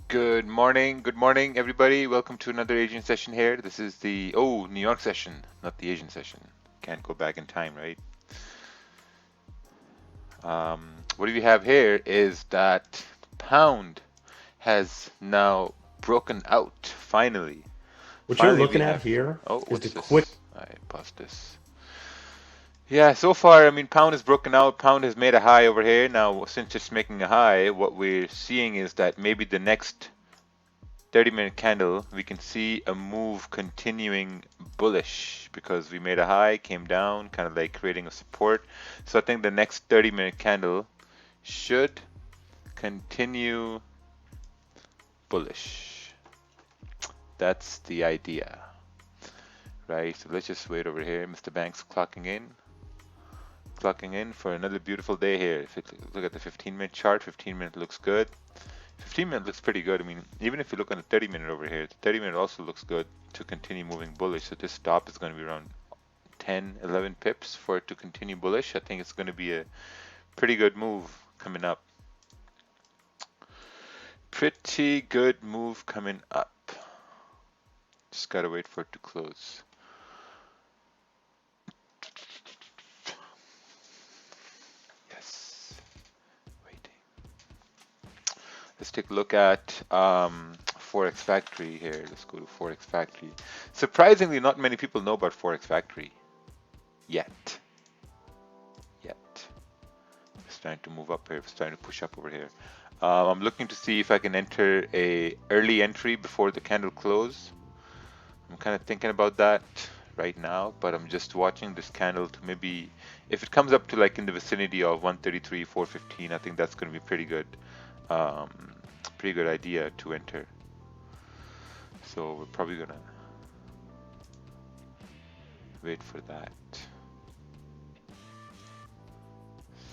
Good morning, everybody. Welcome to another Asian session here. This is the New York session, not the Asian session. Can't go back in time, right? What we have here is that pound has now broken out. Finally, What you're finally we looking at have. here Oh, is the what's quick. this? I paused this. Yeah, so far, I mean, pound has broken out. Pound has made a high over here. Now, since it's making a high, what we're seeing is that maybe the next 30-minute candle, we can see a move continuing bullish because we made a high, came down, kind of like creating a support. So I think the next 30-minute candle should continue bullish. That's the idea, right? So let's just wait over here. Mr. Banks clocking in for another beautiful day here. If you look at the 15-minute chart, 15-minute looks good. 15-minute looks pretty good. I mean, even if you look on the 30-minute over here, the 30-minute also looks good to continue moving bullish. So this stop is going to be around 10, 11 pips for it to continue bullish. I think it's going to be a pretty good move coming up. Pretty good move coming up. Just gotta wait for it to close. Yes, waiting. Let's take a look at Forex Factory here. Let's go to Forex Factory. Surprisingly, not many people know about Forex Factory yet. It's trying to move up here. It's trying to push up over here. I'm looking to see if I can enter a early entry before the candle close. I'm kind of thinking about that right now, but I'm just watching this candle to maybe, if it comes up to like in the vicinity of 133, 415, I think that's going to be um, pretty good idea to enter. So we're probably gonna wait for that.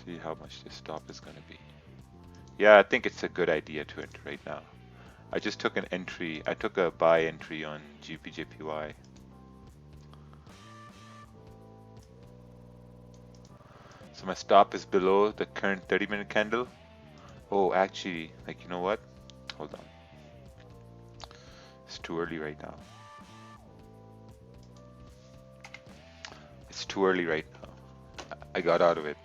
See how much this stop is gonna be. Yeah, I think it's a good idea to enter right now. I just took an entry. I took a buy entry on GPJPY. So my stop is below the current 30-minute candle. Oh, actually, like, you know what? Hold on. It's too early right now. It's too early right now. I got out of it.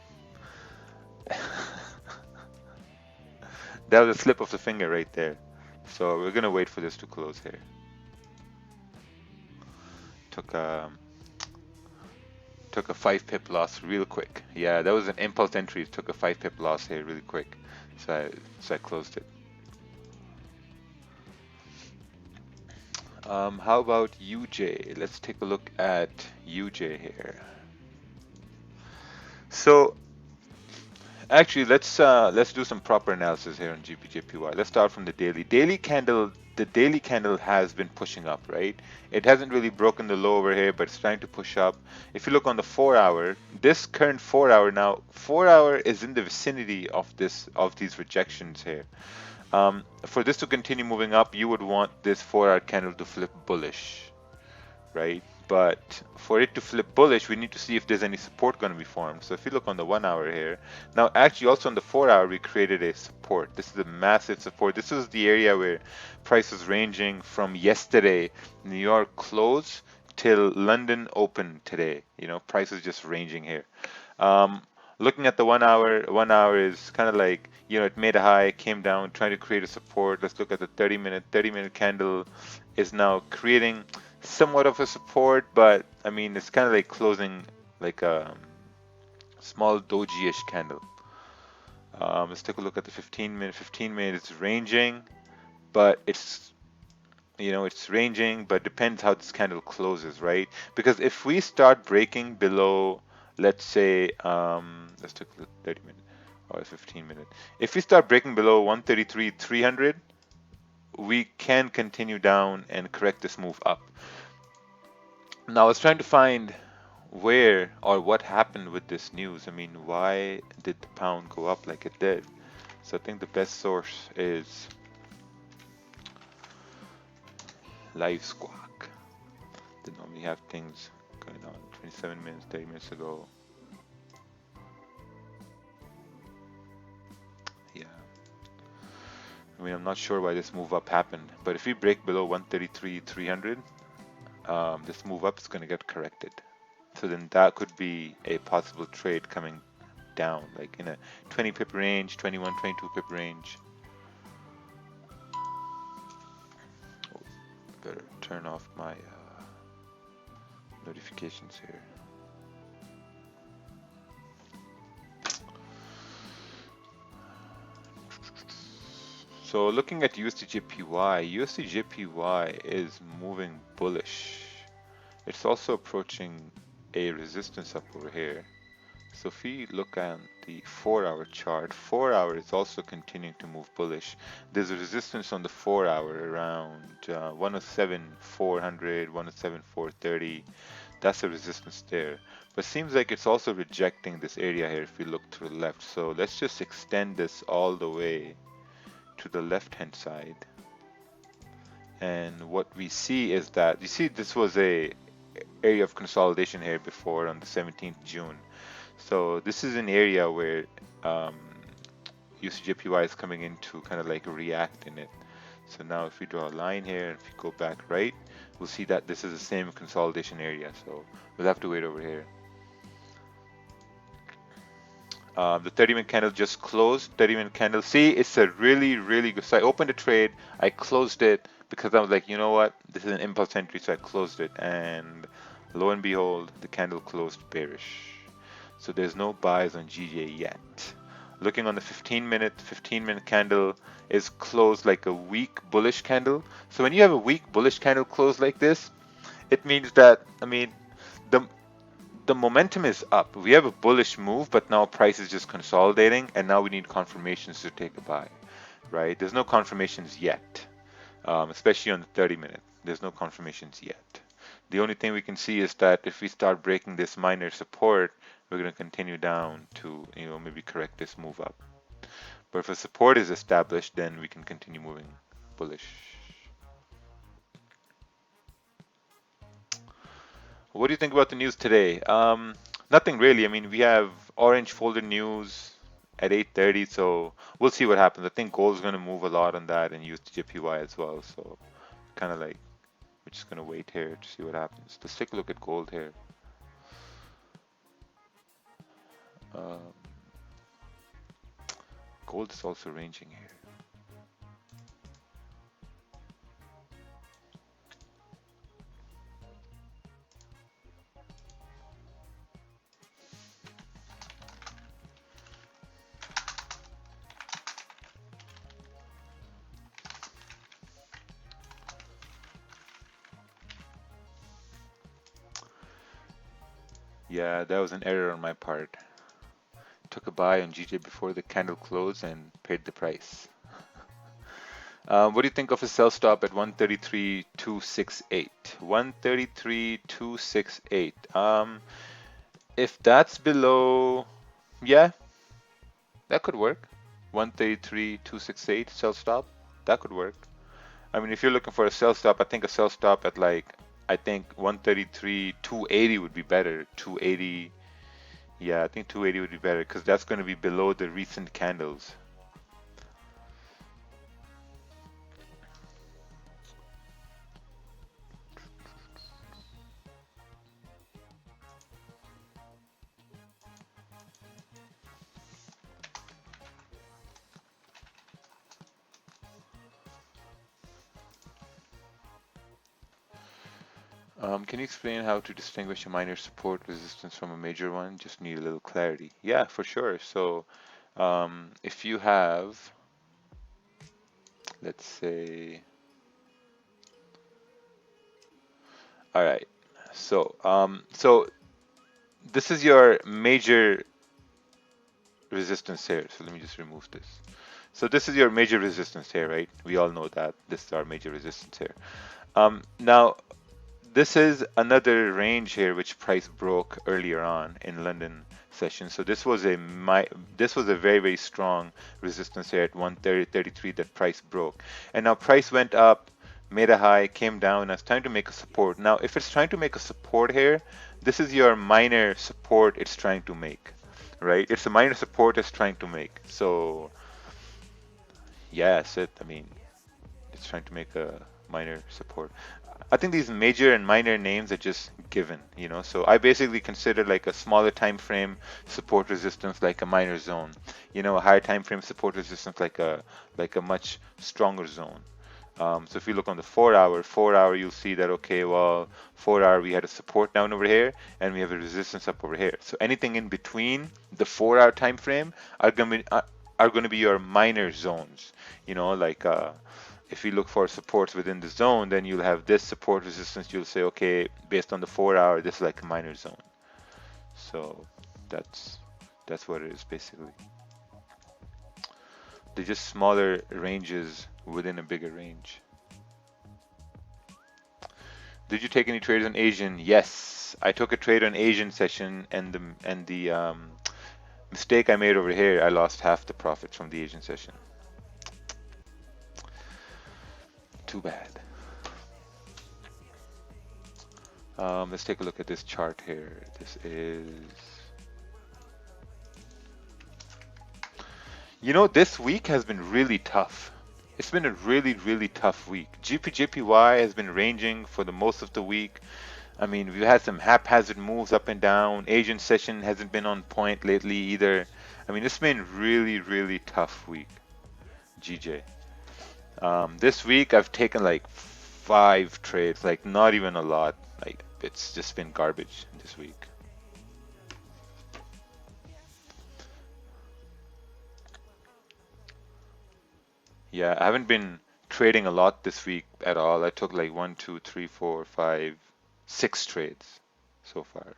That was a slip of the finger right there. So we're gonna wait for this to close here. Took a 5 pip loss real quick. Yeah, that was an impulse entry. Took a 5 pip loss here really quick. So I closed it. How about UJ? Let's take a look at UJ here. So actually, let's do some proper analysis here on GPJPY. Let's start from the daily. Daily candle. The daily candle has been pushing up, right? It hasn't really broken the low over here, but it's trying to push up. If you look on the 4 hour, this current 4 hour now, 4 hour is in the vicinity of these rejections here. For this to continue moving up, you would want this 4 hour candle to flip bullish, right? But for it to flip bullish, we need to see if there's any support going to be formed. So if you look on the 1 hour here, now actually also on the 4 hour, we created a support. This is a massive support. This is the area where price was ranging from yesterday, New York close, till London open today. You know, price is just ranging here. Um, Looking at the 1 hour, 1 hour is kind of like, you know, it made a high, came down, trying to create a support. Let's look at the 30-minute. 30-minute candle is now creating somewhat of a support, but I mean, it's kind of like closing like a small doji-ish candle. Let's take a look at the 15-minute. 15-minute is ranging, but it's ranging, but depends how this candle closes, right? Because if we start breaking below, let's say, let's take a look at 30-minute or 15-minute. If we start breaking below 133, 300, we can continue down and correct this move up. Now, I was trying to find where or what happened with this news. I mean, why did the pound go up like it did? So I think the best source is Live Squawk. They normally have things going on 27 minutes, 30 minutes ago. Yeah. I mean, I'm not sure why this move up happened, but if we break below 133,300, this move up is going to get corrected. So then that could be a possible trade coming down, like in a 20 pip range, 21, 22 pip range. Oh, better turn off my notifications here. So looking at USDJPY, USDJPY is moving bullish. It's also approaching a resistance up over here. So if we look at the 4-hour chart, 4-hour is also continuing to move bullish. There's a resistance on the 4-hour around 107,400, 107,430. That's a resistance there. But seems like it's also rejecting this area here if we look to the left. So let's just extend this all the way to the left hand side. And what we see is that, you see this was a area of consolidation here before on the 17th June. So this is an area where USDJPY is coming in to kind of like react in it. So now if we draw a line here, if we go back right, we'll see that this is the same consolidation area. So we'll have to wait over here. The 30-minute candle just closed. 30-minute candle. See, it's a really, really good. So I opened a trade. I closed it because I was like, you know what? This is an impulse entry, so I closed it. And lo and behold, the candle closed bearish. So there's no buys on GJ yet. Looking on the 15-minute candle is closed like a weak bullish candle. So when you have a weak bullish candle closed like this, it means that, I mean, the momentum is up. We have a bullish move, but now price is just consolidating, and now we need confirmations to take a buy, right? There's no confirmations yet, especially on the 30-minute. There's no confirmations yet. The only thing we can see is that if we start breaking this minor support, we're going to continue down to, maybe correct this move up. But if a support is established, then we can continue moving bullish. What do you think about the news today? Nothing really. I mean, we have orange folder news at 8:30, so we'll see what happens. I think gold is going to move a lot on that and use the JPY as well. So kind of like we're just going to wait here to see what happens. Let's take a look at gold here. Gold is also ranging here. Yeah, that was an error on my part. Took a buy on GJ before the candle closed and paid the price. What do you think of a sell stop at 133.268? 133.268. If that's below, yeah, that could work. 133.268 sell stop, that could work. I mean, if you're looking for a sell stop, I think a sell stop at I think 133.280 would be better. 280, yeah, I think 280 would be better because that's going to be below the recent candles. Can you explain how to distinguish a minor support resistance from a major one? Just need a little clarity. Yeah, for sure. So if you have, let's say, all right, so this is your major resistance here. So let me just remove this. So this is your major resistance here, right? We all know that this is our major resistance here. Now, this is another range here which price broke earlier on in London session. So this was a very, very strong resistance here at 130.33 that price broke. And now price went up, made a high, came down, and it's time to make a support. Now, if it's trying to make a support here, this is your minor support it's trying to make, right? It's a minor support it's trying to make. So Yes, I mean, it's trying to make a minor support. I think these major and minor names are just given, you know. So I basically consider like a smaller time frame support resistance like a minor zone, you know, a higher time frame support resistance like a much stronger zone. So if you look on the 4 hour, 4 hour, you'll see that okay, well, 4 hour we had a support down over here, and we have a resistance up over here. So anything in between the 4 hour time frame are going to be your minor zones. You know, like if you look for supports within the zone, then you'll have this support resistance. You'll say, okay, based on the 4 hour, this is like a minor zone. So that's that's what it is basically. They're just smaller ranges within a bigger range. Did you take any trades on Asian? Yes, I took a trade on Asian session, and the mistake I made over here, I lost half the profits from the Asian session. Too bad. Let's take a look at this chart here. This is, you know, this week has been really tough. It's been a really, really tough week. GPJPY has been ranging for the most of the week. I mean, we've had some haphazard moves up and down. Asian session hasn't been on point lately either. I mean, it's been really, really tough week, GJ. This week I've taken like 5 trades, like not even a lot. Like it's just been garbage this week. Yeah, I haven't been trading a lot this week at all. I took like one, two, three, four, five, 6 trades so far.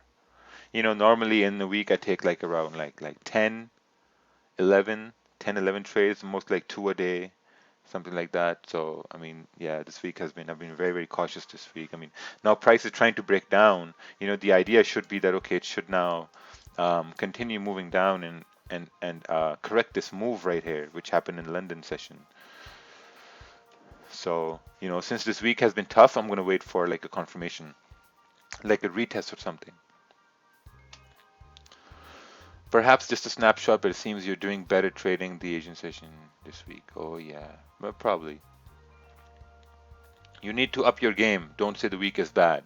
You know, normally in the week I take like around like 10, 11, 10, 11 trades, most like 2 a day, something like that. So, I mean, yeah, this week has been, I've been very, very cautious this week. I mean, now price is trying to break down. You know, the idea should be that, okay, it should now continue moving down and correct this move right here, which happened in London session. So, you know, since this week has been tough, I'm going to wait for like a confirmation, like a retest or something. Perhaps just a snapshot, but it seems you're doing better trading the Asian session this week. Oh yeah, but probably. You need to up your game. Don't say the week is bad.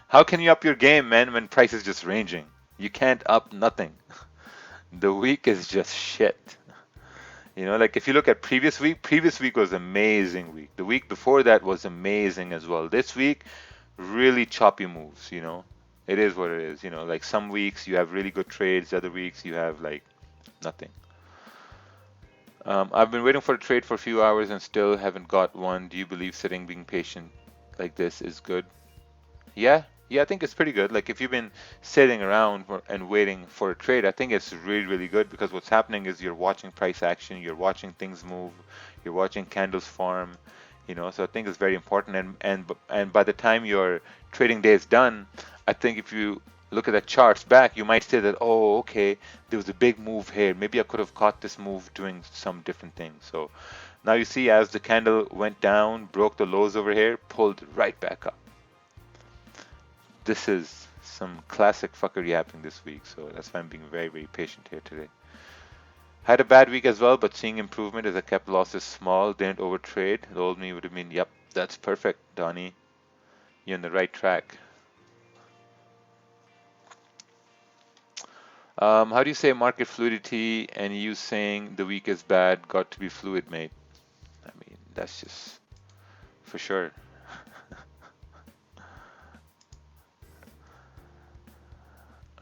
How can you up your game, man, when price is just ranging? You can't up nothing. The week is just shit. You know, like if you look at previous week was amazing week. The week before that was amazing as well. This week, really choppy moves, you know. It is what it is, you know. Like some weeks you have really good trades, other weeks you have like nothing. I've been waiting for a trade for a few hours and still haven't got one. Do you believe sitting, being patient like this is good? Yeah, yeah, I think it's pretty good. Like if you've been sitting around and waiting for a trade, I think it's really, really good because what's happening is you're watching price action, you're watching things move, you're watching candles form, you know. So I think it's very important. And by the time your trading day is done, I think if you look at the charts back, you might say that, oh, okay, there was a big move here. Maybe I could have caught this move doing some different things. So now you see as the candle went down, broke the lows over here, pulled right back up. This is some classic fuckery happening this week, so that's why I'm being very, very patient here today. Had a bad week as well, but seeing improvement as I kept losses small, didn't overtrade. The old me would have been, yep, that's perfect, Donnie. You're on the right track. How do you say market fluidity and you saying the week is bad, got to be fluid, mate? I mean, that's just for sure.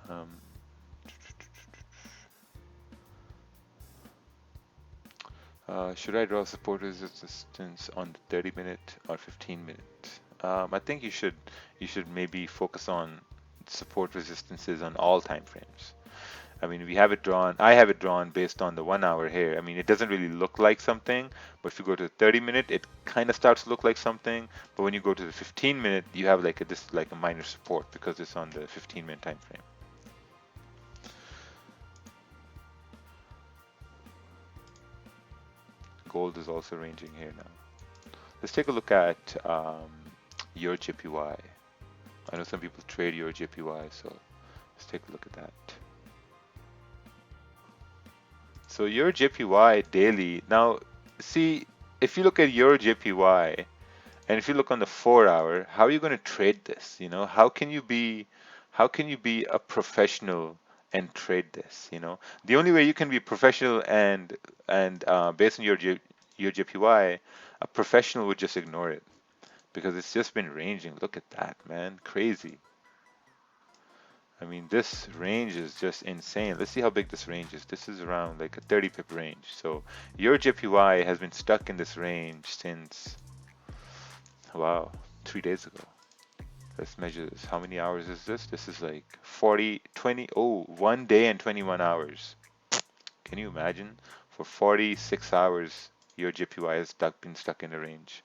Um, should I draw support resistance on the 30-minute or 15-minute? I think you should maybe focus on support resistances on all time frames. I mean, we have it drawn. I have it drawn based on the 1 hour here. I mean, it doesn't really look like something, but if you go to the 30-minute, it kind of starts to look like something. But when you go to the 15-minute, you have like this like a minor support because it's on the 15-minute time frame. Gold is also ranging here now. Let's take a look at your JPY. I know some people trade your JPY, so let's take a look at that. So your JPY daily, now see, if you look at your JPY and if you look on the 4 hour, how are you going to trade this? How can you be a professional and trade this? The only way you can be professional and based on your JPY, a professional would just ignore it because it's just been ranging. Look at that, man, crazy. I mean, this range is just insane. Let's see how big this range is. This is around like a 30 pip range. So your JPY has been stuck in this range since, wow, 3 days ago. Let's measure this. How many hours is this? This is like 40, 20, oh, 1 day and 21 hours. Can you imagine? For 46 hours, your JPY has been stuck in the range.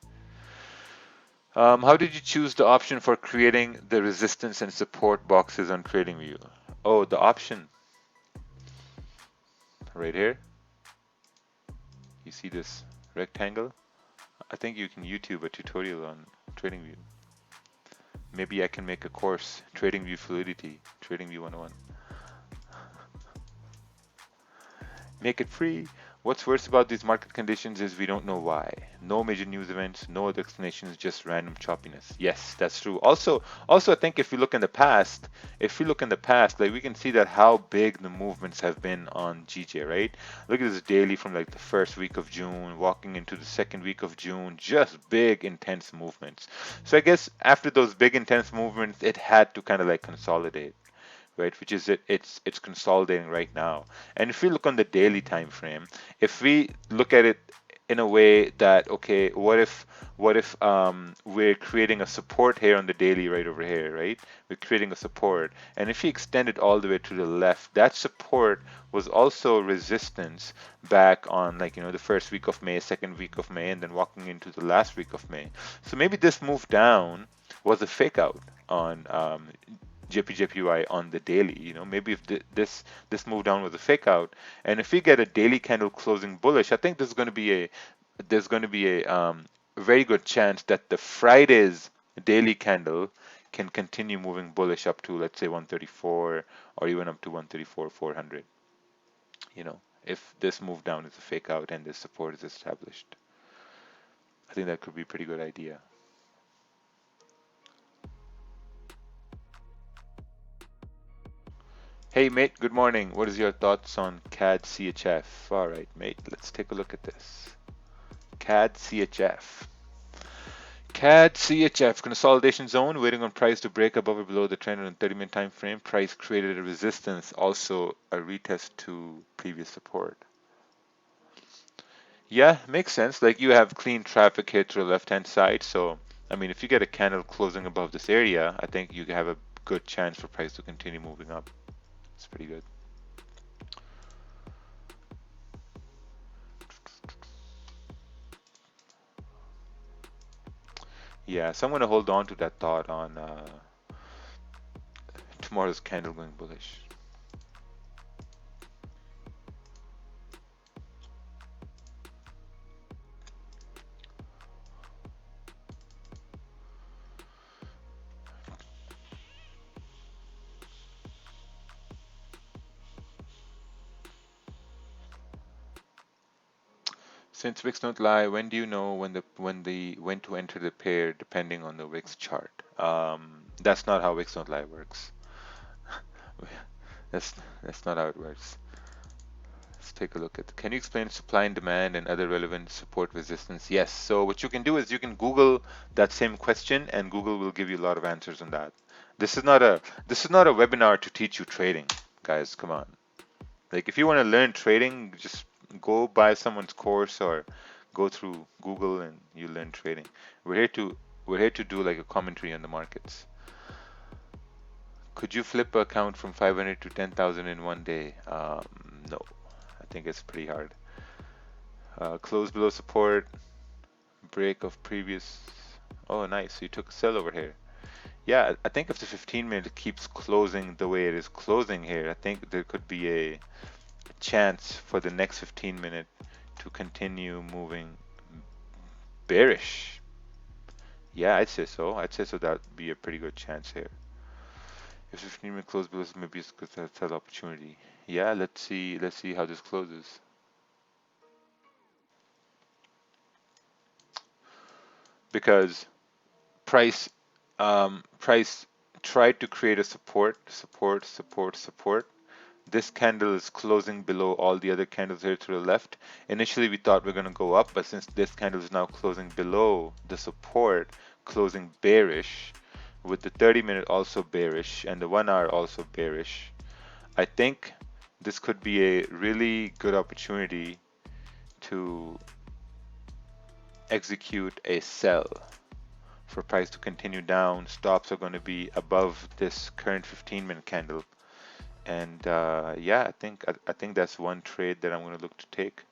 How did you choose the option for creating the resistance and support boxes on TradingView? Oh, the option right here. You see this rectangle? I think you can YouTube a tutorial on TradingView. Maybe I can make a course, TradingView Fluidity, TradingView 101. Make it free. What's worse about these market conditions is we don't know why. No major news events, no other explanations, just random choppiness. Yes, that's true. Also, I think if we look in the past, like we can see that how big the movements have been on GJ, right? Look at this daily from like the first week of June, walking into the second week of June, just big, intense movements. So I guess after those big, intense movements, it had to kind of like consolidate, right? Which is it's consolidating right now. And if we look on the daily time frame, if we look at it in a way that, okay, what if we're creating a support here on the daily right over here, right? We're creating a support, and if we extend it all the way to the left, that support was also resistance back on, like, the first week of May, second week of May, and then walking into the last week of May. So maybe this move down was a fake out on JPY on the daily. Maybe if this move down was a fake out, and if we get a daily candle closing bullish, I think there's going to be a very good chance that the Friday's daily candle can continue moving bullish up to, let's say, 134 or even up to 134 400. If this move down is a fake out and this support is established, I think that could be a pretty good idea. Hey mate, good morning. What is your thoughts on CAD CHF? All right, mate, let's take a look at this. CAD CHF. CAD CHF consolidation zone, waiting on price to break above or below the trend on a 30-minute time frame. Price created a resistance, also a retest to previous support. Yeah, makes sense. Like you have clean traffic here to the left-hand side. So, I mean, if you get a candle closing above this area, I think you have a good chance for price to continue moving up. It's pretty good. Yeah, so I'm going to hold on to that thought on tomorrow's candle going bullish. Since wicks don't lie, when do you know when to enter the pair depending on the wicks chart? That's not how wicks don't lie works. That's that's not how it works. Let's take a look at. Can you explain supply and demand and other relevant support resistance? Yes. So what you can do is you can Google that same question, and Google will give you a lot of answers on that. This is not a webinar to teach you trading, guys. Come on. Like if you want to learn trading, just go buy someone's course or go through Google and you learn trading. We're here to we're here to do like a commentary on the markets. Could you flip an account from 500 to 10,000 in 1 day? No, I think it's pretty hard. Close below support, break of previous. Oh, nice. So you took a sell over here. Yeah, I think if the 15-minute keeps closing the way it is closing here, I think there could be a chance for the next 15-minute to continue moving bearish. Yeah, I'd say so. I'd say so. That'd be a pretty good chance here. If 15-minute close below, maybe it's good to sell opportunity. Yeah, let's see. Let's see how this closes. because price price tried to create a support. This candle is closing below all the other candles here to the left. Initially, we thought we're going to go up, but since this candle is now closing below the support, closing bearish, with the 30-minute also bearish and the 1 hour also bearish, I think this could be a really good opportunity to execute a sell for price to continue down. Stops are going to be above this current 15-minute candle. And yeah, I think that's one trade that I'm going to look to take.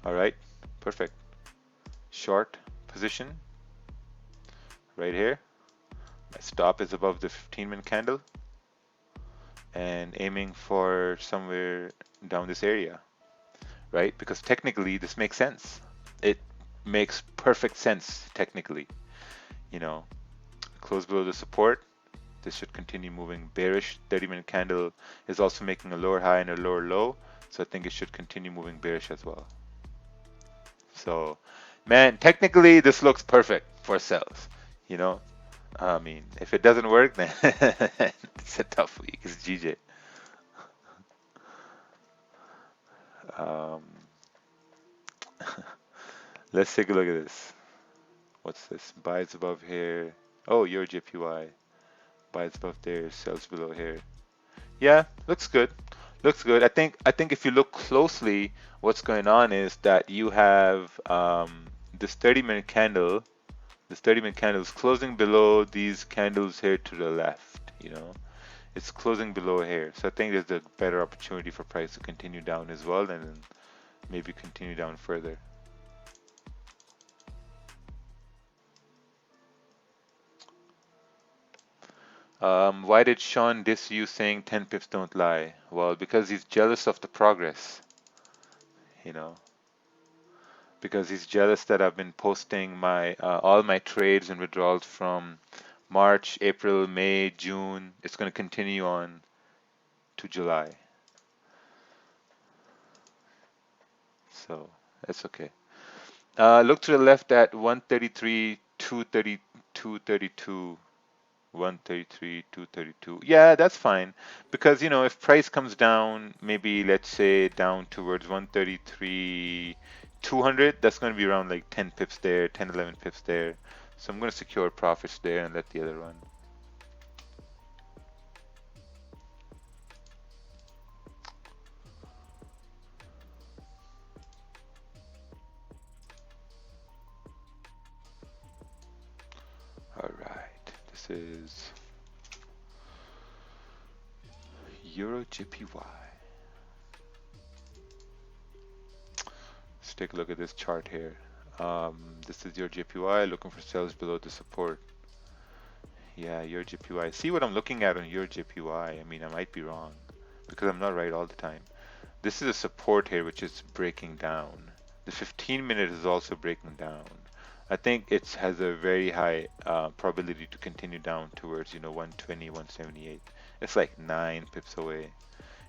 All right, perfect. Short position right here. My stop is above the 15-minute candle and aiming for somewhere down this area, right? Because technically this makes sense. It makes perfect sense technically. You know, close below the support. This should continue moving bearish. 30-minute candle is also making a lower high and a lower low, so I think it should continue moving bearish as well. So, man, technically this looks perfect for sales. You know, I mean, if it doesn't work, then it's a tough week. It's GJ. Um, let's take a look at this. What's this? Buys above here. Oh, your JPY. Buys above there, sells below here. Yeah, looks good. Looks good. I think if you look closely, what's going on is that you have this 30-minute candle. This 30-minute candle is closing below these candles here to the left. You know, it's closing below here. So I think there's a better opportunity for price to continue down as well, and then maybe continue down further. Why did Sean diss you saying 10 pips don't lie? Well, because he's jealous of the progress, you know, because he's jealous that I've been posting my all my trades and withdrawals from March, April, May, June. It's going to continue on to July. So that's okay. Look to the left at 133, 230, 232. 133, 232. Yeah, that's fine. Because, if price comes down, maybe let's say down towards 133, 200, that's going to be around like 10 pips there, 10, 11 pips there. So I'm going to secure profits there and let the other run. All right. This is Euro JPY. Let's take a look at this chart here. This is your JPY looking for sales below the support. Yeah, your JPY. See what I'm looking at on your JPY. I mean, I might be wrong because I'm not right all the time. This is a support here which is breaking down. The 15-minute is also breaking down. I think it has a very high probability to continue down towards 120, 178. It's like 9 pips away.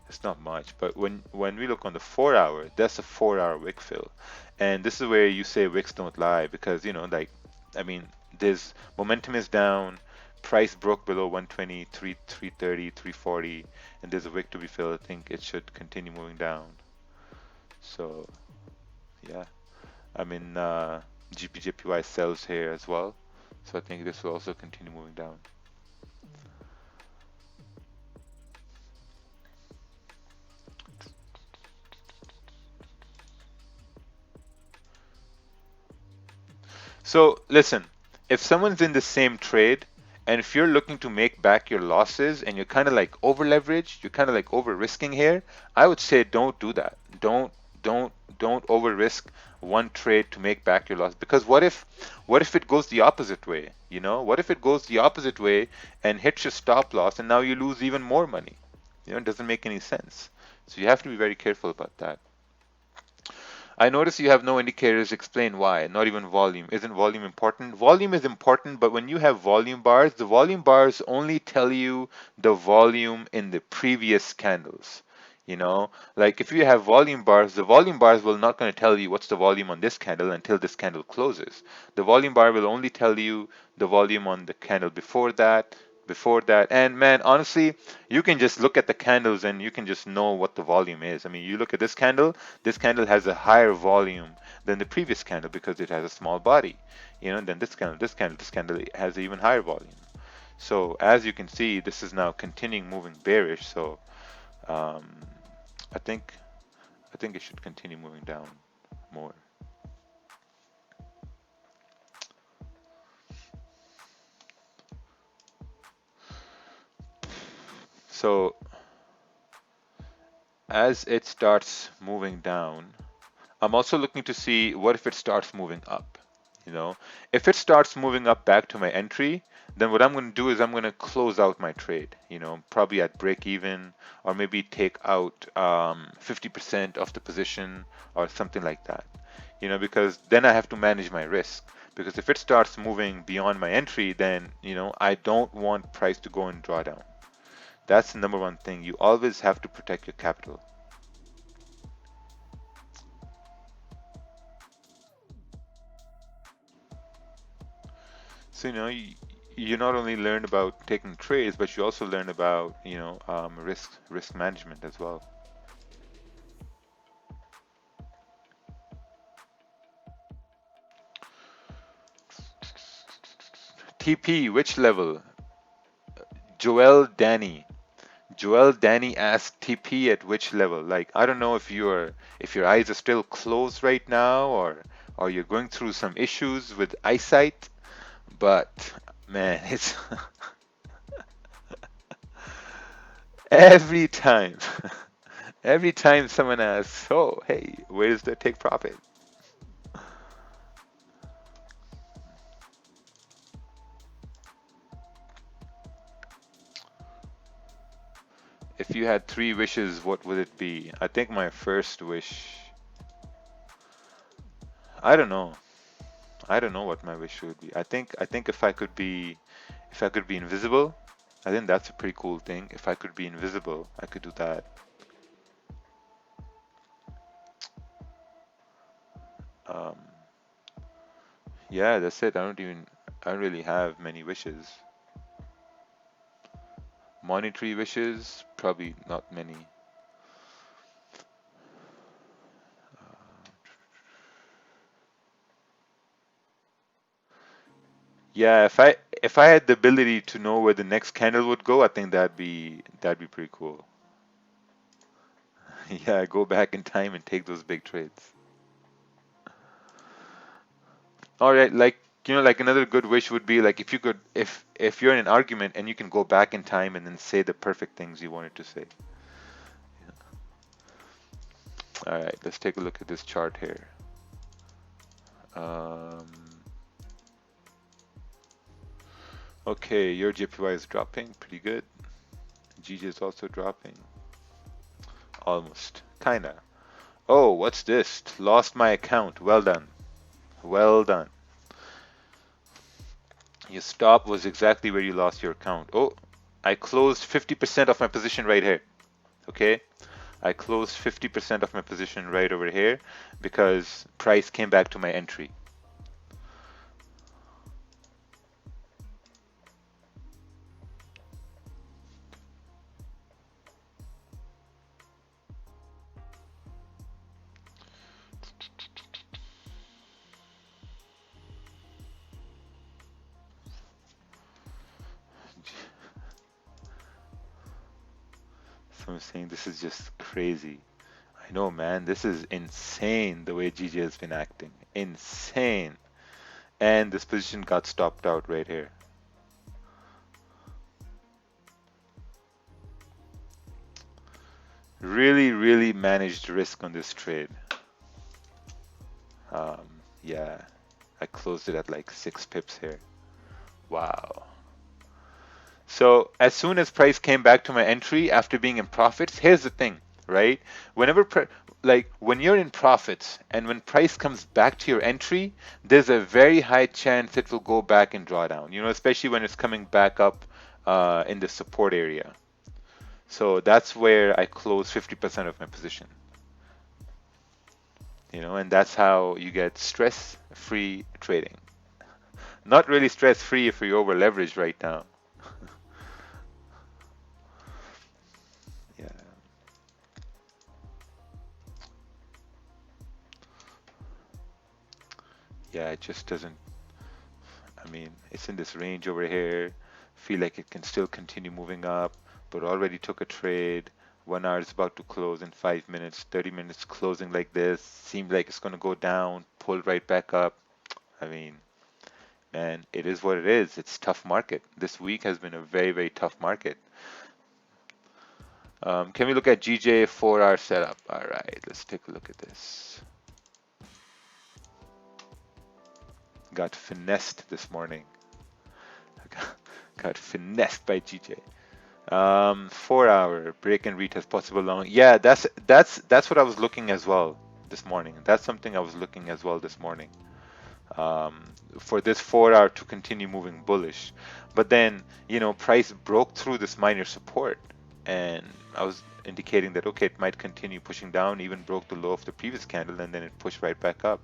It's not much, but when we look on the 4 hour, that's a 4 hour wick fill, and this is where you say wicks don't lie because like, I mean, there's momentum is down, price broke below 120, 330, 340, and there's a wick to be filled. I think it should continue moving down. So yeah, I mean, GPJPY sells here as well, so I think this will also continue moving down. So listen, if someone's in the same trade, and if you're looking to make back your losses and you're kind of like over leveraged, you're kind of like over risking here, I would say don't do that. Don't over risk one trade to make back your loss, because what if it goes the opposite way? What if it goes the opposite way and hits your stop loss and now you lose even more money? It doesn't make any sense. So you have to be very careful about that. I notice you have no indicators. Explain why. Not even volume. Isn't volume important? Volume is important, but when you have volume bars, the volume bars only tell you the volume in the previous candles. You know, like if you have volume bars, the volume bars will not going to tell you what's the volume on this candle until this candle closes. The volume bar will only tell you the volume on the candle before that. And man, honestly, you can just look at the candles and you can just know what the volume is. I mean, you look at this candle has a higher volume than the previous candle because it has a small body. You know, then this candle has an even higher volume. So as you can see, this is now continuing moving bearish. So um, I think I think it should continue moving down more. So as it starts moving down, I'm also looking to see what if it starts moving up. You know, if it starts moving up back to my entry, then what I'm going to do is I'm going to close out my trade. You know, probably at break even, or maybe take out 50% of the position or something like that. You know, because then I have to manage my risk. Because if it starts moving beyond my entry, then I don't want price to go in drawdown. That's the number one thing. You always have to protect your capital. So you not only learn about taking trades, but you also learn about risk management as well. TP, which level? Joel Danny. Joel Danny asked TP at which level? Like I don't know if your eyes are still closed right now or you're going through some issues with eyesight, but man, it's every time. Every time someone asks, "Oh, hey, where does the take profit?" If you had three wishes, what would it be? I think my first wish, I don't know. I don't know what my wish would be. I think if I could be invisible, I think that's a pretty cool thing. If I could be invisible, I could do that. Um, yeah, that's it. I don't really have many wishes. Monetary wishes, probably not many. Yeah, if I had the ability to know where the next candle would go, I think that'd be pretty cool. Yeah, go back in time and take those big trades. All right, like another good wish would be like if you could, if you're in an argument and you can go back in time and then say the perfect things you wanted to say. All right, let's take a look at this chart here. Um, okay, your JPY is dropping, pretty good. GJ is also dropping, almost, kinda. Oh, what's this? Lost my account. Well done, well done. Your stop was exactly where you lost your account. Oh, I closed 50% of my position right here. Okay, I closed 50% of my position right over here because price came back to my entry. So I'm saying this is just crazy. I know, man, this is insane the way GJ has been acting. Insane. And this position got stopped out right here. Really, really managed risk on this trade. Um, yeah, I closed it at like 6 pips here. Wow. So as soon as price came back to my entry after being in profits, here's the thing, right? Whenever like when you're in profits and when price comes back to your entry, there's a very high chance it will go back and draw down, especially when it's coming back up in the support area. So that's where I close 50% of my position, and that's how you get stress-free trading. Not really stress-free if you're over leveraged right now. Yeah, yeah, it just doesn't. I mean, it's in this range over here. Feel like it can still continue moving up, but already took a trade. 1 hour is about to close in 5 minutes. 30 minutes closing like this. Seemed like it's going to go down, pull right back up. I mean, man, it is what it is. It's tough market. This week has been a very, very tough market. Can we look at GJ 4 hour setup? All right, let's take a look at this. Got finessed this morning. Got finessed by GJ. 4 hour break and retest possible long. Yeah, that's what I was looking as well this morning. That's something I was looking as well this morning. Um, for this 4 hour to continue moving bullish, but then price broke through this minor support, and I was indicating that okay, it might continue pushing down. Even broke the low of the previous candle, and then it pushed right back up.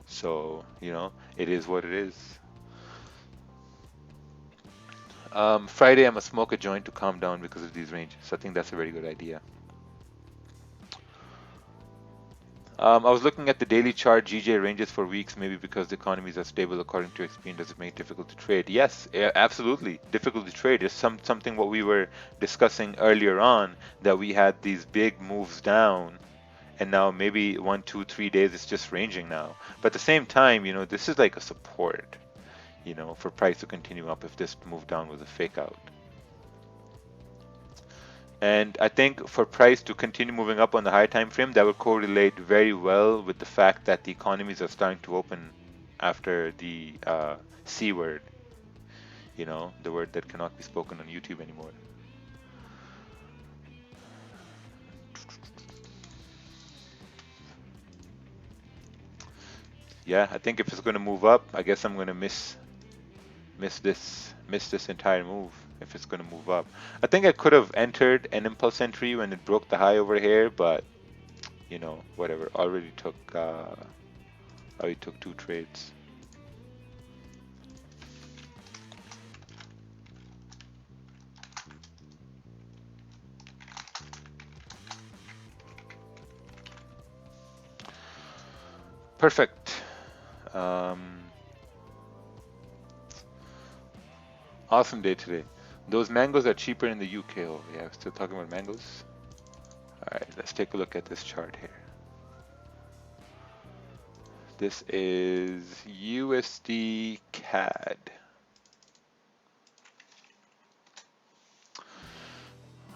So it is what it is. Friday, I'm gonna smoke a joint to calm down because of these ranges. I think that's a very good idea. I was looking at the daily chart, GJ ranges for weeks, maybe because the economies are stable according to experience. Does it make it difficult to trade? Yes, absolutely. Difficult to trade is something what we were discussing earlier on, that we had these big moves down, and now maybe 1, 2, 3 days it's just ranging now. But at the same time, this is like a support, for price to continue up if this move down was a fake out. And I think for price to continue moving up on the higher time frame, that would correlate very well with the fact that the economies are starting to open after the C word, the word that cannot be spoken on YouTube anymore. Yeah, I think if it's going to move up, I guess I'm going to miss this entire move if it's going to move up. I think I could have entered an impulse entry when it broke the high over here, but whatever. Already took 2 trades. Perfect. Awesome day today. Those mangoes are cheaper in the UK. Oh yeah, still talking about mangoes. All right, let's take a look at this chart here. This is USD CAD.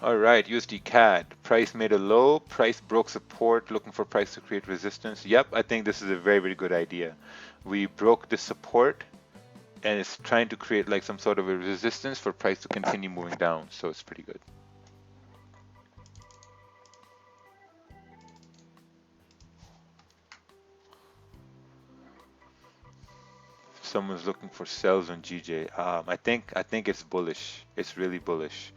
All right, USD CAD. Price made a low, price broke support, looking for price to create resistance. Yep, I think this is a very, very good idea. We broke the support, and it's trying to create like some sort of a resistance for price to continue moving down, so it's pretty good. Someone's looking for sells on GJ. I think it's bullish. It's really bullish.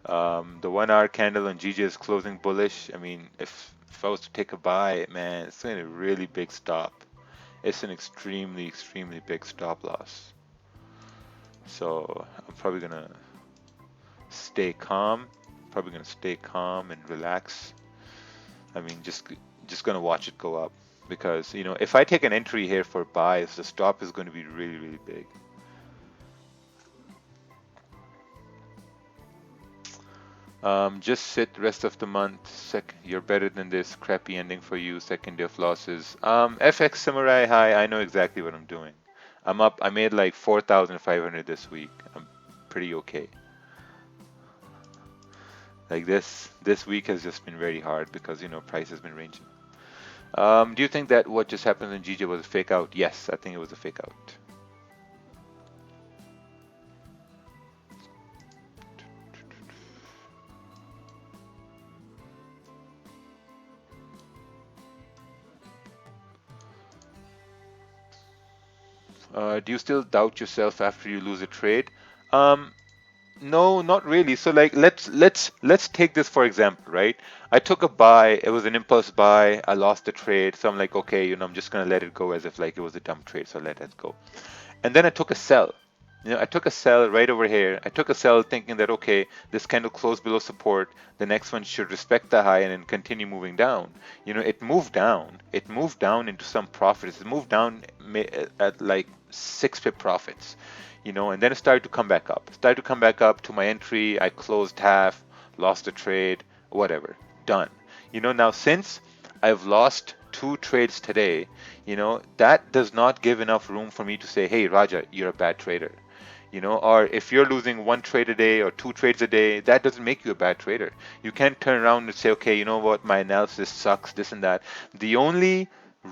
The 1 hour candle on GJ is closing bullish. I mean, if I was to take a buy, man, it's a really big stop. It's an extremely, extremely big stop loss. So I'm probably gonna stay calm. Probably gonna stay calm and relax. I mean, just gonna watch it go up, because if I take an entry here for buys, the stop is going to be really, really big. Just sit rest of the month. You're better than this. Crappy ending for you. Second day of losses. FX Samurai High. I know exactly what I'm doing. I'm up. I made like 4,500 this week. I'm pretty okay. Like this week has just been very hard because price has been ranging. Do you think that what just happened in GJ was a fake out? Yes, I think it was a fake out. Do you still doubt yourself after you lose a trade? Um, no, not really. So like let's take this for example, right? I took a buy, it was an impulse buy, I lost the trade, so I'm like, okay, I'm just gonna let it go as if like it was a dumb trade, so let it go. And then I took a sell. I took a sell right over here. I took a sell thinking that, okay, this candle closed below support. The next one should respect the high and then continue moving down. It moved down. It moved down into some profits. It moved down at like 6 pip profits, and then it started to come back up. Started to come back up to my entry. I closed half, lost a trade, whatever. Done. Now since I've lost 2 trades today, that does not give enough room for me to say, hey, Raja, you're a bad trader. Or if you're losing 1 trade a day or 2 trades a day, that doesn't make you a bad trader. You can't turn around and say, okay, you know what, my analysis sucks, this and that. The only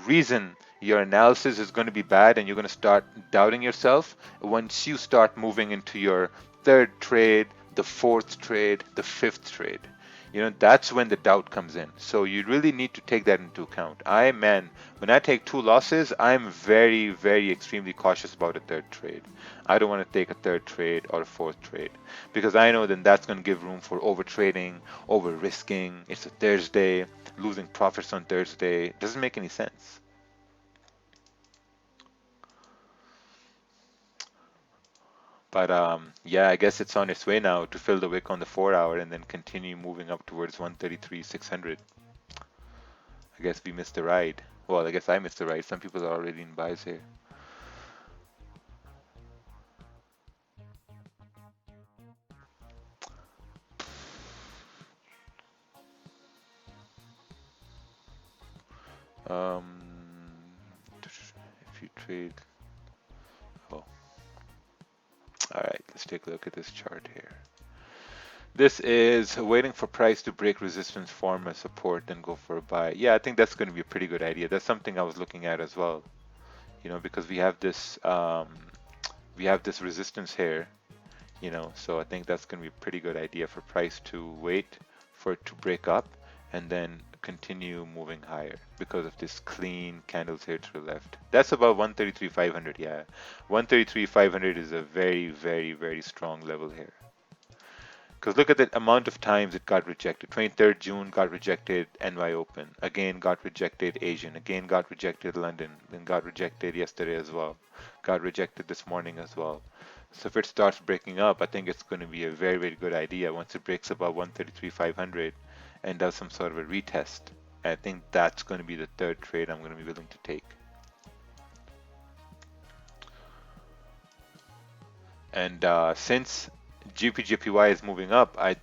reason your analysis is going to be bad and you're going to start doubting yourself once you start moving into your third trade, the fourth trade, the fifth trade. That's when the doubt comes in. So you really need to take that into account. Man, when I take 2 losses, I'm very, very extremely cautious about a third trade. I don't want to take a third trade or a fourth trade because I know then that's going to give room for over trading, over risking. It's a Thursday, losing profits on Thursday. Doesn't make any sense. But yeah, I guess it's on its way now to fill the wick on the 4 hour and then continue moving up towards 133,600. I guess we missed the ride. Well, I guess I missed the ride. Some people are already in buys here. Um, if you trade, oh, all right. Let's take a look at this chart here. This is waiting for price to break resistance, form a support, then go for a buy. Yeah, I think that's going to be a pretty good idea. That's something I was looking at as well. Because we have this resistance here. So I think that's going to be a pretty good idea for price to wait for it to break up and then continue moving higher because of this clean candles here to the left. That's about 133,500. Yeah, 133,500 is a very, very, very strong level here. Because look at the amount of times it got rejected. 23rd June got rejected, NY Open. Again got rejected, Asian. Again got rejected, London. Then got rejected yesterday as well. Got rejected this morning as well. So if it starts breaking up, I think it's going to be a very, very good idea once it breaks above 133,500 and does some sort of a retest. I think that's going to be the third trade I'm going to be willing to take. And since GBPJPY is moving up, I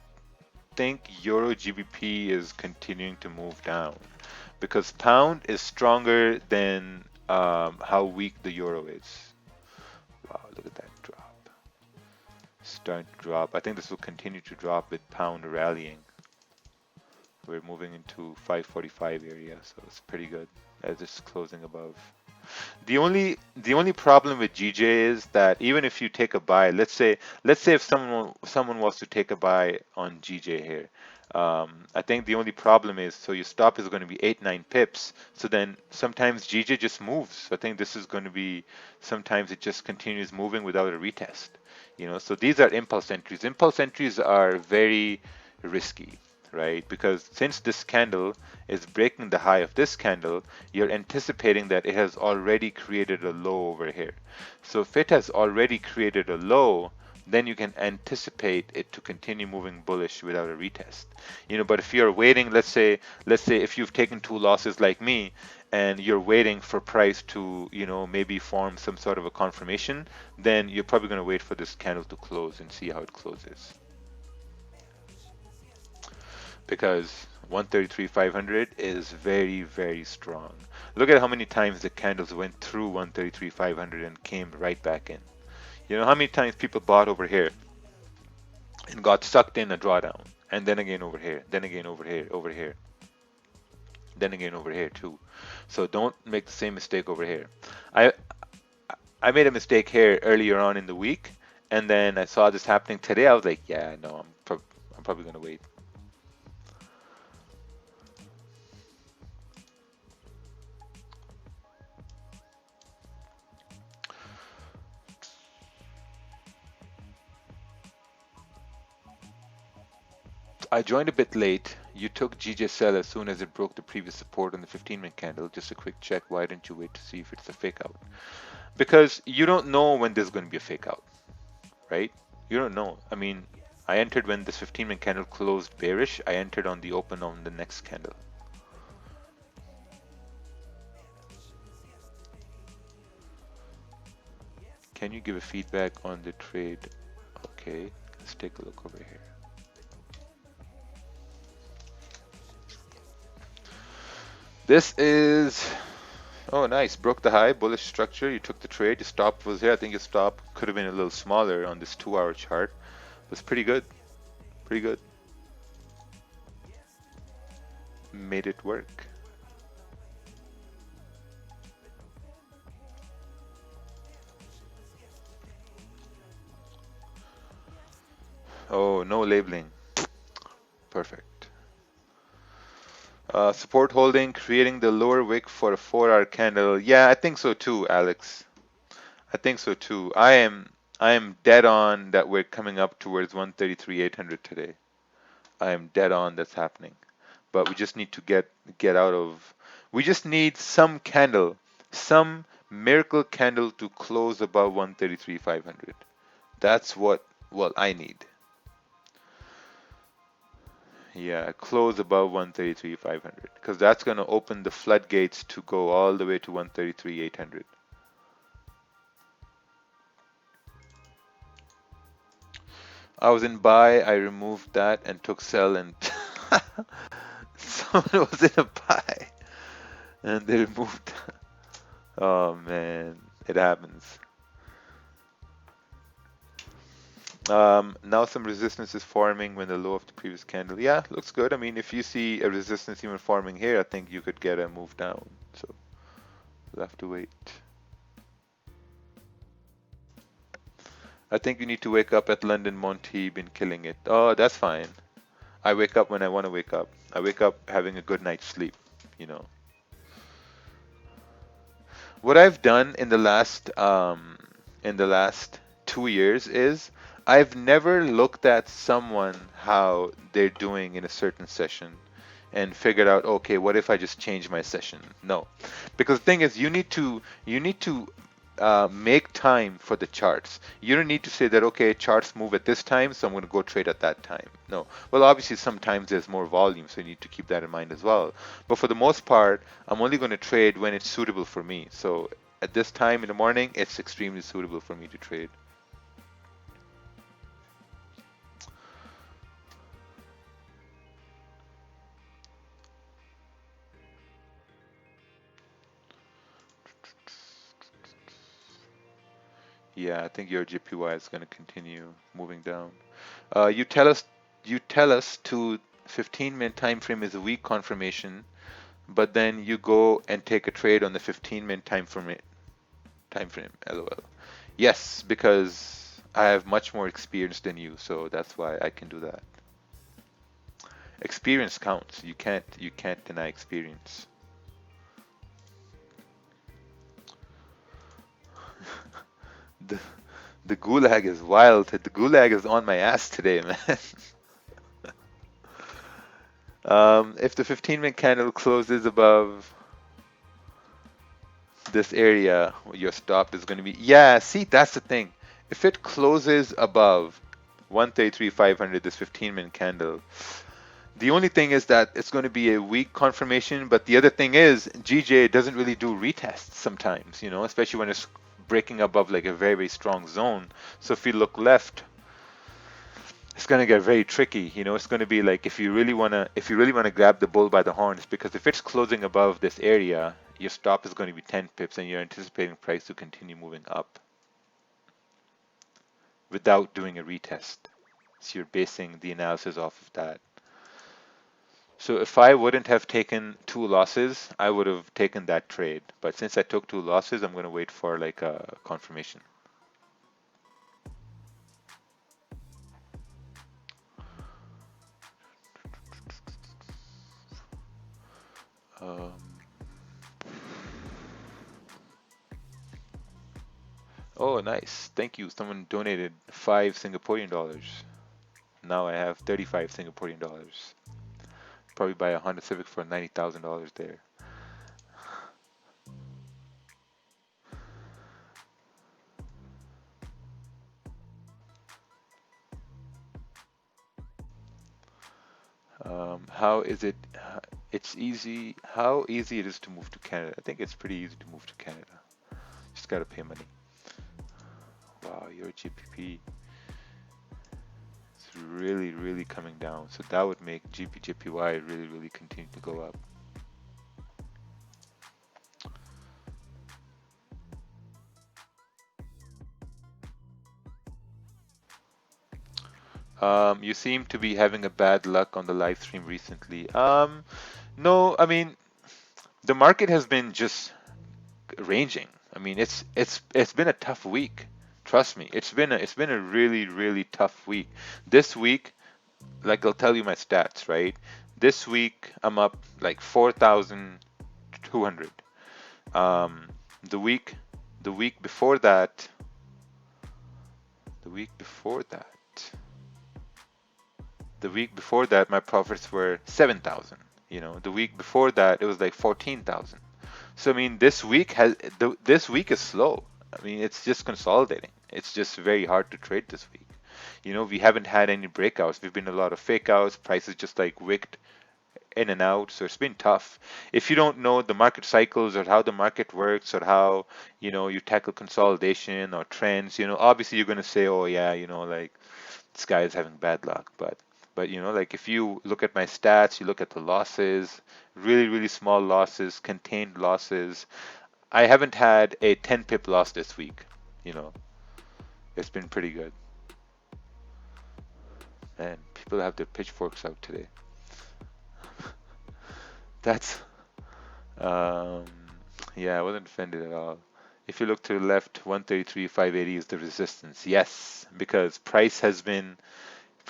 think Euro GBP is continuing to move down because pound is stronger than how weak the euro is. Wow, look at that drop. Starting to drop. I think this will continue to drop with pound rallying. We're moving into 545 area, so it's pretty good as it's closing above. The only problem with GJ is that even if you take a buy, let's say if someone was to take a buy on GJ here, I think the only problem is so your stop is going to be 8-9 pips. So then sometimes GJ just moves. I think this is going to be sometimes it just continues moving without a retest. So these are impulse entries. Impulse entries are very risky, right? Because since this candle is breaking the high of this candle, you're anticipating that it has already created a low over here. So if it has already created a low, then you can anticipate it to continue moving bullish without a retest. But if you're waiting, let's say if you've taken 2 losses like me and you're waiting for price to, maybe form some sort of a confirmation, then you're probably going to wait for this candle to close and see how it closes. Because 133,500 is very, very strong. Look at how many times the candles went through 133,500 and came right back in. How many times people bought over here and got sucked in a drawdown, and then again over here, then again over here, over here, then again over here too. So don't make the same mistake over here. I I made a mistake here earlier on in the week, and then I saw this happening today. I was like, yeah, no, I'm probably gonna wait. I joined a bit late. You took GJ sell as soon as it broke the previous support on the 15-minute candle. Just a quick check. Why didn't you wait to see if it's a fake out? Because you don't know when there's going to be a fake out, right? You don't know. I mean, I entered when this 15-minute candle closed bearish. I entered on the open on the next candle. Can you give a feedback on the trade? Okay, let's take a look over here. This is, oh nice, broke the high, bullish structure. You took the trade, your stop was here. I think your stop could have been a little smaller on this 2-hour chart. It was pretty good, pretty good. Made it work. Oh, no labeling. Perfect. Support holding, creating the lower wick for a 4-hour candle. Yeah, I think so too, Alex. I think so too. I am dead on that we're coming up towards 133,800 today. I am dead on that's happening. But we just need to get out of. We just need some candle, some miracle candle to close above 133,500. That's what I need. Yeah, close above 133,500 because that's going to open the floodgates to go all the way to 133,800. I was in buy, I removed that and took sell and someone was in a buy and they removed. Oh man, it happens. Now some resistance is forming when the low of the previous candle. Yeah, looks good. I mean, if you see a resistance even forming here, I think you could get a move down. So we'll have to wait. I think you need to wake up at London Monty, been killing it. Oh, that's fine. I wake up when I want to wake up. I wake up having a good night's sleep, you know. What I've done in the last 2 years is I've never looked at someone how they're doing in a certain session and figured out, okay, what if I just change my session? No, because the thing is, you need to make time for the charts. You don't need to say that, okay, charts move at this time, so I'm going to go trade at that time. No. Well, obviously, sometimes there's more volume, so you need to keep that in mind as well. But for the most part, I'm only going to trade when it's suitable for me. So at this time in the morning, it's extremely suitable for me to trade. Yeah, I think your JPY is going to continue moving down. You tell us to 15-minute time frame is a weak confirmation, but then you go and take a trade on the 15-minute time frame. LOL. Yes, because I have much more experience than you, so that's why I can do that. Experience counts. You can't deny experience. The the gulag is wild. The gulag is on my ass today, man. If the 15-minute candle closes above this area, your stop is going to be. Yeah, see, that's the thing. If it closes above 133,500, this 15-minute candle, the only thing is that it's going to be a weak confirmation. But the other thing is, GJ doesn't really do retests sometimes, especially when it's breaking above like a very, very strong zone. So if you look left, it's going to get very tricky. It's going to be like if you really want to grab the bull by the horns, because if it's closing above this area, your stop is going to be 10 pips and you're anticipating price to continue moving up without doing a retest. So you're basing the analysis off of that. So if I wouldn't have taken 2 losses, I would have taken that trade. But since I took 2 losses, I'm going to wait for like a confirmation. Um, oh, nice. Thank you. Someone donated 5 Singaporean dollars. Now I have 35 Singaporean dollars. Probably buy a Honda Civic for $90,000 there. How is it? It's easy. How easy it is to move to Canada? I think it's pretty easy to move to Canada. Just gotta pay money. Wow, your GPP is really, really coming down. So that would make GPJPY really, really continue to go up. You seem to be having a bad luck on the live stream recently. No, I mean the market has been just ranging. I mean it's been a tough week. Trust me, it's been a really, really tough week. This week, like I'll tell you my stats, right? This week I'm up like 4,200. Um, the week the week before that, the week before that, the week before that my profits were 7,000. The week before that it was like 14,000. So I mean this week is slow. I mean it's just consolidating. It's just very hard to trade this week. We haven't had any breakouts. We've been a lot of fake outs. Prices just like wicked in and out. So it's been tough. If you don't know the market cycles or how the market works or how, you tackle consolidation or trends, obviously you're going to say, oh yeah, like this guy is having bad luck. But like if you look at my stats, you look at the losses, really, really small losses, contained losses. I haven't had a 10 pip loss this week. You know, it's been pretty good. Man, people have their pitchforks out today. That's um yeah, I wasn't offended at all. If you look to the left, 133,580 is the resistance. Yes, because price has been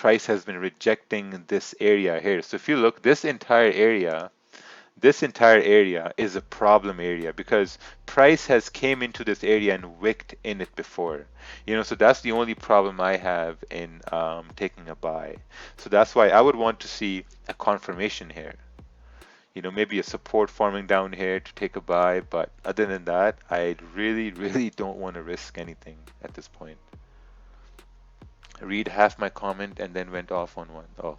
rejecting this area here. So if you look, this entire area is a problem area because price has came into this area and wicked in it before. So that's the only problem I have in taking a buy. So that's why I would want to see a confirmation here. Maybe a support forming down here to take a buy, but other than that, I really, really don't want to risk anything at this point. Read half my comment and then went off on one. Oh,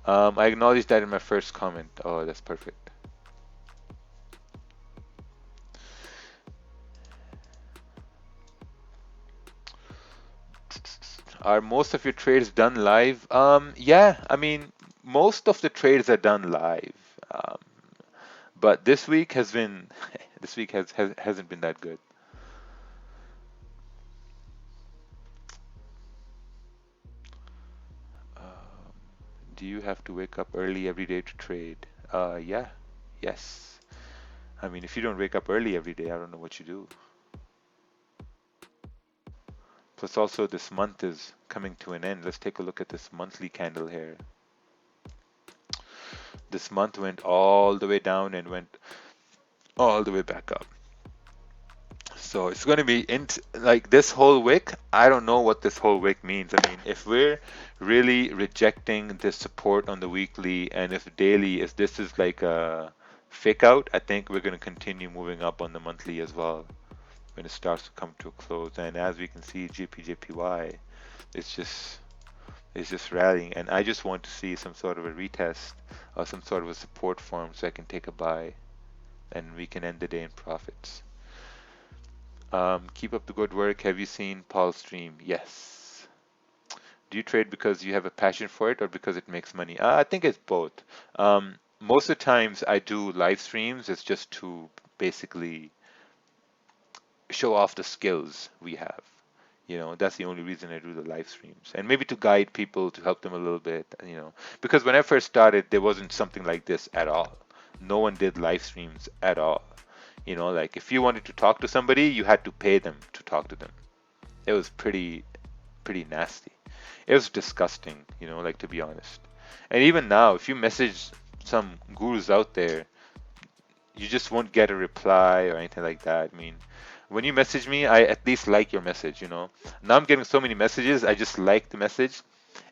I acknowledged that in my first comment. Oh, that's perfect. Are most of your trades done live? Yeah, I mean, most of the trades are done live. Um, but this week has been, this week hasn't been that good. Um, do you have to wake up early every day to trade? Yeah, yes. I mean, if you don't wake up early every day, I don't know what you do. Plus, also this month is coming to an end. Let's take a look at this monthly candle here. This month went all the way down and went all the way back up. So it's going to be like this whole wick. I don't know what this whole wick means. I mean, if we're really rejecting this support on the weekly, and if daily is this is like a fake out, I think we're going to continue moving up on the monthly as well when it starts to come to a close. And as we can see, GPJPY, it's just it's just rallying, and I just want to see some sort of a retest or some sort of a support form so I can take a buy, and we can end the day in profits. Keep up the good work. Have you seen Paul's stream? Yes. Do you trade because you have a passion for it or because it makes money? I think it's both. Most of the times I do live streams, it's just to basically show off the skills we have. That's the only reason I do the live streams. And maybe to guide people, to help them a little bit. Because when I first started, there wasn't something like this at all. No one did live streams at all. Like if you wanted to talk to somebody, you had to pay them to talk to them. It was pretty nasty. It was disgusting, like to be honest. And even now, if you message some gurus out there, you just won't get a reply or anything like that. I mean, when you message me, I at least like your message. Now I'm getting so many messages, I just like the message.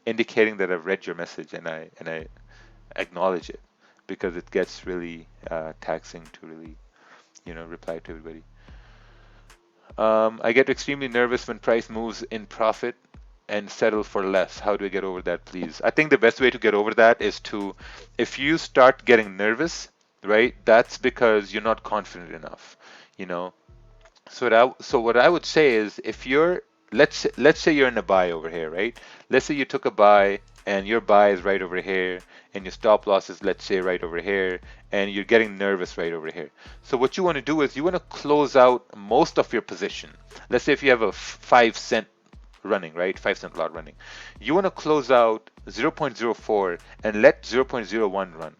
indicating that I've read your message and I acknowledge it, because it gets really taxing to really, reply to everybody. I get extremely nervous when price moves in profit and settle for less. How do I get over that, please? I think the best way to get over that is to, if you start getting nervous, right, that's because you're not confident enough, you know. So what I would say is, if you're, let's say you're in a buy over here, right? Let's say you took a buy and your buy is right over here, and your stop loss is, let's say, right over here, and you're getting nervous right over here. So what you want to do is you want to close out most of your position. Let's say if you have a 5 cent running, right? 5 cent lot running. You want to close out 0.04 and let 0.01 run.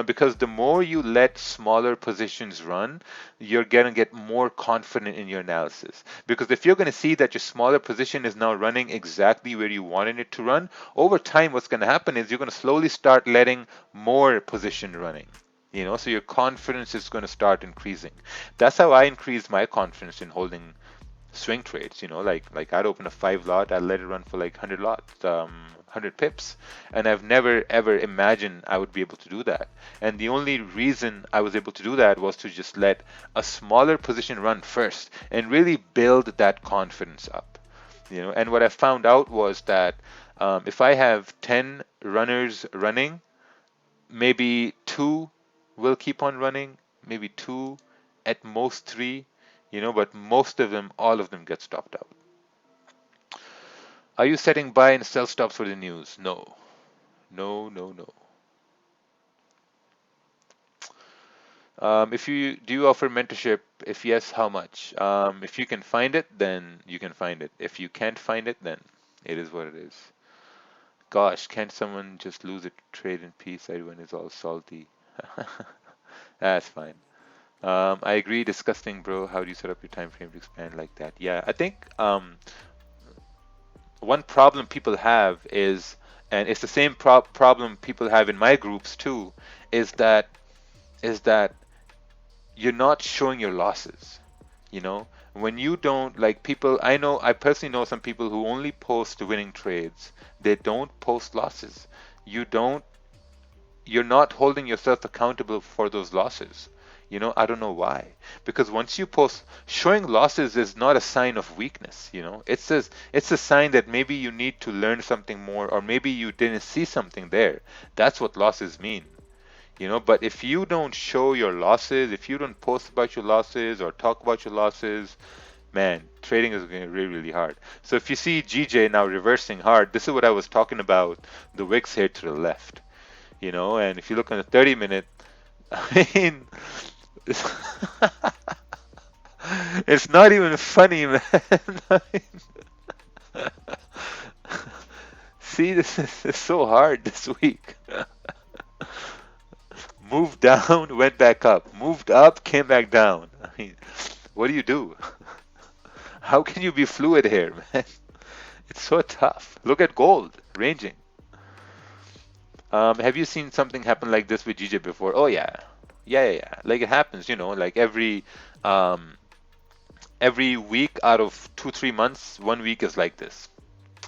Because the more you let smaller positions run, you're going to get more confident in your analysis. Because if you're going to see that your smaller position is now running exactly where you wanted it to run, over time, what's going to happen is you're going to slowly start letting more position running. So your confidence is going to start increasing. That's how I increased my confidence in holding swing trades. Like I'd open a 5 lot, I'd let it run for like 100 lots, 100 pips, and I've never ever imagined I would be able to do that. And the only reason I was able to do that was to just let a smaller position run first and really build that confidence up. And what I found out was that if I have 10 runners running, maybe two will keep on running, maybe two, at most three, but most of them, all of them get stopped out. Are you setting buy and sell stops for the news? No, no, no, no. If you do you offer mentorship? If yes, how much? If you can find it, then you can find it. If you can't find it, then it is what it is. Gosh, can't someone just lose a trade in peace? Everyone is all salty. That's fine. I agree. Disgusting, bro. How do you set up your time frame to expand like that? Yeah, I think one problem people have is, and it's the same problem people have in my groups too, is that you're not showing your losses. You know, when you don't, like, people, I personally know some people who only post winning trades. They don't post losses. You don't you're not holding yourself accountable for those losses. I don't know why. Because once you post, showing losses is not a sign of weakness. It's a sign that maybe you need to learn something more, or maybe you didn't see something there. That's what losses mean. But if you don't show your losses, if you don't post about your losses or talk about your losses, man, trading is going to be really, really hard. So if you see GJ now reversing hard, this is what I was talking about, the wicks here to the left. And if you look on the 30-minute, I mean, it's, it's not even funny, man. I mean, see, this is so hard this week. Moved down, went back up. Moved up, came back down. I mean, what do you do? How can you be fluid here, man? It's so tough. Look at gold, ranging. Have you seen something happen like this with GJ before? Oh yeah, yeah. Like it happens, like every week out of 2 3 months, 1 week is like this.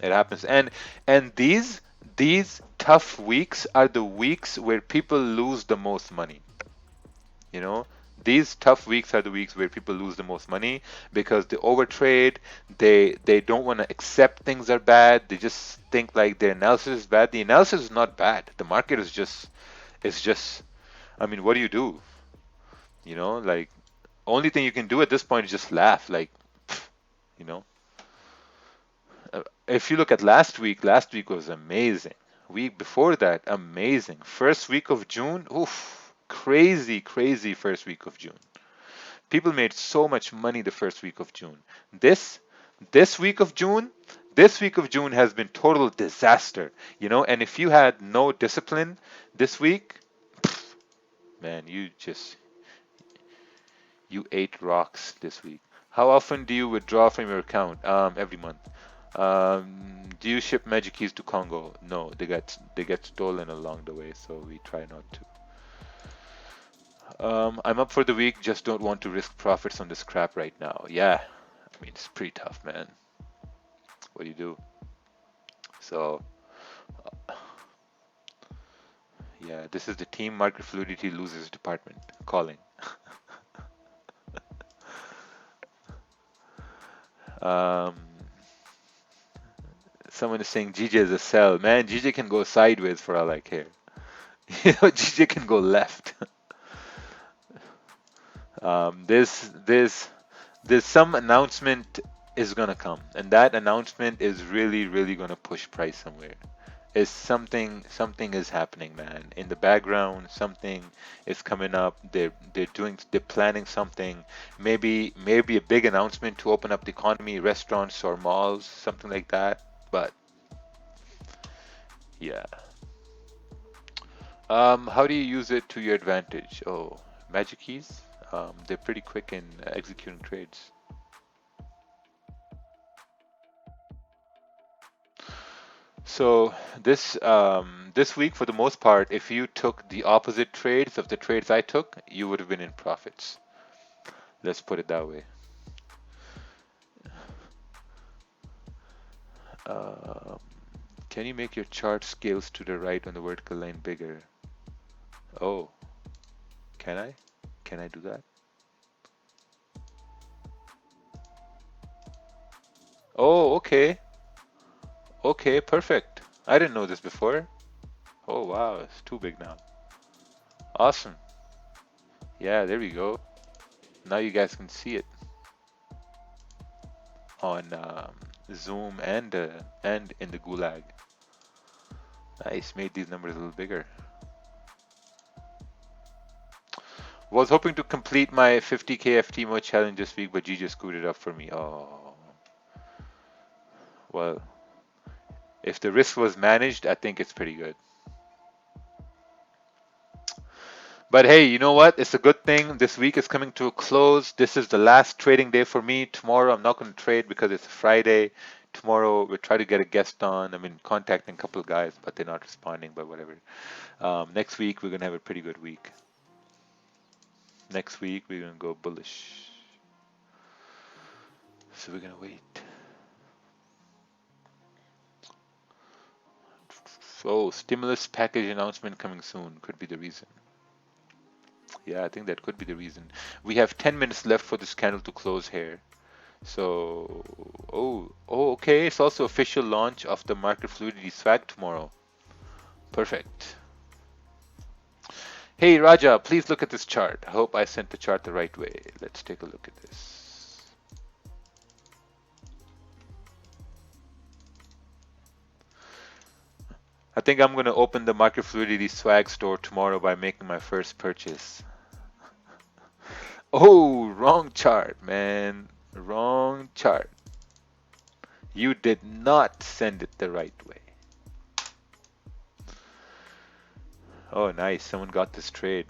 It happens, and these tough weeks are the weeks where people lose the most money. You know, these tough weeks are the weeks where people lose the most money because they overtrade. They don't want to accept things are bad. They just think like their analysis is bad. The analysis is not bad. The market is just. I mean, what do you do? Like, only thing you can do at this point is just laugh. Like, you know. If you look at last week was amazing. Week before that, amazing. First week of June, oof, crazy, crazy first week of June. People made so much money the first week of June. This this week of June, this week of June has been total disaster. And if you had no discipline this week, man, you ate rocks this week. How often do you withdraw from your account? Every month. Do you ship magic keys to Congo? No, they get stolen along the way, so we try not to. I'm up for the week, just don't want to risk profits on this crap right now. Yeah, I mean, it's pretty tough, man. What do you do? So Yeah, this is the team market fluidity losers department calling. Um, Someone is saying GJ is a sell. Man, GJ can go sideways for all I care. GJ can go left. Um, there's there's there's some announcement is gonna come, and that announcement is really really gonna push price somewhere. Is something is happening, man. In the background, something is coming up. They're planning something. Maybe a big announcement to open up the economy, restaurants or malls, something like that. But yeah. How do you use it to your advantage? Oh, magic keys. They're pretty quick in executing trades. So this week, for the most part, if you took the opposite trades of the trades I took, you would have been in profits. Let's put it that way. Um, can you make your chart scales to the right on the vertical line bigger? Oh, can I? Can I do that? Oh, okay. Okay, perfect. I didn't know this before. Oh, wow, it's too big now. Awesome. Yeah, there we go. Now you guys can see it on Zoom and in the Gulag. Nice, made these numbers a little bigger. Was hoping to complete my 50k FT Mo challenge this week, but G just screwed it up for me. Oh, well, if the risk was managed, I think it's pretty good. But hey, you know what? It's a good thing. This week is coming to a close. This is the last trading day for me. Tomorrow, I'm not going to trade because it's Friday. Tomorrow, we'll try to get a guest on. I'm in contacting a couple of guys, but they're not responding, but whatever. Next week, we're going to have a pretty good week. Next week, we're going to go bullish. So we're going to wait. So, stimulus package announcement coming soon could be the reason. Yeah, I think that could be the reason. We have 10 minutes left for this candle to close here. So, okay. It's also official launch of the market fluidity swag tomorrow. Perfect. Hey Raja, please look at this chart. I hope I sent the chart the right way. Let's take a look at this. I think I'm going to open the market fluidity swag store tomorrow by making my first purchase. Oh, wrong chart, man. Wrong chart. You did not send it the right way. Oh, nice. Someone got this trade.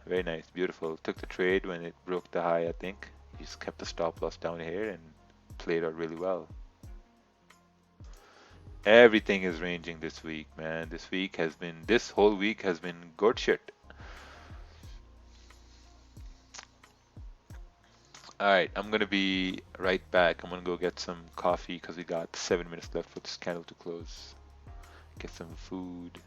Very nice. Beautiful. Took the trade when it broke the high, I think. You just kept the stop loss down here and played out really well. Everything is ranging this week, man. This whole week has been good shit. All right, I'm gonna be right back. I'm gonna go get some coffee because we got 7 minutes left for this candle to close. Get some food.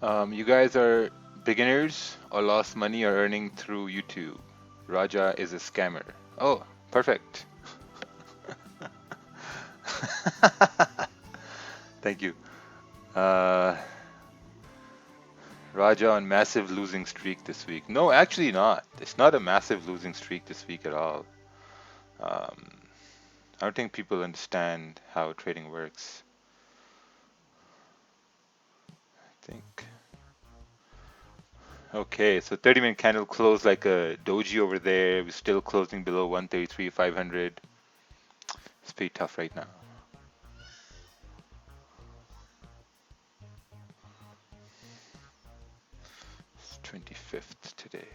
You guys are beginners or lost money or earning through YouTube. Raja is a scammer. Oh, perfect. Thank you. Uh, Raja on massive losing streak this week. No, actually not. It's not a massive losing streak this week at all. Um, I don't think people understand how trading works. I think. Okay, so 30-minute candle closed like a doji over there. We're still closing below 133,500. It's pretty tough right now. It's 25th today.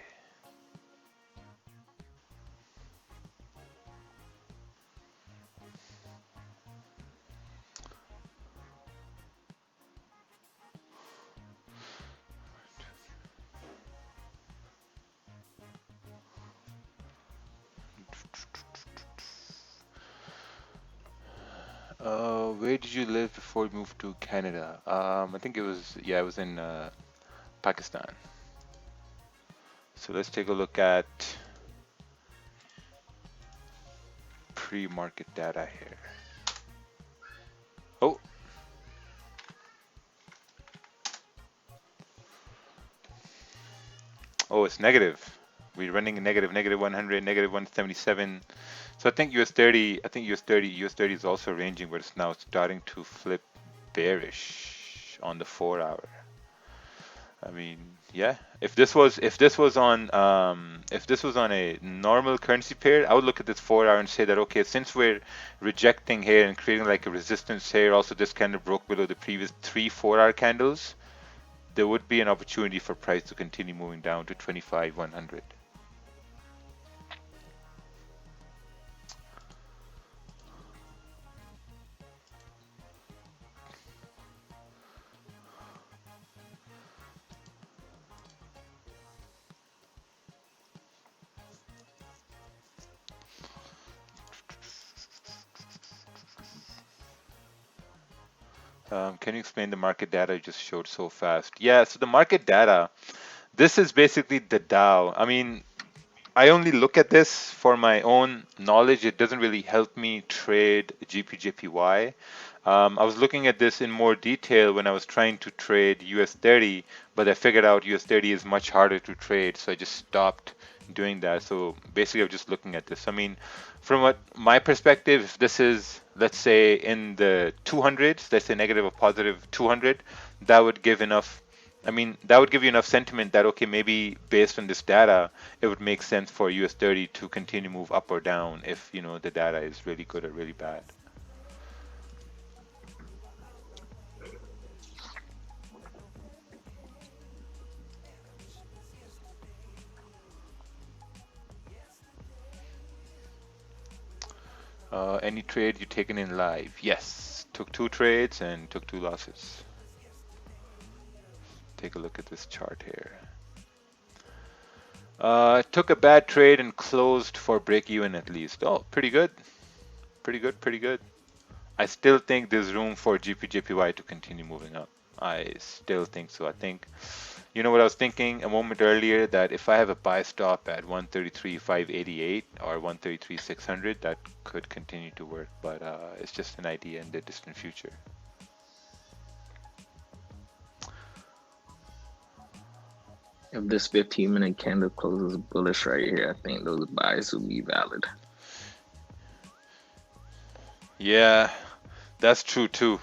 Where did you live before you moved to Canada? I think it was, yeah, it was in Pakistan. So let's take a look at pre-market data here. Oh, oh, it's negative. We're running a negative, negative 100, negative 177. So I think US 30, US 30 is also ranging, but it's now starting to flip bearish on the 4 hour. I mean, yeah. If this was on a normal currency pair, I would look at this 4 hour and say that okay, since we're rejecting here and creating like a resistance here, also this candle broke below the previous 3 4 hour candles, there would be an opportunity for price to continue moving down to 25 100. Can you explain the market data you just showed so fast? Yeah, so the market data, this is basically the Dow. I mean, I only look at this for my own knowledge. It doesn't really help me trade GPJPY. I was looking at this in more detail when I was trying to trade US 30, but I figured out US 30 is much harder to trade, so I just stopped doing that. So basically, I'm just looking at this. I mean, from what my perspective, if this is, let's say, in the 200s, let's say negative or positive 200, that would give enough. I mean, that would give you enough sentiment that, okay, maybe based on this data, it would make sense for US 30 to continue move up or down if, the data is really good or really bad. Any trade you taken in live? Yes. Took 2 trades and took 2 losses. Take a look at this chart here. Took a bad trade and closed for break even at least. Oh, pretty good. Pretty good, pretty good. I still think there's room for GPJPY to continue moving up. I still think so. I think, you know what I was thinking a moment earlier, that if I have a buy stop at 133,588 or 133,600, that could continue to work, but it's just an idea in the distant future. If this 15-minute candle closes bullish right here, I think those buys will be valid. Yeah, that's true too.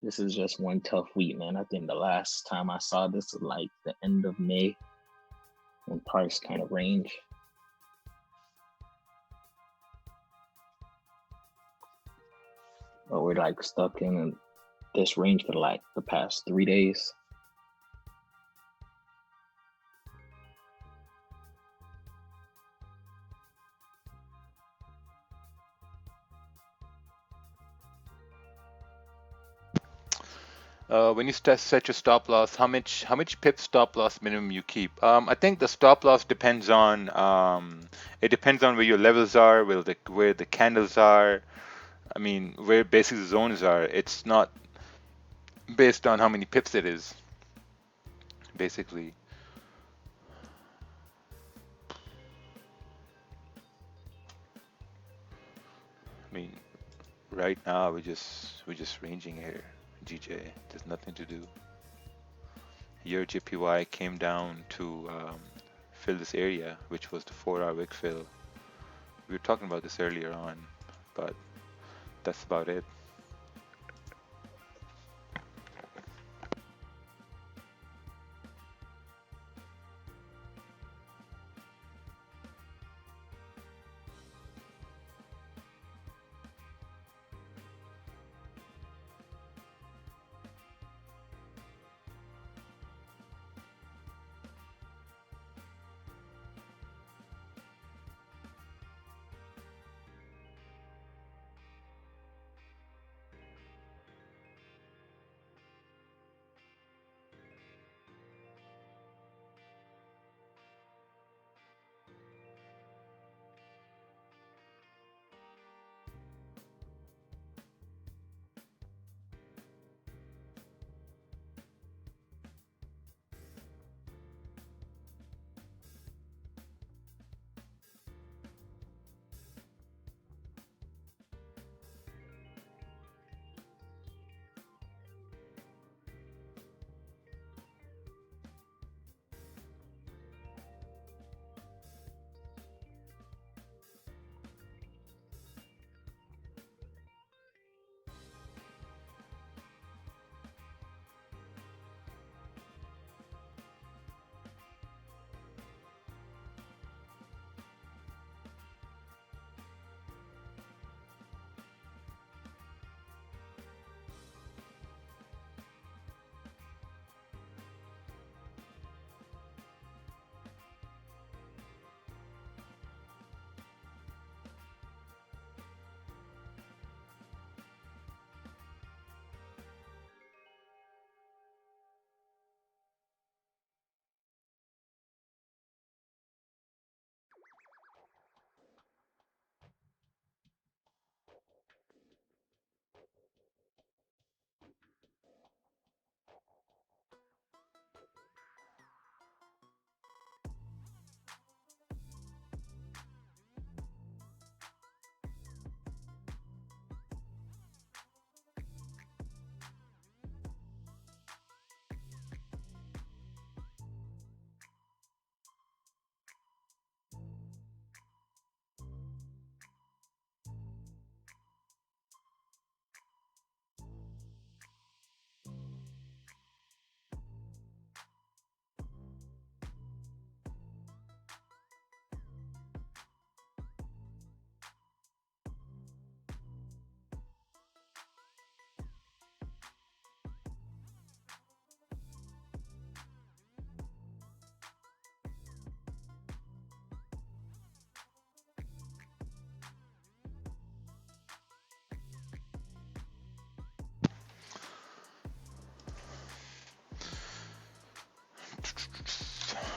This is just one tough week, man. I think the last time I saw this was like the end of May when price kind of range. But we're like stuck in this range for like the past 3 days. When you set your stop loss, how much pip stop loss minimum you keep? I think the stop loss depends on it depends on where your levels are, where the candles are. I mean, where basically the zones are. It's not based on how many pips it is, basically. I mean, right now we're just ranging here, GJ. There's nothing to do. Your JPY came down to fill this area, which was the 4-hour wick fill. We were talking about this earlier on, but that's about it.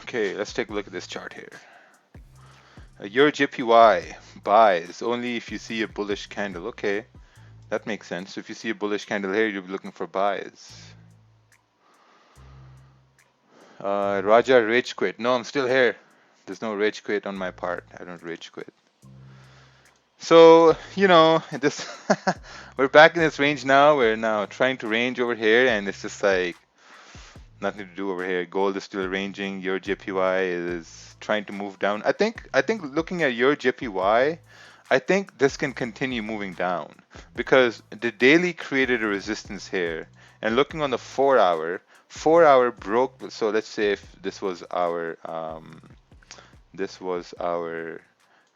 Okay, let's take a look at this chart here. Your JPY buys only if you see a bullish candle. Okay, that makes sense. So if you see a bullish candle here, you'll be looking for buys. Raja rage quit. No, I'm still here. There's no rage quit on my part. I don't rage quit. So, this we're back in this range now. We're now trying to range over here, and it's just like nothing to do over here. Gold is still ranging. Your JPY is trying to move down. I think looking at your JPY, I think this can continue moving down because the daily created a resistance here, And looking on the 4 hour, 4 hour broke. So let's say if this was our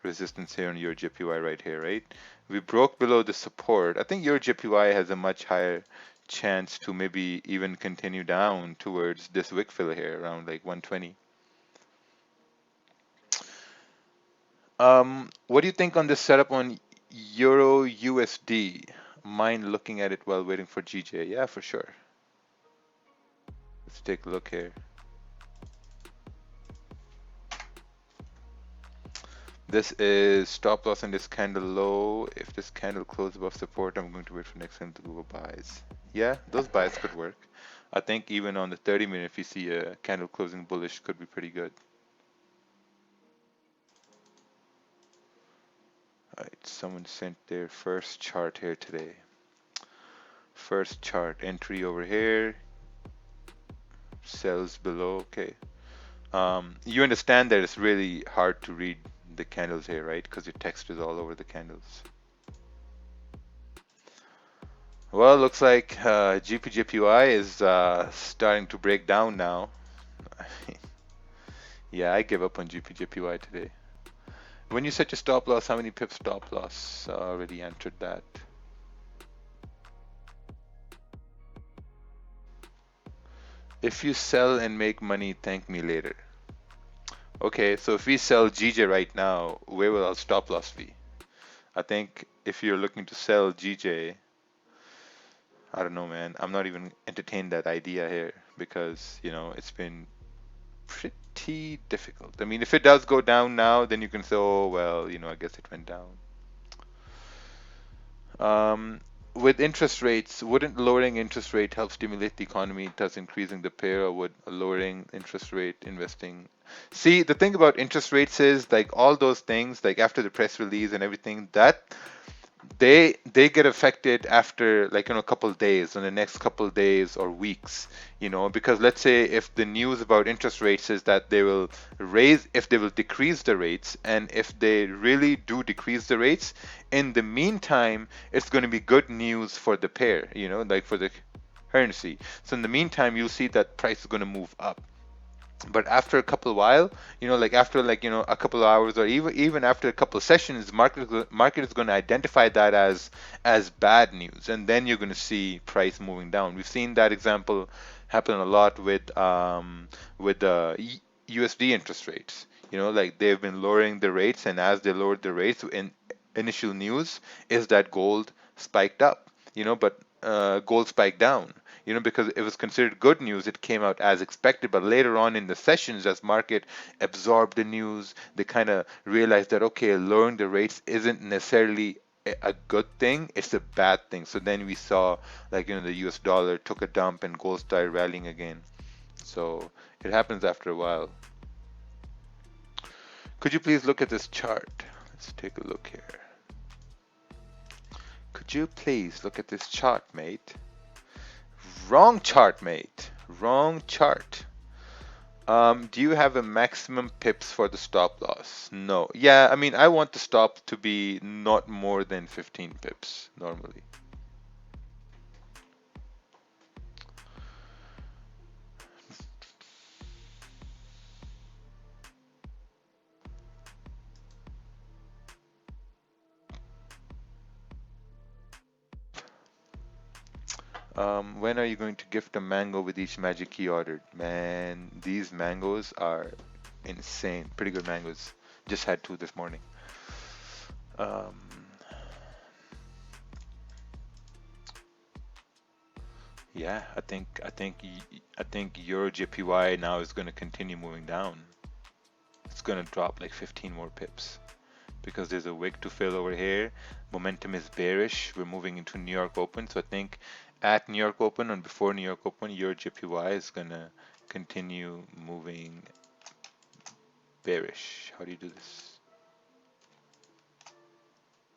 resistance here on your JPY right here, right? We broke below the support. I think your JPY has a much higher chance to maybe even continue down towards this wick filler here around like 120. What do you think on this setup on Euro USD? Mind looking at it while waiting for GJ? Yeah, for sure. Let's take a look here. This is stop loss in this candle low. If this candle closes above support, I'm going to wait for next time to go buys. Yeah, those buys could work. I think even on the 30 minute, if you see a candle closing bullish, could be pretty good. All right, someone sent their first chart here today. First chart entry over here, sells below. Okay. You understand that it's really hard to read the candles here, right? Because your text is all over the candles. Well, looks like GPJPY is starting to break down now. Yeah, I give up on GPJPY today. When you set your stop loss, how many pips stop loss? Already entered that. If you sell and make money, thank me later. Okay, so if we sell GJ right now, where will our stop loss be? I think if you're looking to sell GJ, I don't know, man. I'm not even entertained that idea here because, it's been pretty difficult. I mean, if it does go down now, then you can say, oh, well, I guess it went down. With interest rates, wouldn't lowering interest rate help stimulate the economy, thus increasing the pair, or would lowering interest rate investing? See, the thing about interest rates is like all those things, like after the press release and everything, that they get affected after like a couple of days, in the next couple of days or weeks, because let's say if the news about interest rates is that they will raise, if they will decrease the rates, and if they really do decrease the rates, in the meantime it's going to be good news for the pair, like for the currency. So in the meantime you'll see that price is going to move up. But after a couple of while, like after a couple of hours, or even after a couple of sessions, market is going to identify that as bad news, and then you're going to see price moving down. We've seen that example happen a lot with USD interest rates. Like they've been lowering the rates, and as they lowered the rates, in initial news is that gold spiked up, but gold spiked down, because it was considered good news. It came out as expected, but later on in the sessions, as market absorbed the news, they kind of realized that, okay, lowering the rates isn't necessarily a good thing, it's a bad thing. So then we saw like, the US dollar took a dump and gold started rallying again. So it happens after a while. Could you please look at this chart? Let's take a look here. Could you please look at this chart, mate? Wrong chart, mate. Wrong chart. Do you have a maximum pips for the stop loss? No. Yeah, I mean, I want the stop to be not more than 15 pips normally. When are you going to gift a mango with each magic key ordered? Man, these mangoes are insane. Pretty good mangoes. Just had two this morning. Um, yeah, I think Euro JPY now is going to continue moving down. It's going to drop like 15 more pips because there's a wick to fill over here. Momentum is bearish. We're moving into New York Open, so I think at New York Open and before New York Open, Euro JPY is going to continue moving bearish. How do you do this?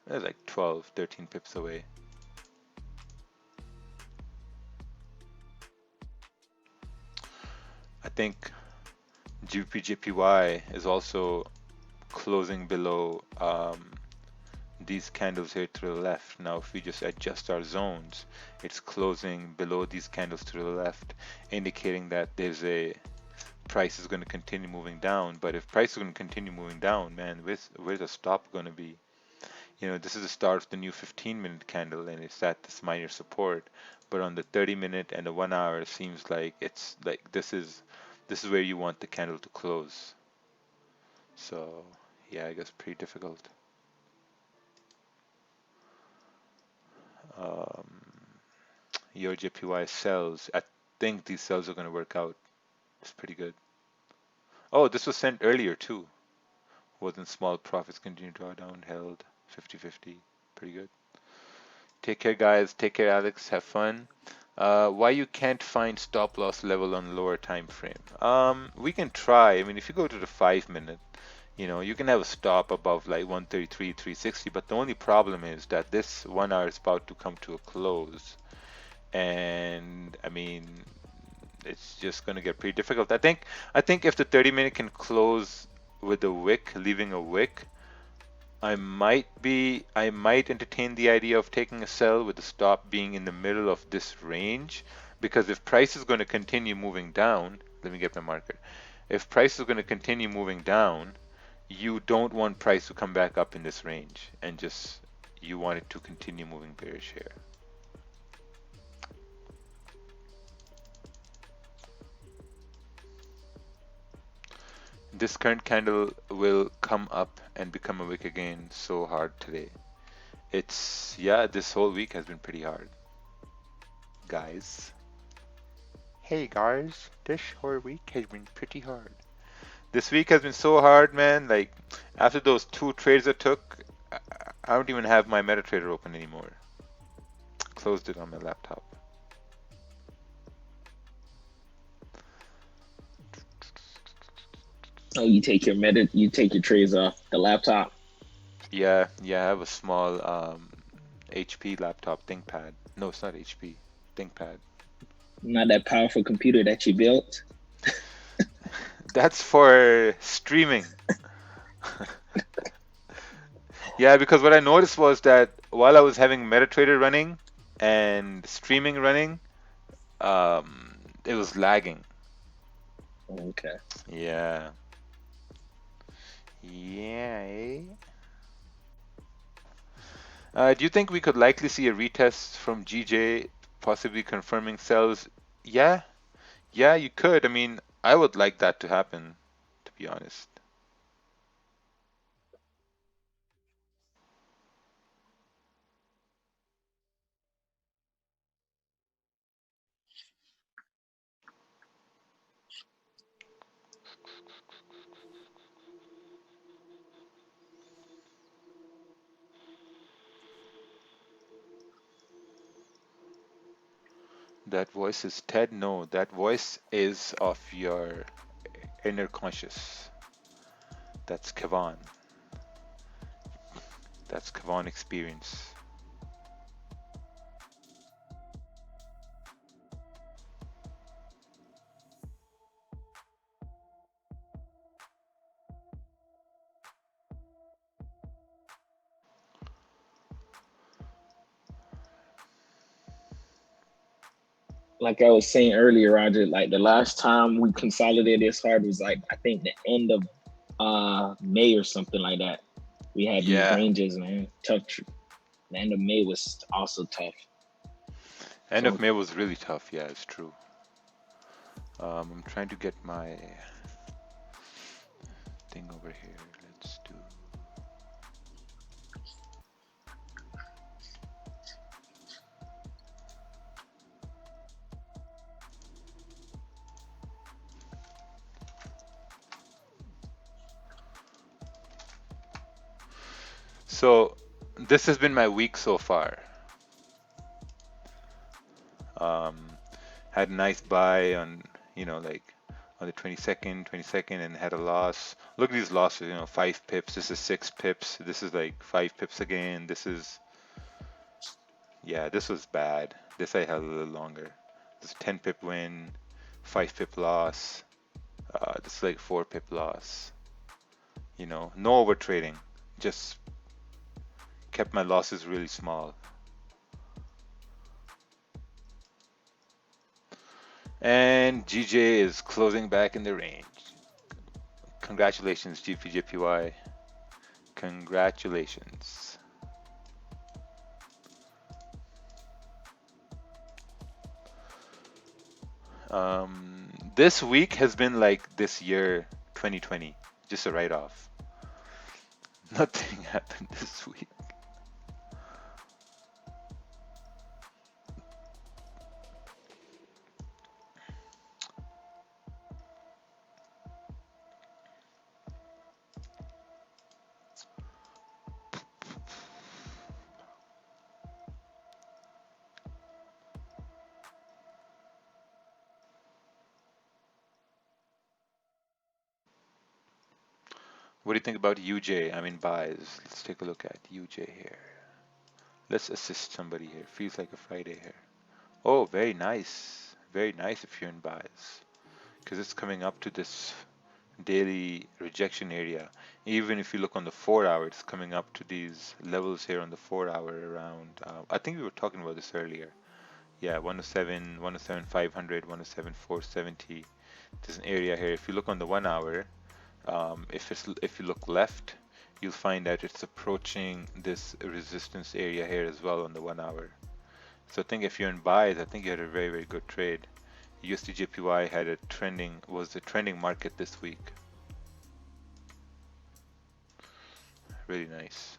That's like 12, 13 pips away. I think GBP JPY is also closing below these candles here to the left. Now, if we just adjust our zones, it's closing below these candles to the left, indicating that there's a price is going to continue moving down. But if price is going to continue moving down, man, where's the stop going to be? This is the start of the new 15-minute candle, and it's at this minor support. But on the 30-minute and the 1 hour, it seems like it's like this is where you want the candle to close. So yeah, I guess pretty difficult. Um, your JPY sells. I think these sells are going to work out. It's pretty good. Oh, this was sent earlier too. Wasn't small profits continue to draw down, held 50-50. Pretty good. Take care, guys. Take care, Alex. Have fun. Why you can't find stop loss level on lower time frame? We can try. I mean, if you go to the 5 minute, you can have a stop above like 133, 360. But the only problem is that this 1 hour is about to come to a close, and I mean, it's just going to get pretty difficult. I think if the 30-minute can close with a wick, leaving a wick, I might entertain the idea of taking a sell with the stop being in the middle of this range, because if price is going to continue moving down, let me get my marker. If price is going to continue moving down, you don't want price to come back up in this range, and just you want it to continue moving bearish here. This current candle will come up and become a wick again so hard today. Yeah, this whole week has been pretty hard, guys. Hey guys, this whole week has been pretty hard. This week has been so hard, man. Like, after those two trades I took, I don't even have my MetaTrader open anymore. Closed it on my laptop. Oh, you take your trays off the laptop. Yeah, yeah, I have a small HP laptop ThinkPad. No, it's not HP. ThinkPad. Not that powerful computer that you built. That's for streaming. Yeah, because what I noticed was that while I was having MetaTrader running and streaming running, it was lagging. Okay. Yeah. Yeah. Eh? Do you think we could likely see a retest from GJ, possibly confirming sells? Yeah, yeah, you could. I mean, I would like that to happen, to be honest. That voice is Ted? No, that voice is of your inner conscious. That's Kavan. That's Kavan experience. Like I was saying earlier, Roger, like the last time we consolidated this hard was like I think the end of May or something like that. We had these Yeah, ranges, man. Tough. The end of May was also tough. end of So May was really tough. Yeah, it's true. I'm trying to get my thing over here. Let's do. So, this has been my week so far. Um, had a nice buy on, like on the 22nd, and had a loss. Look at these losses, 5 pips. This is 6 pips. This is like 5 pips again. Yeah, this was bad. This I held a little longer. This 10 pip win, 5 pip loss. This is like 4 pip loss. No over trading, just kept my losses really small. And GJ is closing back in the range. Congratulations, GPJPY. Congratulations. This week has been like this year, 2020, just a write-off. Nothing happened this week. What do you think about UJ? I mean, buys. Let's take a look at UJ here. Let's assist somebody here. Feels like a Friday here. Oh, very nice. Very nice if you're in buys. Because it's coming up to this daily rejection area. Even if you look on the 4 hour, it's coming up to these levels here on the 4 hour around. I think we were talking about this earlier. Yeah, 107, 107, 500, 107, 470. There's an area here. If you look on the 1 hour, if you look left, you'll find that it's approaching this resistance area here as well on the 1 hour. So I think if you're in buys, I think you had a very, very good trade. USDJPY had a was a trending market this week. Really nice.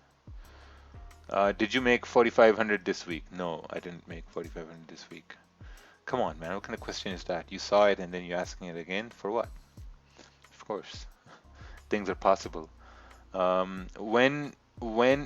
Did you make 4,500 this week? No, I didn't make 4,500 this week. Come on, man. What kind of question is that? You saw it and then you're asking it again? For what? Of course. Things are possible. When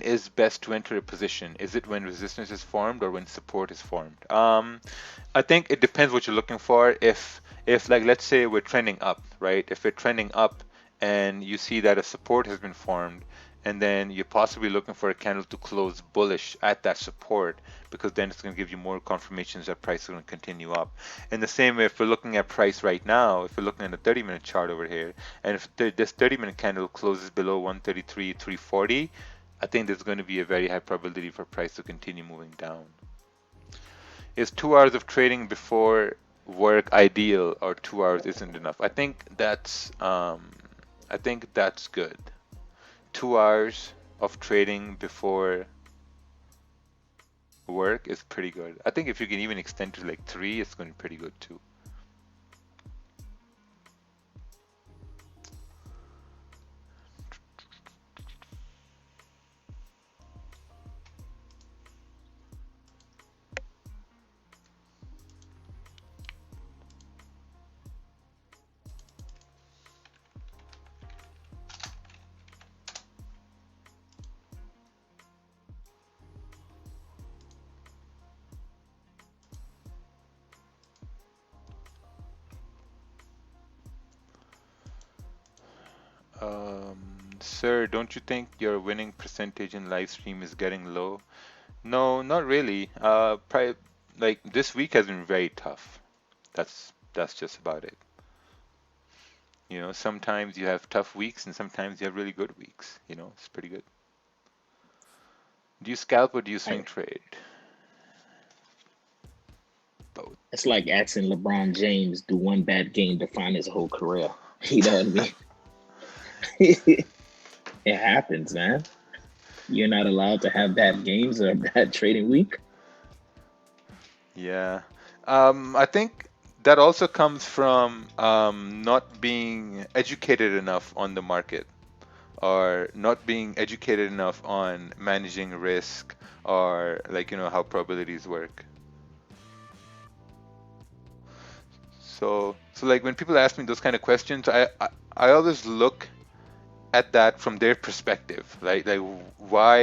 is best to enter a position? Is it when resistance is formed or when support is formed? I think it depends what you're looking for. If like let's say we're trending up, right? If we're trending up and you see that a support has been formed, and then you're possibly looking for a candle to close bullish at that support, because then it's going to give you more confirmations that price is going to continue up. In the same way, if we're looking at price right now, if we're looking at a 30-minute chart over here, and if this 30-minute candle closes below 133, 340, I think there's going to be a very high probability for price to continue moving down. Is 2 hours of trading before work ideal, or 2 hours isn't enough? I think that's good. 2 hours of trading before work is pretty good. I think if you can even extend to like 3, it's going to be pretty good too. Sir, don't you think your winning percentage in live stream is getting low? No, not really. Like this week has been very tough. That's just about it. Sometimes you have tough weeks and sometimes you have really good weeks. It's pretty good. Do you scalp or do you swing Like trade? Both. it's like asking LeBron James do one bad game define his whole career. You know what I mean? It happens, man. You're not allowed to have bad games or a bad trading week. Yeah. I think that also comes from not being educated enough on the market, or not being educated enough on managing risk, or like how probabilities work. So like when people ask me those kind of questions, I always look at that from their perspective, right? Like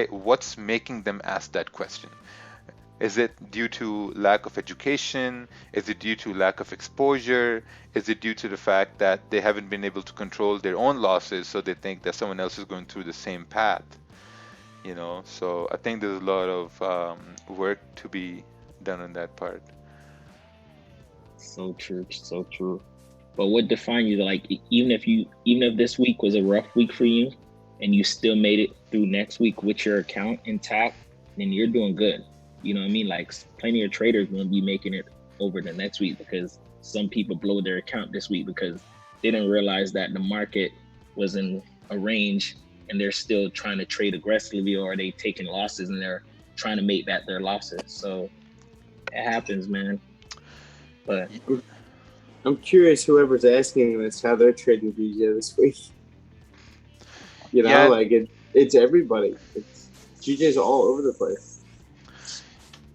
what's making them ask that question? Is it due to lack of education? Is it due to lack of exposure? Is it due to the fact that they haven't been able to control their own losses, so they think that someone else is going through the same path? So I think there's a lot of work to be done on that part. So true, so true. But what define you, like even if this week was a rough week for you, and you still made it through next week with your account intact, then you're doing good. You know what I mean? Like plenty of traders won't be making it over the next week because some people blow their account this week because they didn't realize that the market was in a range and they're still trying to trade aggressively, or they taking losses and they're trying to make that their losses. So it happens, man. But I'm curious whoever's asking this how they're trading BJ this week. You know, Yeah, like it's everybody. It's GJ's all over the place.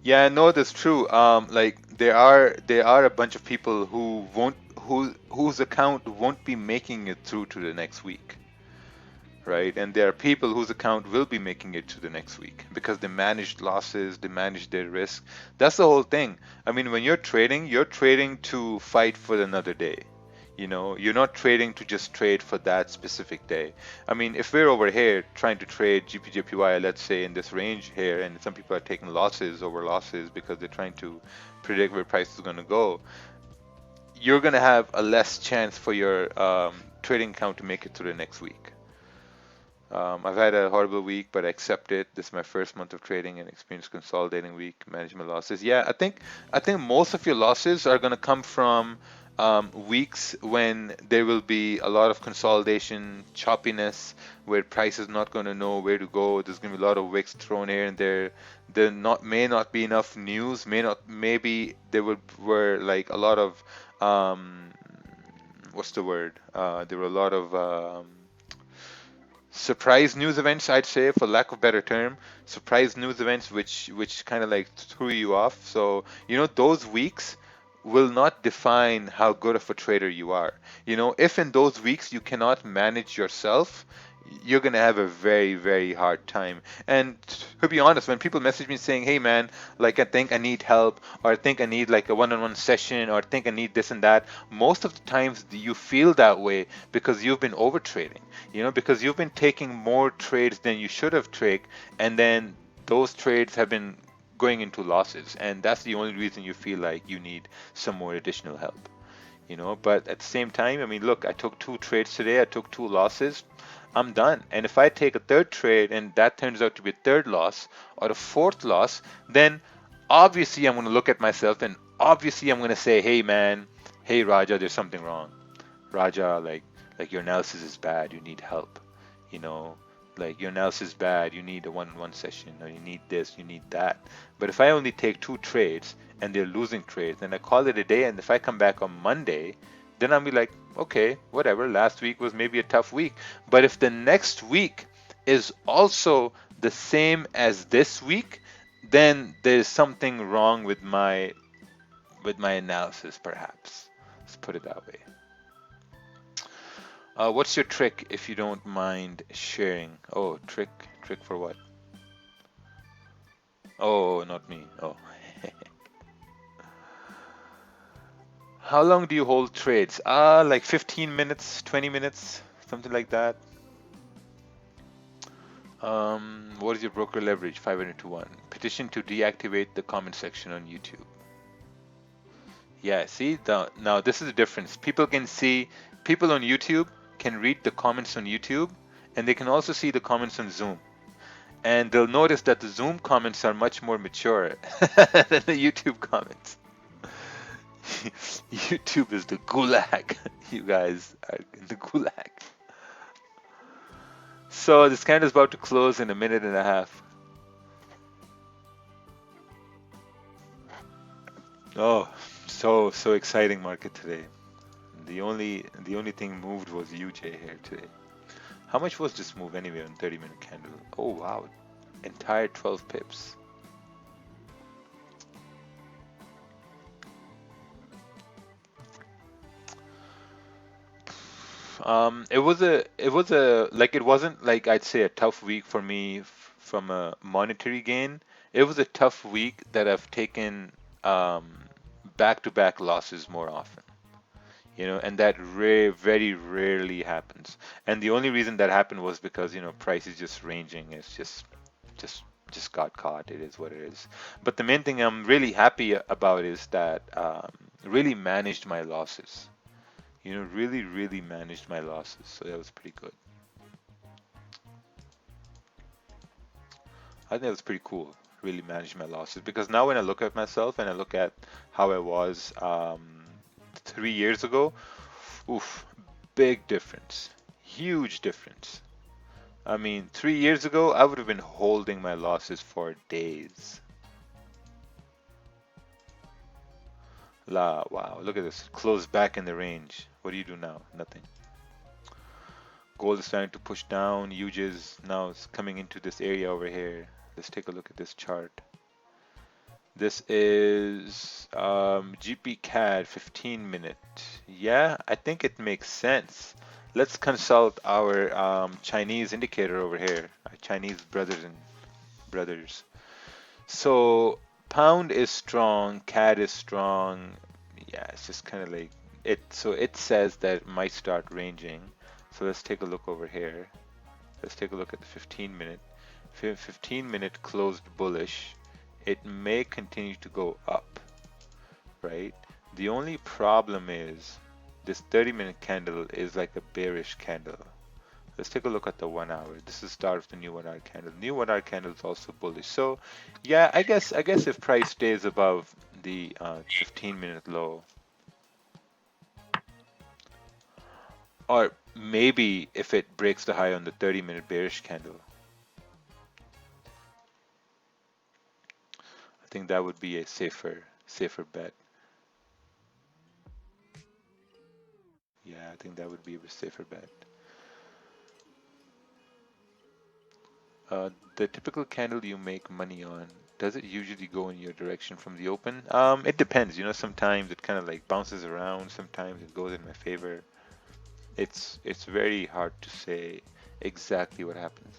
yeah, no, that's true. Like there are a bunch of people who won't whose account won't be making it through to the next week, right? And there are people whose account will be making it to the next week because they managed losses, they managed their risk. That's the whole thing. I mean, when you're trading to fight for another day. You know, you're not trading to just trade for that specific day. I mean, if we're over here trying to trade GPJPY, let's say in this range here, and some people are taking losses over losses because they're trying to predict where price is going to go, you're going to have a less chance for your trading account to make it through the next week. I've had a horrible week, but I accept it. This is my first month of trading and experience consolidating week, manage my losses. Yeah, I think most of your losses are going to come from weeks when there will be a lot of consolidation, choppiness, where price is not going to know where to go. There's going to be a lot of wicks thrown here and there. There not may not be enough news. Maybe there were like a lot of what's the word? There were a lot of surprise news events, I'd say, for lack of better term, surprise news events which kind of like threw you off. So those weeks will not define how good of a trader you are. If in those weeks you cannot manage yourself, you're going to have a very, very hard time. And to be honest, when people message me saying, hey man, like I think I need help, or I think I need like a one-on-one session, or I think I need this and that, most of the times you feel that way because you've been over trading, because you've been taking more trades than you should have taken, and then those trades have been going into losses, and that's the only reason you feel like you need some more additional help. But at the same time, I mean, look, I took two trades today, I took two losses, I'm done. And if I take a third trade and that turns out to be a third loss or a fourth loss, then obviously I'm going to look at myself and obviously I'm going to say, hey man, hey Raja, there's something wrong. Raja, like your analysis is bad, you need help. You know, like your analysis is bad, you need a one-on-one session, or you need this, you need that. But if I only take two trades and they're losing trades, then I call it a day. And if I come back on Monday, then I'll be like, okay, whatever. Last week was maybe a tough week. But if the next week is also the same as this week, then there's something wrong with my analysis, perhaps. Let's put it that way. What's your trick, if you don't mind sharing? Oh, trick for what? Oh, not me. Oh. How long do you hold trades? Like 15 minutes, 20 minutes, something like that. What is your broker leverage? 500 to 1. Petition to deactivate the comment section on YouTube. Yeah, see, now this is the difference. People on YouTube can read the comments on YouTube, and they can also see the comments on Zoom. And they'll notice that the Zoom comments are much more mature than the YouTube comments. YouTube is the gulag. You guys are in the gulag. So this candle is about to close in a minute and a half. Oh, so exciting market today. The only thing moved was UJ here today. How much was this move anyway on 30-minute candle? Oh wow, entire 12 pips. It was a like it wasn't like I'd say a tough week for me from a monetary gain. It was a tough week that I've taken back-to-back losses more often. And that very rarely happens. And the only reason that happened was because price is just ranging. It's just just got caught. It is what it is. But the main thing I'm really happy about is that really managed my losses. Really managed my losses. So that was pretty good. I think it was pretty cool. Really managed my losses because now when I look at myself and I look at how I was 3 years ago, oof, big difference, huge difference. I mean, 3 years ago, I would have been holding my losses for days. Wow, look at this. Close back in the range. What do you do now? Nothing. Gold is starting to push down. UJ's now it's coming into this area over here. Let's take a look at this chart. This is GP CAD 15 minute. Yeah, I think it makes sense. Let's consult our Chinese indicator over here, our Chinese brothers. So pound is strong, CAD is strong. Yeah, it's just kind of like it. So it says that it might start ranging. So let's take a look over here. Let's take a look at the 15 minute. 15 minute closed bullish. It may continue to go up, right? The only problem is this 30-minute candle is like a bearish candle. Let's take a look at the 1 hour. This is the start of the new 1 hour candle. New 1 hour candle is also bullish. So yeah, I guess if price stays above the 15-minute low, or maybe if it breaks the high on the 30-minute bearish candle, I think that would be a safer bet. Yeah, I think that would be a safer bet. The typical candle you make money on, does it usually go in your direction from the open? It depends. Sometimes it kind of like bounces around, sometimes it goes in my favor. It's very hard to say exactly what happens.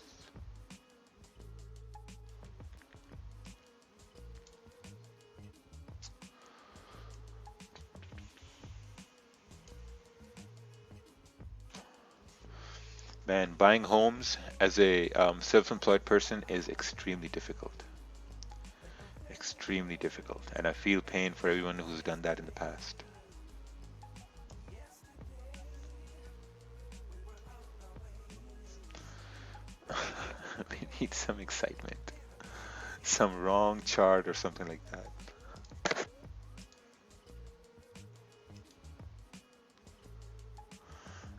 Man, buying homes as a self-employed person is extremely difficult. Extremely difficult. And I feel pain for everyone who's done that in the past. We need some excitement. Some wrong chart or something like that.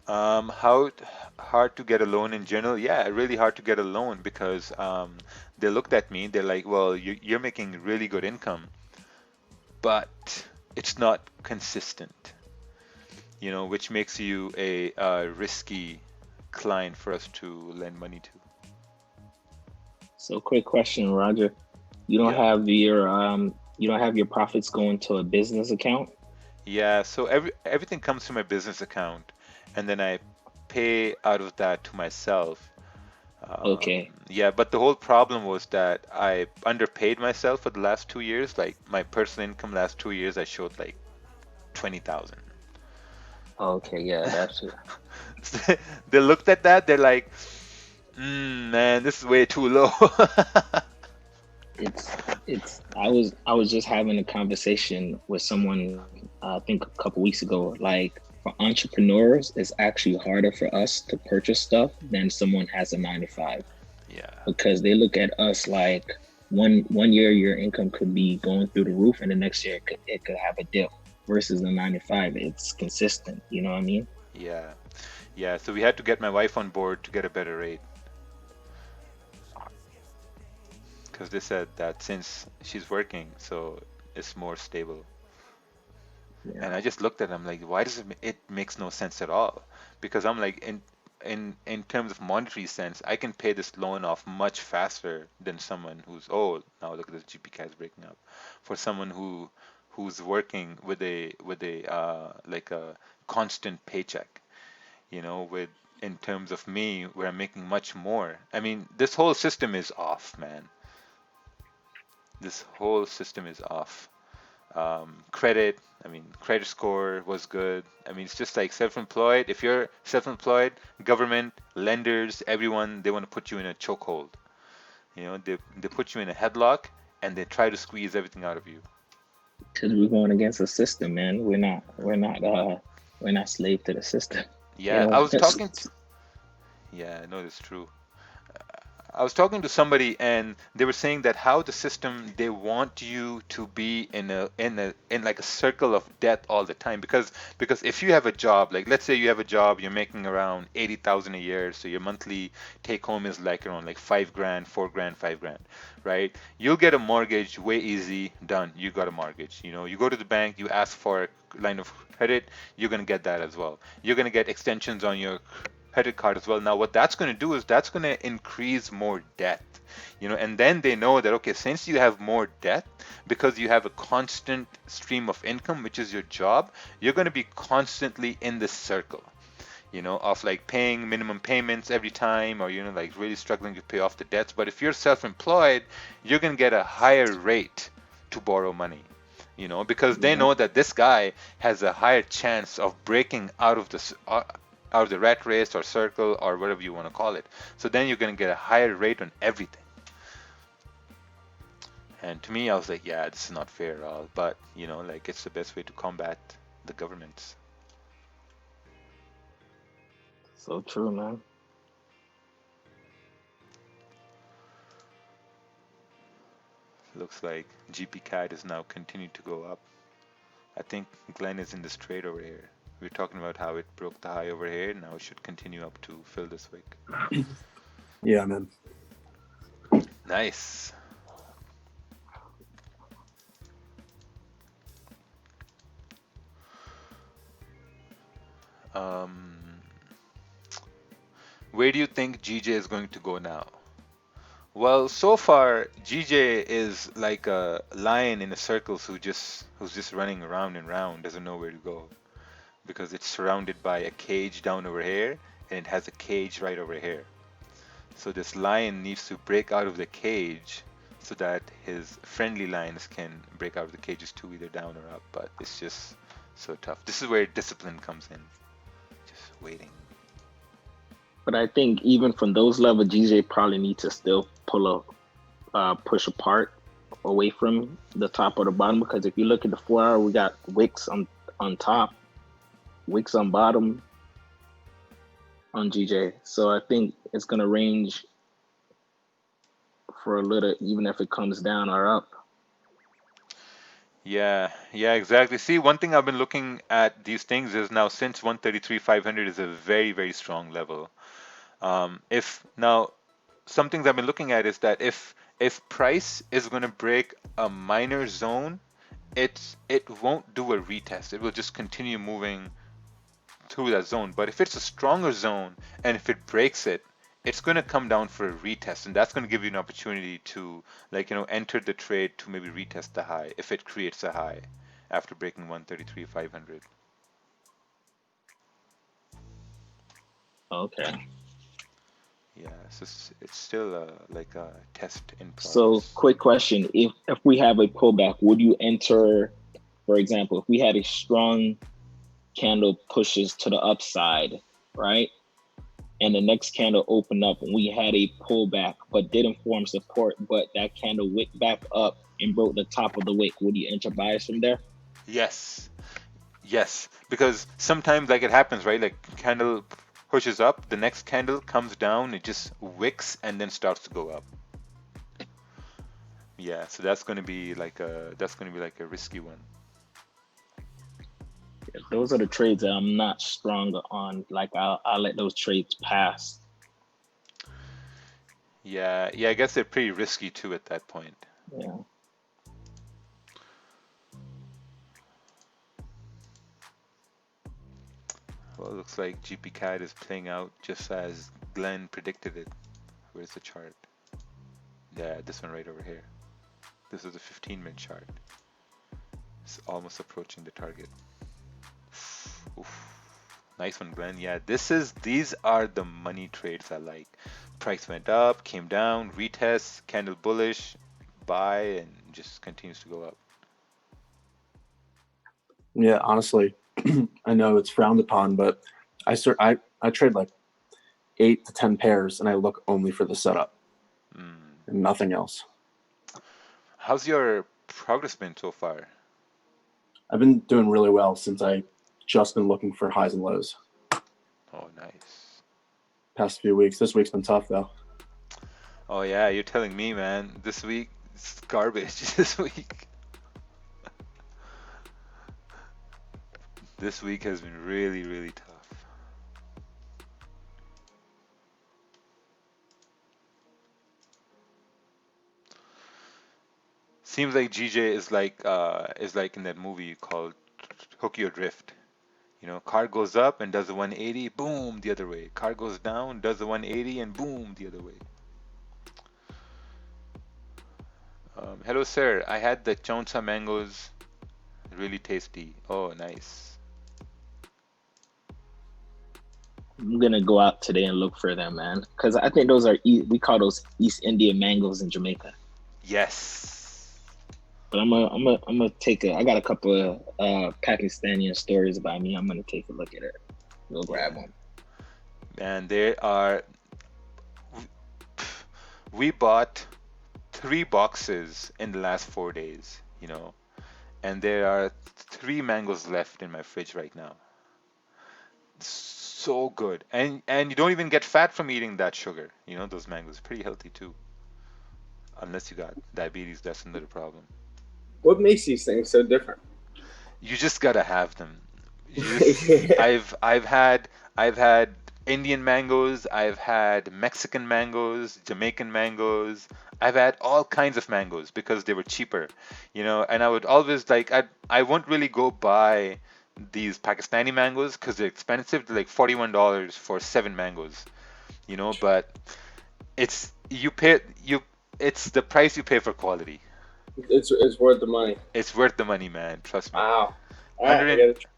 How hard to get a loan in general? Yeah, really hard to get a loan because they looked at me. They're like, "Well, you're making really good income, but it's not consistent, which makes you a risky client for us to lend money to." So, quick question, Roger. You don't Yeah. have your profits going to a business account? Yeah, so everything comes from my business account, and then I pay out of that to myself. Okay. Yeah, but the whole problem was that I underpaid myself for the last 2 years. Like my personal income last 2 years, I showed like 20,000. Okay, yeah, that's it. They looked at that, they're like, man, this is way too low. It's I was just having a conversation with someone I think a couple weeks ago. Like for entrepreneurs, it's actually harder for us to purchase stuff than someone has a 9 to 5 Yeah, because they look at us like one year your income could be going through the roof and the next year it could have a dip versus the 9 to 5 it's consistent. You know what I mean? yeah, yeah. So we had to get my wife on board to get a better rate because they said that since she's working, so it's more stable. Yeah. And I just looked at them like, why does it makes no sense at all? Because I'm like, in terms of monetary sense, I can pay this loan off much faster than someone who's, oh, now look at this GPK is breaking up. For someone who's working with a like a constant paycheck, with in terms of me where I'm making much more. I mean, this whole system is off, man. This whole system is off. Credit, I mean, credit score was good. I mean, it's just like self-employed. If you're self-employed, government, lenders, everyone, they want to put you in a chokehold. They put you in a headlock and they try to squeeze everything out of you. Because we're going against the system, man. We're not slave to the system. They Yeah, don't I want was talking us. to, yeah, no, that's true. I was talking to somebody and they were saying that how the system, they want you to be in like a circle of death all the time, because if you have a job, like let's say you have a job, you're making around 80,000 a year, so your monthly take home is like around like 5 grand, 4 grand, 5 grand, right? You'll get a mortgage way easy, done. You got a mortgage. You go to the bank, you ask for a line of credit, you're gonna get that as well. You're gonna get extensions on your credit card as well. Now, what that's going to do is that's going to increase more debt, and then they know that, okay, since you have more debt, because you have a constant stream of income, which is your job, you're going to be constantly in this circle, of like paying minimum payments every time, or, like really struggling to pay off the debts. But if you're self-employed, you're going to get a higher rate to borrow money. Because they Yeah. know that this guy has a higher chance of breaking out of the rat race or circle or whatever you want to call it. So then you're going to get a higher rate on everything. And to me, I was like, yeah, this is not fair at all. But, like it's the best way to combat the governments. So true, man. Looks like GP CAD is now continuing to go up. I think Glenn is in this trade over here. We're talking about how it broke the high over here. Now it should continue up to fill this wick. Yeah, man. Nice. Where do you think GJ is going to go now? Well, so far GJ is like a lion in a circle who's just running around and round, doesn't know where to go, because it's surrounded by a cage down over here and it has a cage right over here. So this lion needs to break out of the cage so that his friendly lions can break out of the cages too, either down or up. But it's just so tough. This is where discipline comes in. Just waiting. But I think even from those levels, GJ probably needs to still push apart away from the top or the bottom, because if you look at the 4 hour, we got wicks on top, wicks on bottom on GJ. So I think it's gonna range for a little, even if it comes down or up. Yeah, yeah, exactly. See, one thing I've been looking at these things is now, since 133,500 is a very, very strong level. If now some things I've been looking at is that if price is going to break a minor zone, it won't do a retest. It will just continue moving through that zone. But if it's a stronger zone and if it breaks it, it's going to come down for a retest, and that's going to give you an opportunity to, like, enter the trade to maybe retest the high if it creates a high after breaking 133,500. Okay. Yeah, so it's still like a test in So progress. quick question. If we have a pullback, would you enter, for example, if we had a strong candle pushes to the upside, right? And the next candle opened up and we had a pullback but didn't form support, but that candle wicked back up and broke the top of the wick, would you enter bias from there? Yes, yes, because sometimes like it happens, right? Like candle pushes up, the next candle comes down, it just wicks and then starts to go up. Yeah, so that's going to be like a risky one. Those are the trades that I'm not strong on. Like I'll let those trades pass. Yeah, yeah, I guess they're pretty risky too at that point. Yeah. Well, it looks like GP CAD is playing out just as Glenn predicted it. Where's the chart? Yeah, this one right over here. This is a 15-minute chart. It's almost approaching the target. Oof. Nice one, Glenn. Yeah, these are the money trades I like. Price went up, came down, retest, candle bullish, buy, and just continues to go up. Yeah, honestly, I know it's frowned upon, but I trade like 8 to 10 pairs, and I look only for the setup and nothing else. How's your progress been so far? I've been doing really well since I just been looking for highs and lows. Oh, nice. Past few weeks. This week's been tough though. Oh yeah, you're telling me, man. This week, it's garbage. This week. This week has been really, really tough. Seems like GJ is like in that movie called Tokyo Drift. You know, car goes up and does a 180, boom, the other way. Car goes down, does a 180, and boom, the other way. Hello, sir. I had the chonsa mangoes. Really tasty. Oh, nice. I'm gonna go out today and look for them, man, because I think those are we call those East India mangoes in Jamaica. Yes. But I'm gonna take a. I got a couple of Pakistani stories about me. I'm gonna take a look at it. Go grab Yeah. one. And there are. We bought 3 boxes in the last 4 days, and there are 3 mangoes left in my fridge right now. So good, and you don't even get fat from eating that sugar. Those mangoes are pretty healthy too, unless you got diabetes. That's another problem. What makes these things so different? You just gotta have them. I've had Indian mangoes, I've had Mexican mangoes, Jamaican mangoes. I've had all kinds of mangoes because they were cheaper, and I would always like I won't really go buy these Pakistani mangoes because they're expensive. They're like $41 for 7 mangoes, but it's the price you pay for quality. It's worth the money. It's worth the money, man. Trust me. Wow. All right, I 100 gotta try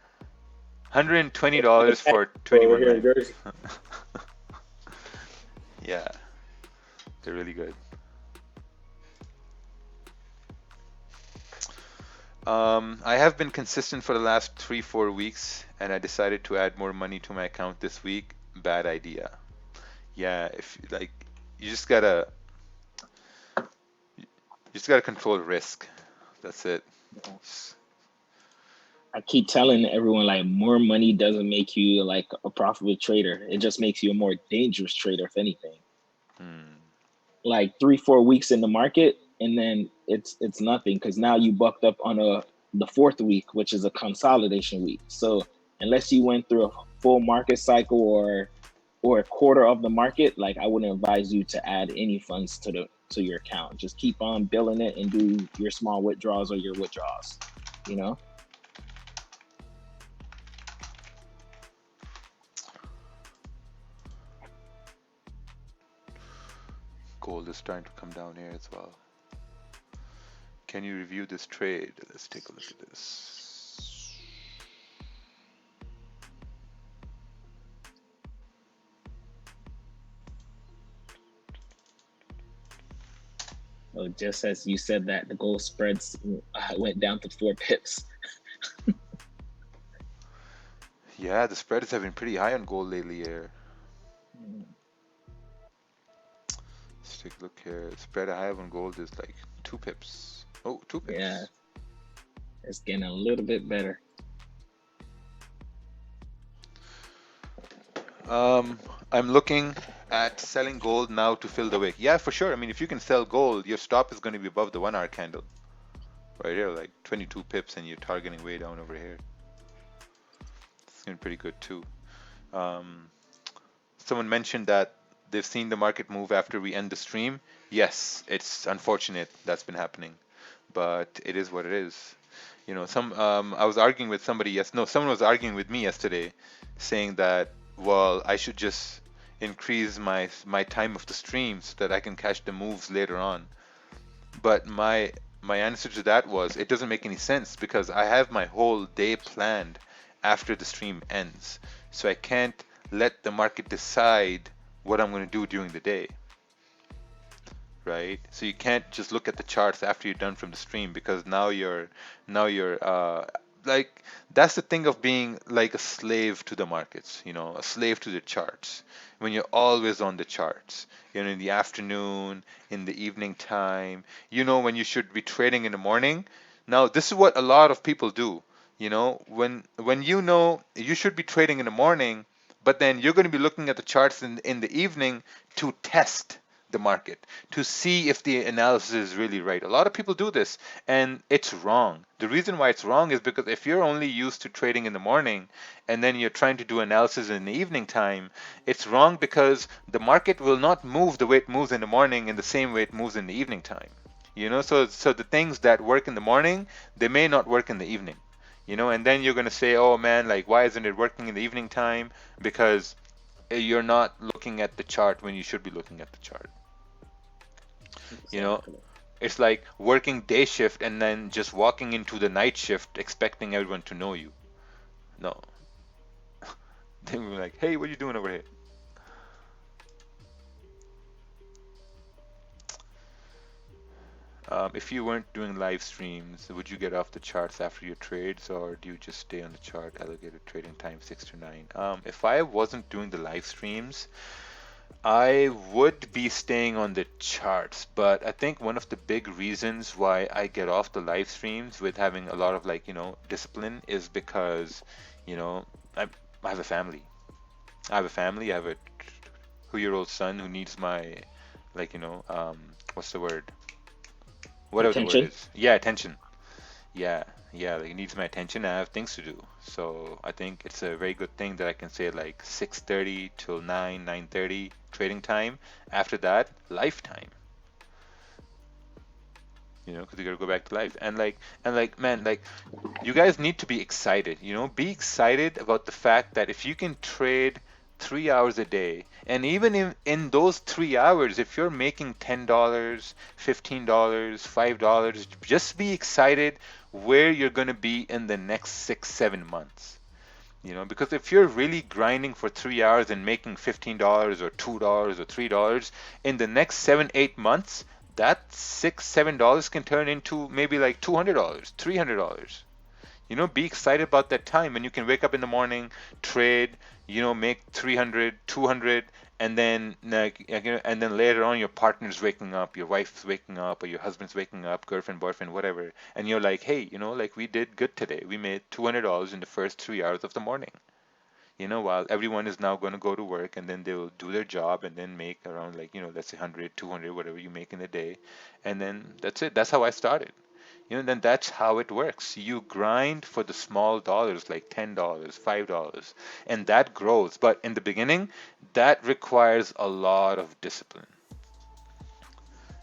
the $120 pack for over 21 here in mangoes. Jersey. Yeah, they're really good. I have been consistent for the last 3, 4 weeks, and I decided to add more money to my account this week. Bad idea. Yeah, if like you just gotta control risk. That's it. S- I keep telling everyone like more money doesn't make you like a profitable trader. It just makes you a more dangerous trader, if anything. Hmm. Like 3 4 weeks in the market, and then it's nothing because now you bucked up on the fourth week, which is a consolidation week. So unless you went through a full market cycle or a quarter of the market, like I wouldn't advise you to add any funds to your account. Just keep on billing it and do your small withdrawals or your withdrawals. You know, Gold is starting to come down here as well. Can you review this trade? Let's take a look at this. so just as you said that, the gold spreads went down to 4 pips. Yeah, the spreads have been pretty high on gold lately here. Let's take a look here. Spread I have on gold is like 2 pips. Oh, 2 pips. Yeah, it's getting a little bit better. I'm looking at selling gold now to fill the wick. Yeah, for sure. I mean, if you can sell gold, your stop is going to be above the 1 hour candle. Right here, like 22 pips, and you're targeting way down over here. It's going to be pretty good too. Um, Someone mentioned that they've seen the market move after we end the stream. Yes, it's unfortunate that's been happening, but it is what it is. I was arguing with somebody. Yes, no, someone was arguing with me yesterday, saying that well, I should just increase my time of the stream so that I can catch the moves later on. But my answer to that was it doesn't make any sense because I have my whole day planned after the stream ends. So I can't let the market decide what I'm going to do during the day, right? So you can't just look at the charts after you're done from the stream because now you're like that's the thing of being like a slave to the markets, a slave to the charts. When you're always on the charts, in the afternoon, in the evening time, when you should be trading in the morning. Now, this is what a lot of people do. When you should be trading in the morning, but then you're going to be looking at the charts in the evening to test the market to see if the analysis is really right. A lot of people do this and it's wrong. The reason why it's wrong is because if you're only used to trading in the morning and then you're trying to do analysis in the evening time, it's wrong because the market will not move the way it moves in the morning in the same way it moves in the evening time. So the things that work in the morning, they may not work in the evening. And then you're going to say, oh man, like why isn't it working in the evening time? Because you're not looking at the chart when you should be looking at the chart. You know, Exactly. it's like working day shift and then just walking into the night shift expecting everyone to know you. No. They were like, hey, what are you doing over here? If you weren't doing live streams, would you get off the charts after your trades, or do you just stay on the chart, allocated trading time 6 to 9? If I wasn't doing the live streams, I would be staying on the charts, but I think one of the big reasons why I get off the live streams with having a lot of discipline is because, you know, I, I have a family. I have a family. I have a 2-year-old son who needs my, what's the word? Whatever the word Attention. is. Yeah, attention. Yeah, yeah, like, he needs my attention. I have things to do. So I think it's a very good thing that I can say like 6:30 till 9, 9:30 trading time. After that, lifetime. Because you gotta go back to life. Man, like you guys need to be excited. Be excited about the fact that if you can trade 3 hours a day, and even in those 3 hours, if you're making $10, $15, $5, just be excited where you're gonna be in the next 6, 7 months. Because if you're really grinding for 3 hours and making $15 or $2 or $3, in the next 7, 8 months, that $6, $7 can turn into maybe like $200, $300. Be excited about that time when you can wake up in the morning, trade, make 300, 200, and then and then later on your partner's waking up, your wife's waking up, or your husband's waking up, girlfriend, boyfriend, whatever, and you're like, hey, like we did good today. We made $200 in the first 3 hours of the morning. While everyone is now going to go to work and then they'll do their job and then make around let's say 100, 200, whatever you make in a day. And then that's it. That's how I started. Then that's how it works. You grind for the small dollars like $10, $5, and that grows. But in the beginning, that requires a lot of discipline.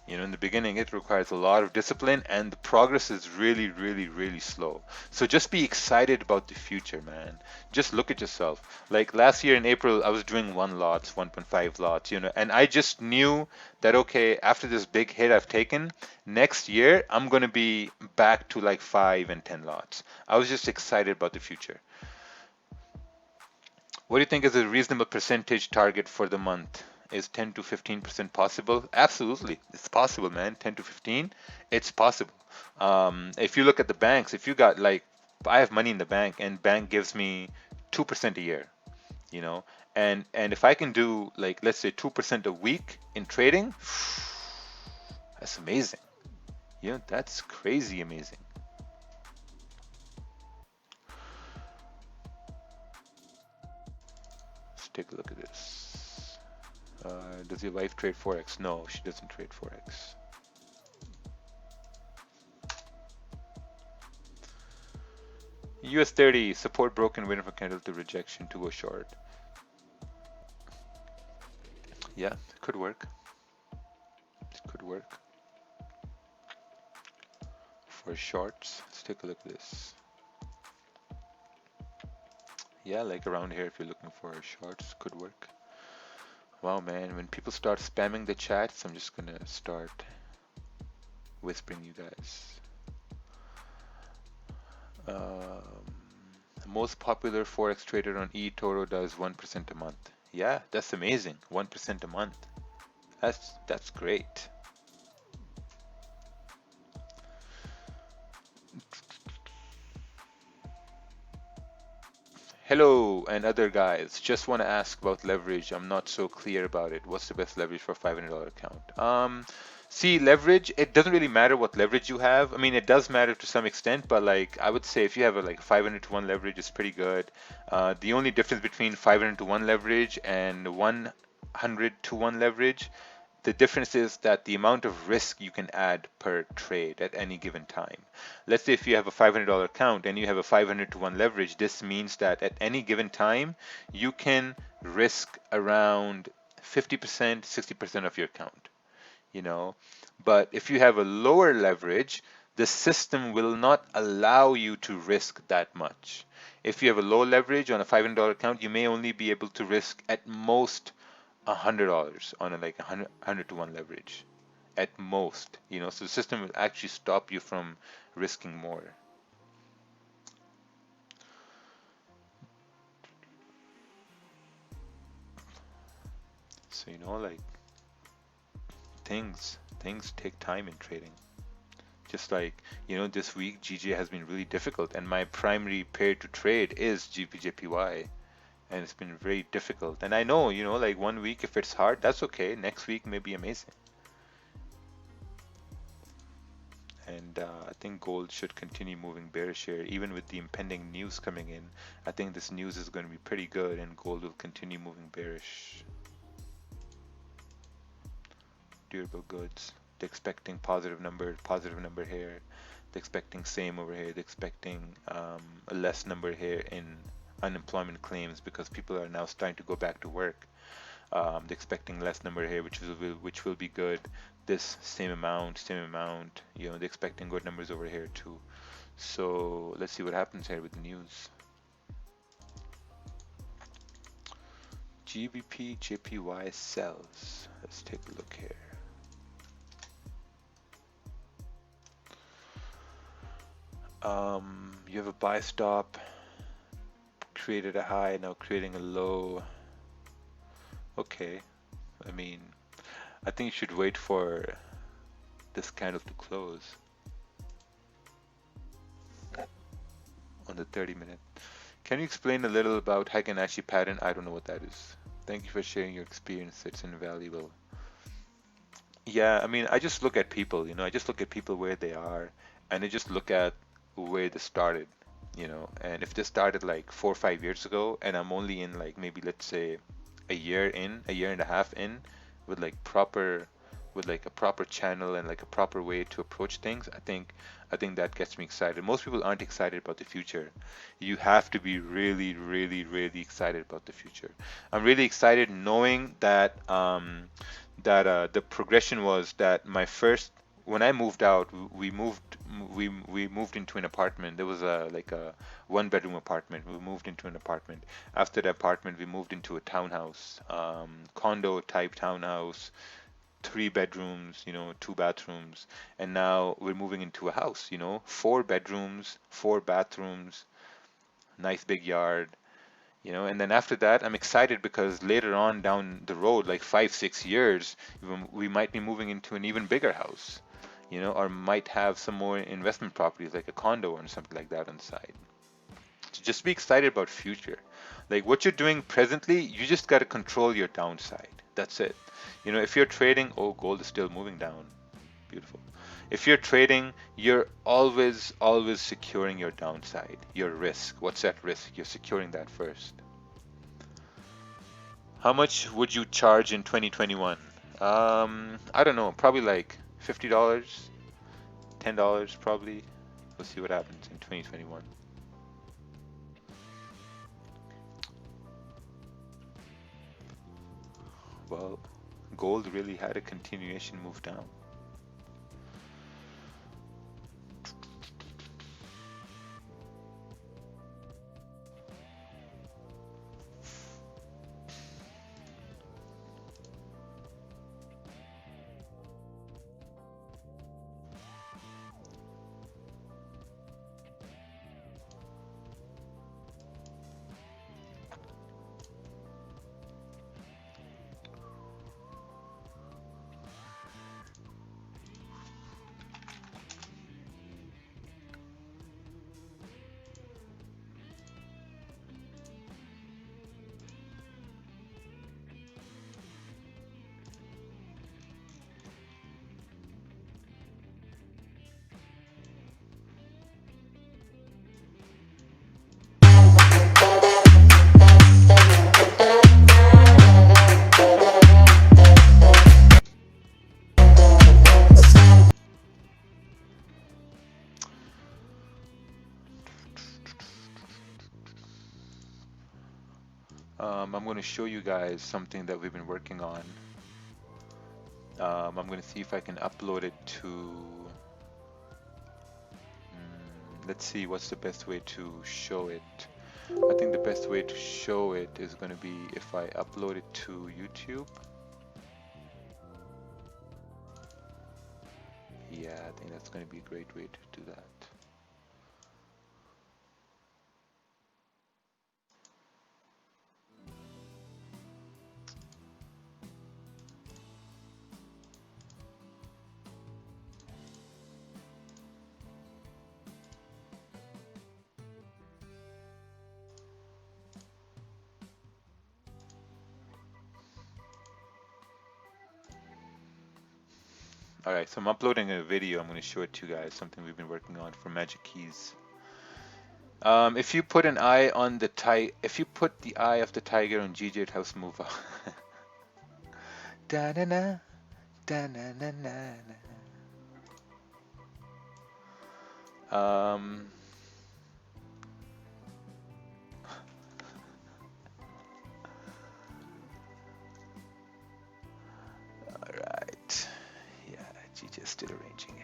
In the beginning, it requires a lot of discipline, and the progress is really, really, really slow. So just be excited about the future, man. Just look at yourself. Like last year in April, I was doing 1 lots, 1.5 lots, and I just knew that, okay, after this big hit I've taken, next year I'm going to be back to like 5 and 10 lots. I was just excited about the future. What do you think is a reasonable percentage target for the month? Is 10 to 15% possible? Absolutely, it's possible, man. 10 to 15, it's possible. If you look at the banks, if you got I have money in the bank, and bank gives me 2% a year, and if I can do let's say 2% a week in trading, that's amazing. That's crazy amazing. Let's take a look at this. Does your wife trade Forex? No, she doesn't trade Forex. US 30, support broken, waiting for candle to rejection to go short. Yeah, it could work. It could work. For shorts, let's take a look at this. Yeah, like around here, if you're looking for shorts, could work. Wow, man, when people start spamming the chats, I'm just gonna start whispering you guys. Most popular Forex trader on eToro does 1% a month. Yeah, that's amazing. 1% a month. That's great. Hello and other guys, just want to ask about leverage. I'm not so clear about it. What's the best leverage for $500 account? See, leverage, it doesn't really matter what leverage you have. I mean, it does matter to some extent, but I would say if you have a 500 to 1 leverage, it's pretty good. The only difference between 500 to 1 leverage and 100 to 1 leverage, The difference is that the amount of risk you can add per trade at any given time. Let's say if you have a $500 account and you have a 500 to 1 leverage, this means that at any given time, you can risk around 50%, 60% of your account, you know. But if you have a lower leverage, the system will not allow you to risk that much. If you have a low leverage on a $500 account, you may only be able to risk at most $100 on a like 100 to 1 leverage at most, you know. So the system will actually stop you from risking more. So, you know, like things take time in trading. Just like, you know, this week GJ has been really difficult, and my primary pair to trade is GPJPY, and it's been very difficult. And I know, you know, like 1 week if it's hard, that's okay. Next week may be amazing. And I think gold should continue moving bearish here, even with the impending news coming in. I think this news is going to be pretty good, and gold will continue moving bearish. Durable goods, they're expecting positive number here. They're expecting same over here. They're expecting a less number here in unemployment claims because people are now starting to go back to work. They're expecting less number here, which will be good. This same amount, you know, they're expecting good numbers over here too. So let's see what happens here with the news. GBP JPY sells. Let's take a look here. You have a buy stop, created a high, now creating a low. Okay, I mean, I think you should wait for this candle to close on the 30-minute. Can you explain a little about Heikin-Ashi pattern? I don't know what that is. Thank you for sharing your experience. It's invaluable. Yeah, I mean, I just look at people, you know, I just look at people where they are, and I just look at where they started, you know. And if they started like 4 or 5 years ago, and I'm only in like maybe let's say a year and a half in, with like a proper channel and like a proper way to approach things, I think that gets me excited. Most people aren't excited about the future. You have to be really, really, really excited about the future. I'm really excited knowing that the progression was that my first when I moved out, we moved into an apartment. There was a like a 1 bedroom apartment. We moved into an apartment. After the apartment, we moved into a townhouse, condo type townhouse, 3 bedrooms, you know, 2 bathrooms, and now we're moving into a house, you know, 4 bedrooms, 4 bathrooms, nice big yard, you know. And then after that, I'm excited because later on down the road, like 5 6 years, we might be moving into an even bigger house, you know, or might have some more investment properties like a condo or something like that on the side. So just be excited about future. Like what you're doing presently, you just got to control your downside. That's it. You know, if you're trading, oh, gold is still moving down. Beautiful. If you're trading, you're always securing your downside, your risk. What's that risk? You're securing that first. How much would you charge in 2021? I don't know, probably like $50, $10 probably. We'll see what happens in 2021. Well, gold really had a continuation move down. show you guys something that we've been working on. I'm going to see if I can upload it to. Let's see what's the best way to show it. I think the best way to show it is going to be if I upload it to YouTube. Yeah, I think that's going to be a great way to do that. All right, so I'm uploading a video. I'm going to show it to you guys, something we've been working on for Magic Keys. If you put an eye on the if you put the eye of the tiger on GJ, it helps move up. Da na na, da na na na na. All right. Yeah, GJ is still arranging here.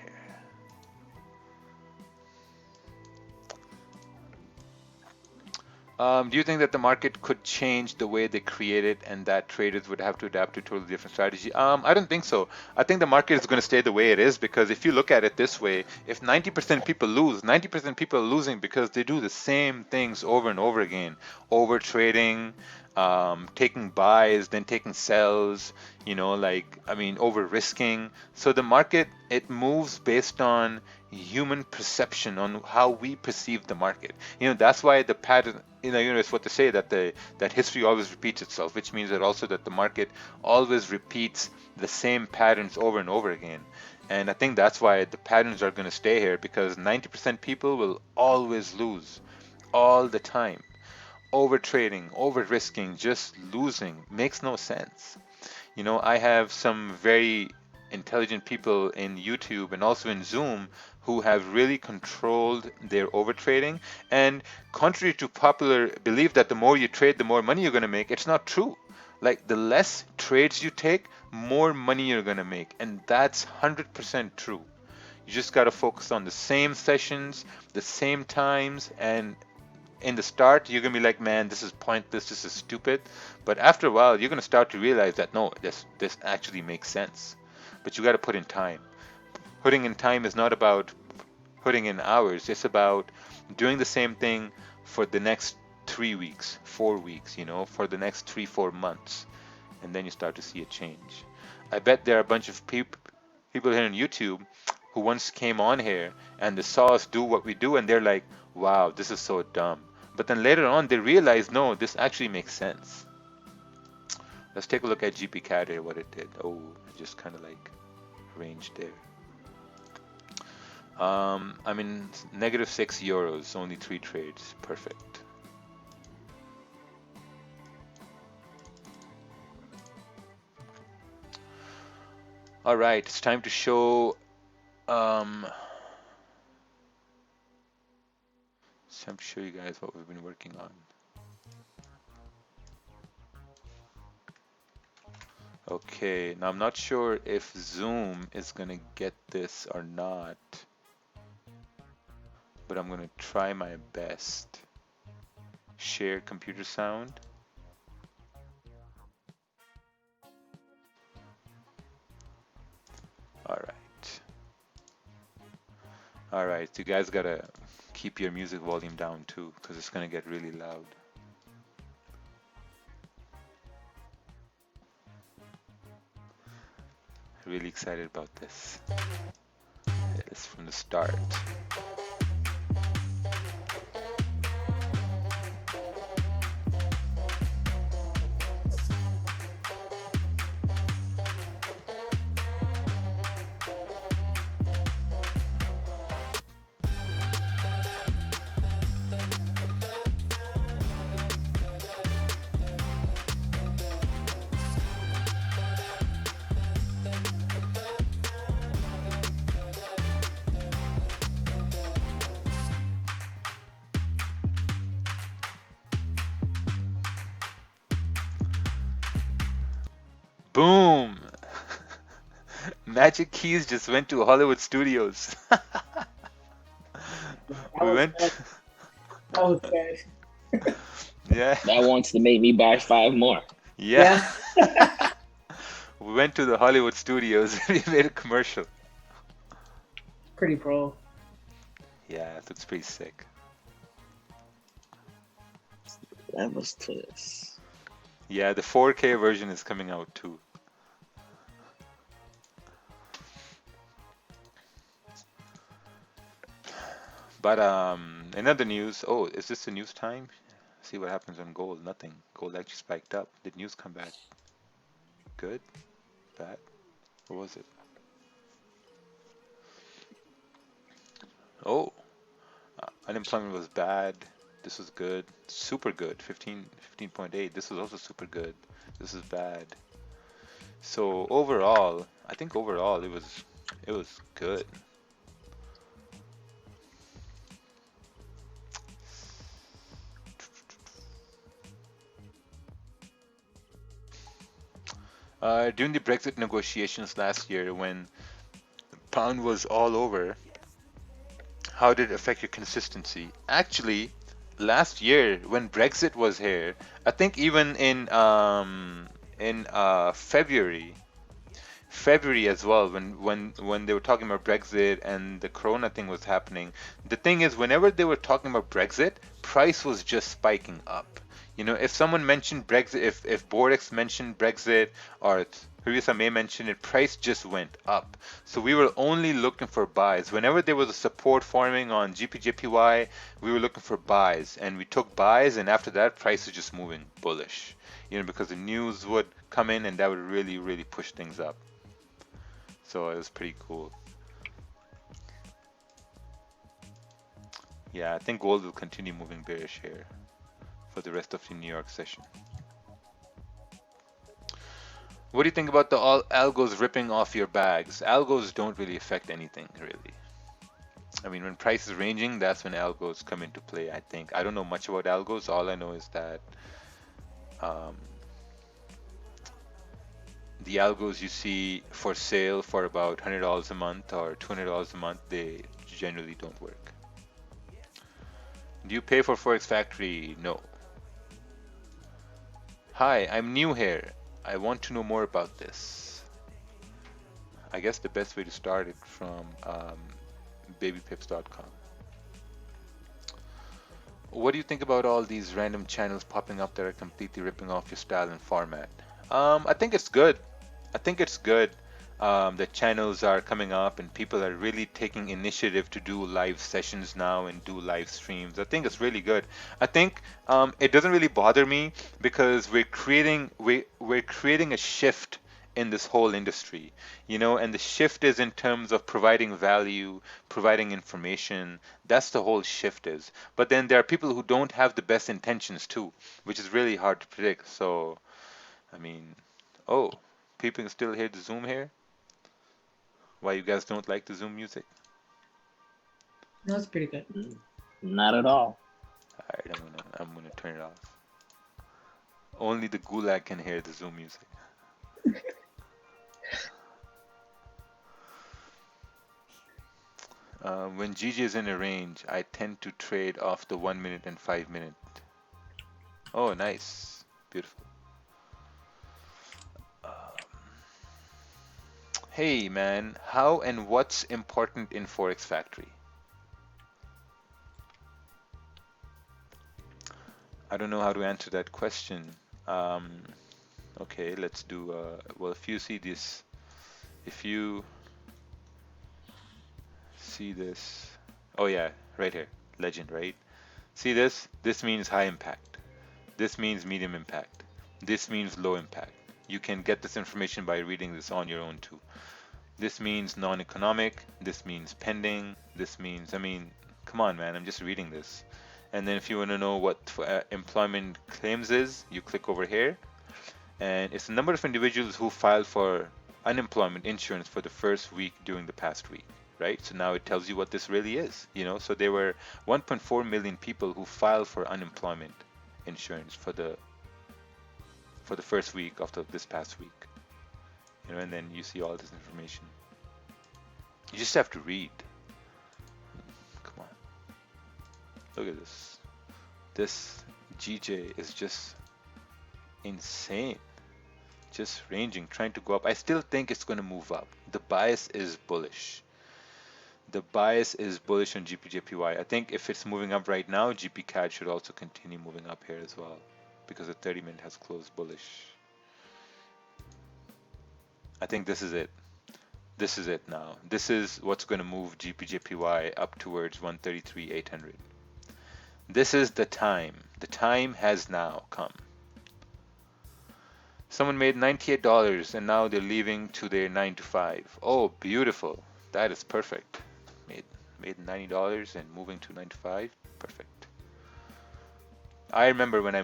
Do you think that the market could change the way they create it and that traders would have to adapt to a totally different strategy? I don't think so. I think the market is going to stay the way it is because if you look at it this way, if 90% people lose, 90% people are losing because they do the same things over and over again. Over trading, taking buys, then taking sells, over risking. So the market, it moves based on human perception, on how we perceive the market. That's why the pattern, it's what they say that history always repeats itself, which means that also that the market always repeats the same patterns over and over again. And I think that's why the patterns are going to stay here, because 90% people will always lose all the time. Over trading, over risking, just losing makes no sense. I have some very intelligent people in YouTube and also in Zoom who have really controlled their overtrading. And contrary to popular belief that the more you trade, the more money you're going to make, it's not true. Like, the less trades you take, more money you're going to make. And that's 100% true. You just got to focus on the same sessions, the same times, and in the start, you're going to be like, man, this is pointless, this is stupid. But after a while, you're going to start to realize that, no, this actually makes sense. But you got to put in time. Putting in time is not about putting in hours. It's about doing the same thing for the next 3 weeks, 4 weeks, for the next 3-4 months. And then you start to see a change. I bet there are a bunch of people here on YouTube who once came on here and they saw us do what we do and they're like, wow, this is so dumb. But then later on they realize, no, this actually makes sense. Let's take a look at GP CAD here, what it did. Oh, it just kind of like ranged there. I'm in -6 euros, only 3 trades. Perfect. All right, it's time to show. It's time to show you guys what we've been working on. Okay, now I'm not sure if Zoom is gonna get this or not, but I'm gonna try my best. Share computer sound. All right, you guys gotta keep your music volume down too, because it's gonna get really loud. Really excited about this. It's from the start. Boom! Magic Keys just went to Hollywood Studios. That We was went, bad. That was bad. yeah, That wants to make me buy 5 more. yeah. Yeah. We went to the Hollywood Studios and we made a commercial. Pretty pro. Yeah, that's pretty sick. That was to this. Yeah, the 4K version is coming out too. But in other news, oh, is this the news time? See what happens on gold. Nothing. Gold actually spiked up. Did news come back? Good? Bad? What was it? Oh, unemployment was bad. This was good. Super good. 15.8. This was also super good. This is bad. So overall, I think overall it was good. During the Brexit negotiations last year, when pound was all over, how did it affect your consistency? Actually, last year when Brexit was here, I think even in February as well, when they were talking about Brexit and the Corona thing was happening. The thing is, whenever they were talking about Brexit, price was just spiking up. If someone mentioned Brexit, if Forex mentioned Brexit, or Theresa May mentioned it, price just went up. So we were only looking for buys. Whenever there was a support forming on GPJPY, we were looking for buys, and we took buys, and after that, price was just moving bullish. Because the news would come in, and that would really, really push things up. So it was pretty cool. Yeah, I think gold will continue moving bearish here for the rest of the New York session. What do you think about the algos ripping off your bags? Algos don't really affect anything, really. I mean, when price is ranging, that's when algos come into play, I think. I don't know much about algos. All I know is that um, the algos you see for sale for about $100 a month or $200 a month, they generally don't work. Do you pay for Forex Factory? No. Hi, I'm new here. I want to know more about this. I guess the best way to start it from babypips.com. What do you think about all these random channels popping up that are completely ripping off your style and format? I think it's good. I think it's good that channels are coming up and people are really taking initiative to do live sessions now and do live streams. I think it's really good. I think it doesn't really bother me because we're creating a shift in this whole industry, and the shift is in terms of providing value, providing information. That's the whole shift is. But then there are people who don't have the best intentions too, which is really hard to predict. So, I mean, oh, people can still hear the Zoom here? Why you guys don't like the Zoom music? That was pretty good. Not at all. All right, I'm gonna turn it off. Only the gulag can hear the Zoom music. When Gigi is in a range, I tend to trade off the 1 minute and 5 minute. Oh, nice, beautiful. Hey man, how and what's important in Forex Factory? I don't know how to answer that question. Okay, let's do, well, if you see this, oh yeah, right here, legend, right? See this? This means high impact. This means medium impact. This means low impact. You can get this information by reading this on your own too. This means non-economic. This means pending. This means, I mean, come on, man, I'm just reading this. And then if you want to know what employment claims is, you click over here. And it's the number of individuals who filed for unemployment insurance for the first week during the past week, right? So now it tells you what this really is, So there were 1.4 million people who filed for unemployment insurance for the first week of this past week. And then you see all this information. You just have to read. Come on, look at this. This GJ is just insane. Just ranging, trying to go up. I still think it's going to move up. The bias is bullish. The bias is bullish on GPJPY. I think if it's moving up right now, GPCAD should also continue moving up here as well, because the 30-minute has closed bullish. I think this is it. This is it now. This is what's going to move GPJPY up towards 133,800. This is the time. The time has now come. Someone made $98 and now they're leaving to their 9 to 5. Oh, beautiful. That is perfect. Made $90 and moving to 9 to 5. Perfect. I remember when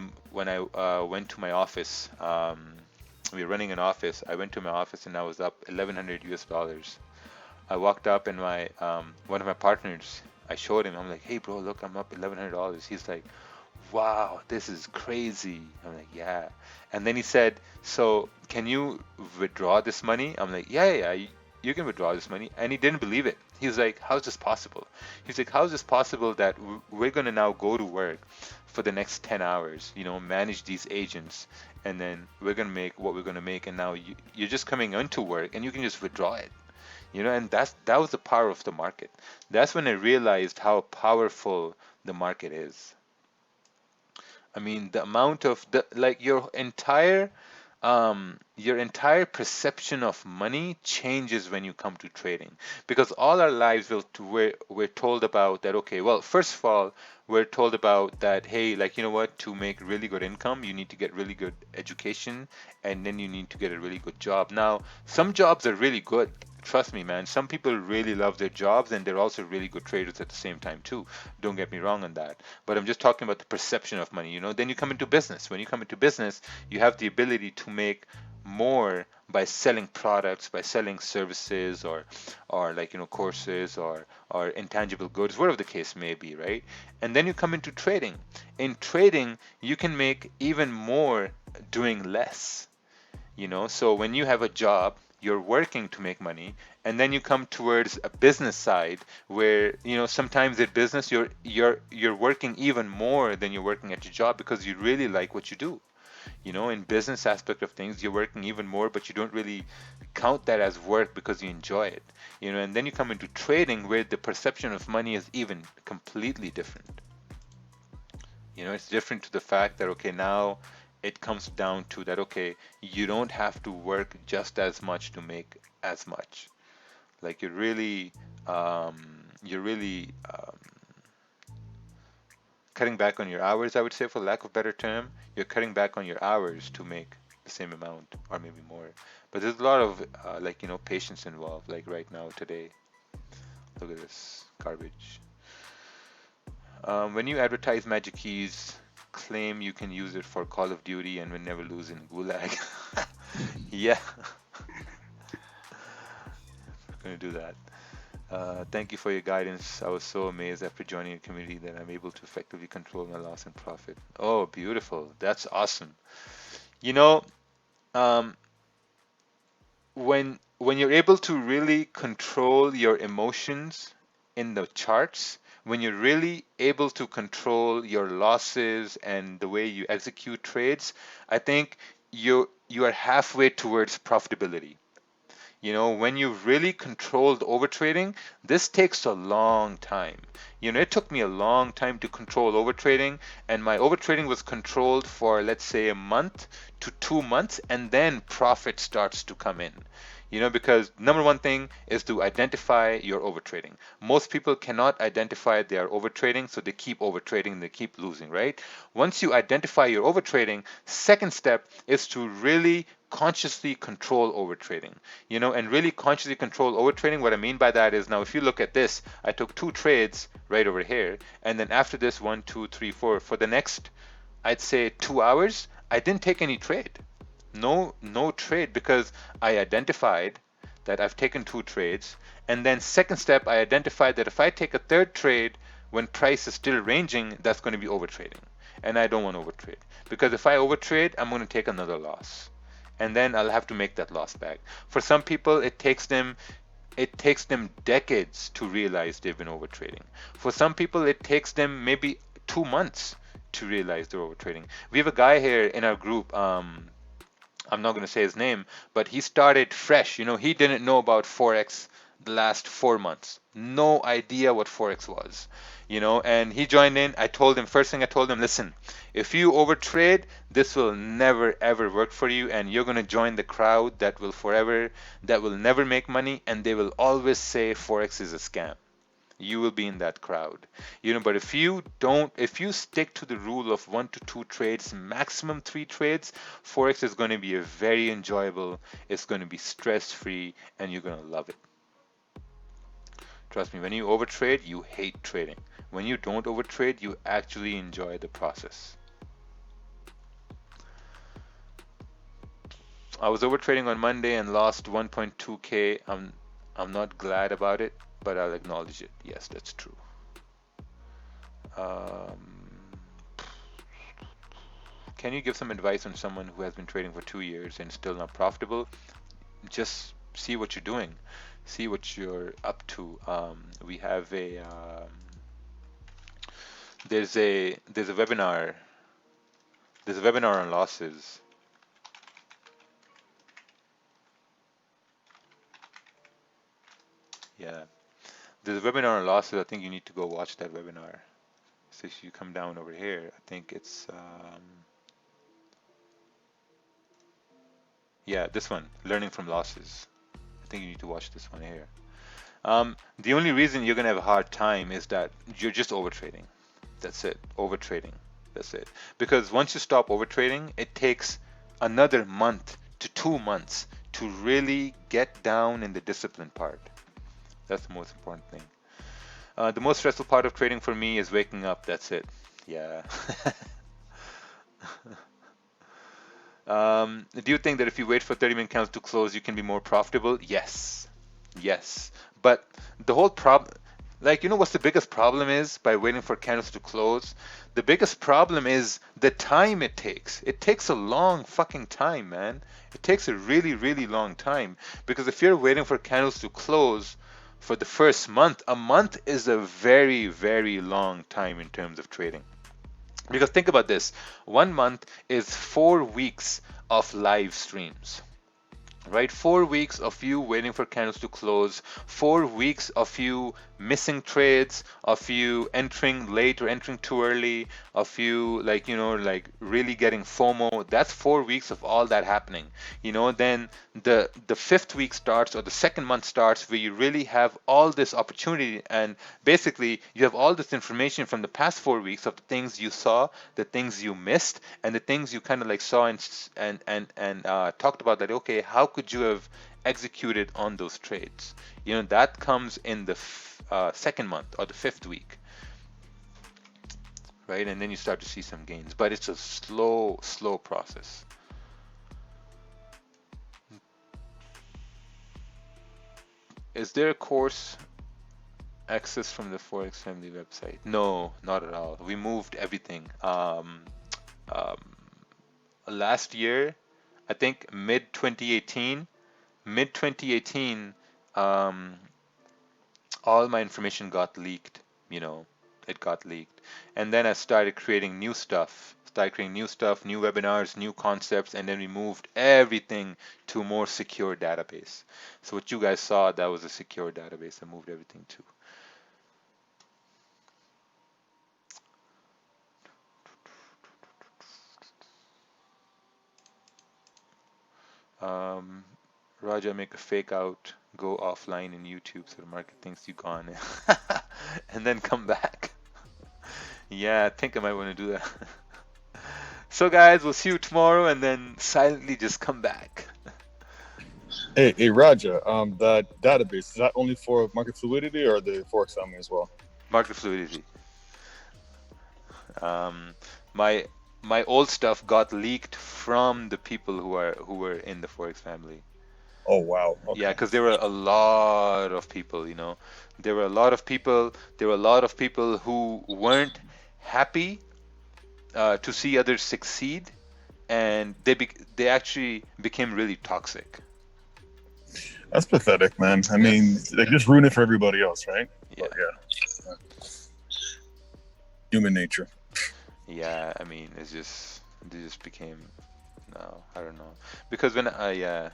I went to my office. We were running an office. I went to my office and I was up 1,100 US dollars. I walked up and my one of my partners, I showed him. I'm like, hey bro, look, I'm up $1,100. He's like, wow, this is crazy. I'm like, yeah. And then he said, so can you withdraw this money? I'm like, yeah, you can withdraw this money. And he didn't believe it. He was like, how's this possible? He's like, how's this possible that we're going to now go to work for the next 10 hours, manage these agents, and then we're going to make what we're going to make, and now you're just coming into work and you can just withdraw it. And that was the power of the market. That's when I realized how powerful the market is. I mean, the amount of your entire perception of money changes when you come to trading, because all our lives we're told about that. Okay, well, first of all, we're told about that. Hey, to make really good income, you need to get really good education, and then you need to get a really good job. Now, some jobs are really good. Trust me, man. Some people really love their jobs, and they're also really good traders at the same time too. Don't get me wrong on that. But I'm just talking about the perception of money. Then you come into business. When you come into business, you have the ability to make more by selling products, by selling services, or courses, or intangible goods, whatever the case may be, right? And then you come into trading. In trading, you can make even more doing less. So when you have a job, you're working to make money, and then you come towards a business side where sometimes at business you're working even more than you're working at your job, because you really like what you do. In business aspect of things, you're working even more, but you don't really count that as work because you enjoy it. And then you come into trading where the perception of money is even completely different. It's different to the fact that, okay, now it comes down to that, okay, you don't have to work just as much to make as much. Like you're really cutting back on your hours, I would say, for lack of a better term. You're cutting back on your hours to make the same amount or maybe more. But there's a lot of patience involved, like right now today. Look at this garbage. When you advertise Magic Keys, claim you can use it for Call of Duty and will never lose in Gulag. Yeah. I'm going to do that. Thank you for your guidance. I was so amazed after joining your community that I'm able to effectively control my loss and profit. Oh, beautiful. That's awesome. Um, when you're able to really control your emotions in the charts, when you're really able to control your losses and the way you execute trades, I think you are halfway towards profitability. When you've really controlled overtrading, this takes a long time. It took me a long time to control overtrading, and my overtrading was controlled for, let's say, a month to 2 months, and then profit starts to come in. Because number one thing is to identify your overtrading. Most people cannot identify they are overtrading, so they keep overtrading, they keep losing, right? Once you identify your overtrading, second step is to really consciously control overtrading, and really consciously control overtrading. What I mean by that is, now if you look at this, I took 2 trades right over here, and then after this, 1, 2, 3, 4, for the next, I'd say 2 hours, I didn't take any trade. No trade, because I identified that I've taken 2 trades, and then second step, I identified that if I take a third trade when price is still ranging, that's going to be overtrading, and I don't want to overtrade, because if I overtrade, I'm going to take another loss. and then I'll have to make that loss back. For some people, it takes them decades to realize they've been overtrading. For some people, it takes them maybe 2 months to realize they're overtrading. We have a guy here in our group. I'm not going to say his name, but he started fresh. He didn't know about Forex the last 4 months. No idea what Forex was. And he joined in. First thing I told him, listen, if you overtrade, this will never ever work for you, and you're going to join the crowd that will never make money, and they will always say Forex is a scam. You will be in that crowd. But if you stick to the rule of 1 to 2 trades, maximum 3 trades, Forex is going to be a very enjoyable, it's going to be stress-free, and you're going to love it. Trust me, when you overtrade, you hate trading. When you don't overtrade, you actually enjoy the process. I was overtrading on Monday and lost 1.2K. I'm not glad about it, but I'll acknowledge it. Yes, that's true. Can you give some advice on someone who has been trading for 2 years and still not profitable? Just see what you're doing. See what you're up to. We have there's a webinar. There's a webinar on losses. Yeah. There's a webinar on losses. I think you need to go watch that webinar. So if you come down over here, I think it's yeah, this one, learning from losses. I think you need to watch this one here. The only reason you're gonna have a hard time is that you're just overtrading. That's it, overtrading. That's it. Because once you stop overtrading, it takes another month to 2 months to really get down in the discipline part. That's the most important thing. The most stressful part of trading for me is waking up. That's it. Yeah. Do you think that if you wait for 30-minute candles to close, you can be more profitable? Yes. Yes. But the whole problem, what's the biggest problem is by waiting for candles to close? The biggest problem is the time it takes. It takes a long fucking time, man. It takes a really, really long time. Because if you're waiting for candles to close for the first month, a month is a very, very long time in terms of trading. Because think about this, 1 month is 4 weeks of live streams, right? 4 weeks of you waiting for candles to close, 4 weeks of you missing trades, of you entering late or entering too early, of you really getting FOMO. That's 4 weeks of all that happening. Then the fifth week starts, or the second month starts, where you really have all this opportunity, and basically you have all this information from the past 4 weeks of the things you saw, the things you missed, and the things you kind of saw and talked about, that okay, how could you have executed on those trades? That comes in the second month or the fifth week, right? And then you start to see some gains, but it's a slow process. Is there a course access from the Forex Family website? No, not at all. We moved everything. Last year, I think mid 2018, all my information got leaked. It got leaked, and then I started creating new stuff. New webinars, new concepts, and then we moved everything to a more secure database. So what you guys saw, that was a secure database I moved everything to. Raja, make a fake out, go offline in YouTube so the market thinks you gone, and then come back. Yeah, I think I might want to do that. So guys, we'll see you tomorrow, and then silently just come back. Hey, Raja, that database, is that only for market fluidity or the Forex family as well? Market fluidity. My old stuff got leaked from the people who were in the Forex family. Oh wow. Okay. Yeah, because there were a lot of people, There were a lot of people who weren't happy to see others succeed, and they actually became really toxic. That's pathetic, man. I mean, they just ruin it for everybody else, right? Yeah. But yeah, human nature. Yeah, I mean, they just became, no, I don't know. Because yeah,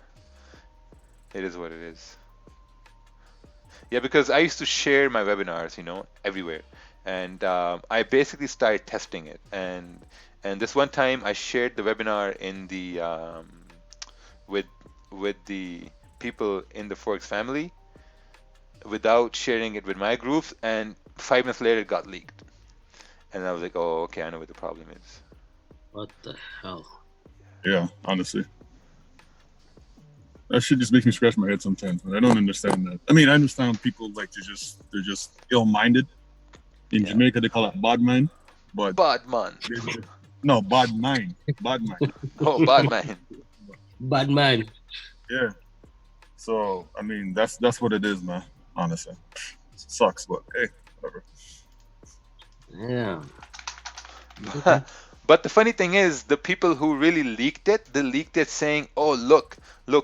it is what it is. Yeah, because I used to share my webinars, everywhere, and I basically started testing it. And this one time, I shared the webinar in the with with the people in the Forex family without sharing it with my groups, and 5 minutes later, it got leaked. And I was like, oh, okay, I know what the problem is. What the hell? Yeah, honestly. That shit just makes me scratch my head sometimes, man. I don't understand that. I mean, I understand people like they're just ill-minded. In Yeah. Jamaica, they call it bad mind, but Bad man. no, bad mind, bad mind. Oh, bad man. Bad man. Yeah. So I mean, that's what it is, man. Honestly, sucks, but hey, whatever. Yeah. But the funny thing is, the people who really leaked it, they leaked it saying, "Oh, look,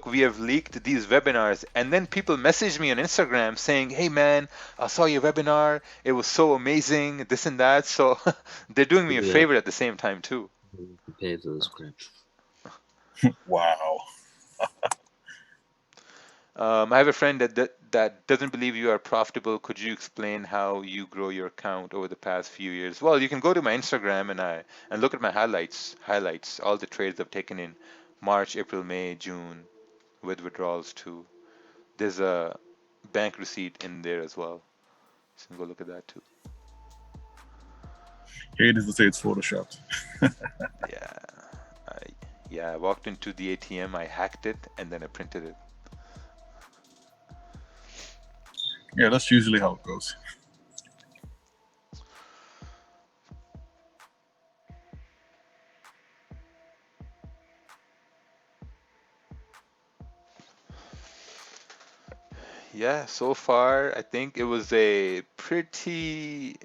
we have leaked these webinars." And then people message me on Instagram saying, "Hey, man, I saw your webinar. It was so amazing, this and that." So they're doing me a Yeah. favor at the same time too. Pay for this crap. Wow. I have a friend that doesn't believe you are profitable. Could you explain how you grow your account over the past few years? Well, you can go to my Instagram and look at my highlights, all the trades I've taken in March, April, May, June, with withdrawals too. There's a bank receipt in there as well, so you can go look at that too. Hate is to say it's photoshopped. Yeah, I walked into the ATM, I hacked it, and then I printed it. Yeah, that's usually how it goes. Yeah, so far I think it was a pretty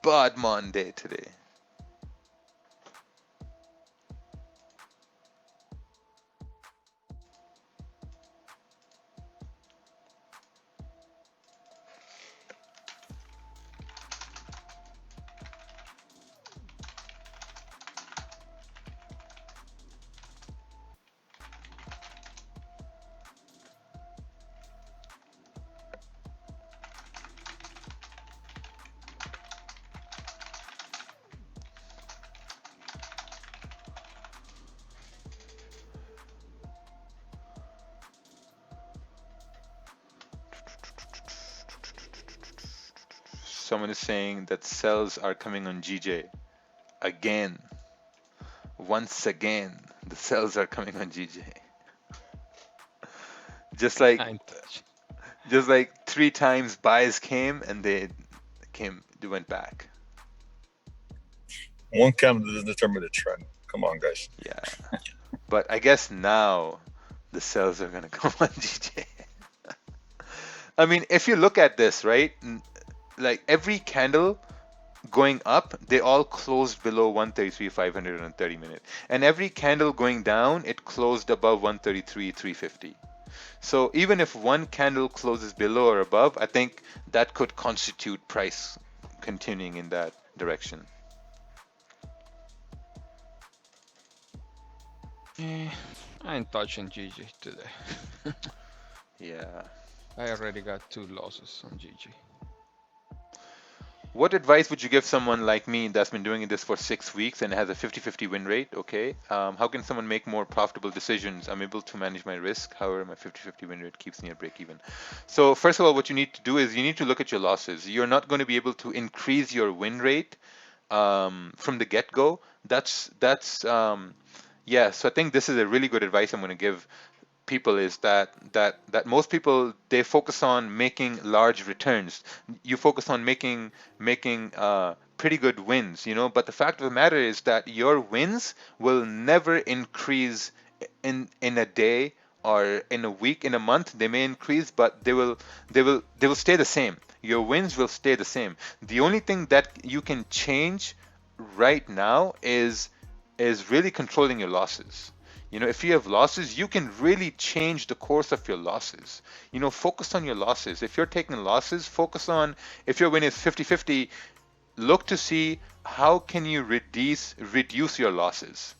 bad Monday today. Someone is saying that sells are coming on GJ again. Once again, the sells are coming on GJ. Just like I'm touch. just like 3 times buys came and they went back. One candle doesn't determine the trend. Come on, guys. Yeah. But I guess now the sells are gonna come on GJ. I mean, if you look at this, right? Like every candle going up, they all closed below 133,500 on 30-minute. And every candle going down, it closed above 133,350. So even if one candle closes below or above, I think that could constitute price continuing in that direction. I ain't touching GG today. Yeah. I already got 2 losses on GG. What advice would you give someone like me that's been doing this for 6 weeks and has a 50-50 win rate? Okay. How can someone make more profitable decisions? I'm able to manage my risk. However, my 50-50 win rate keeps me at break even. So first of all, what you need to do is you need to look at your losses. You're not going to be able to increase your win rate from the get-go. Yeah. So I think this is a really good advice I'm going to give people is that most people they focus on making large returns. You focus on making pretty good wins, but the fact of the matter is that your wins will never increase in a day or in a week, in a month. They may increase, but they will stay the same. Your wins will stay the same. The only thing that you can change right now is is really controlling your losses. If you have losses, you can really change the course of your losses. Focus on your losses. If you're taking losses, focus on, if your win is 50-50, look to see how can you reduce your losses.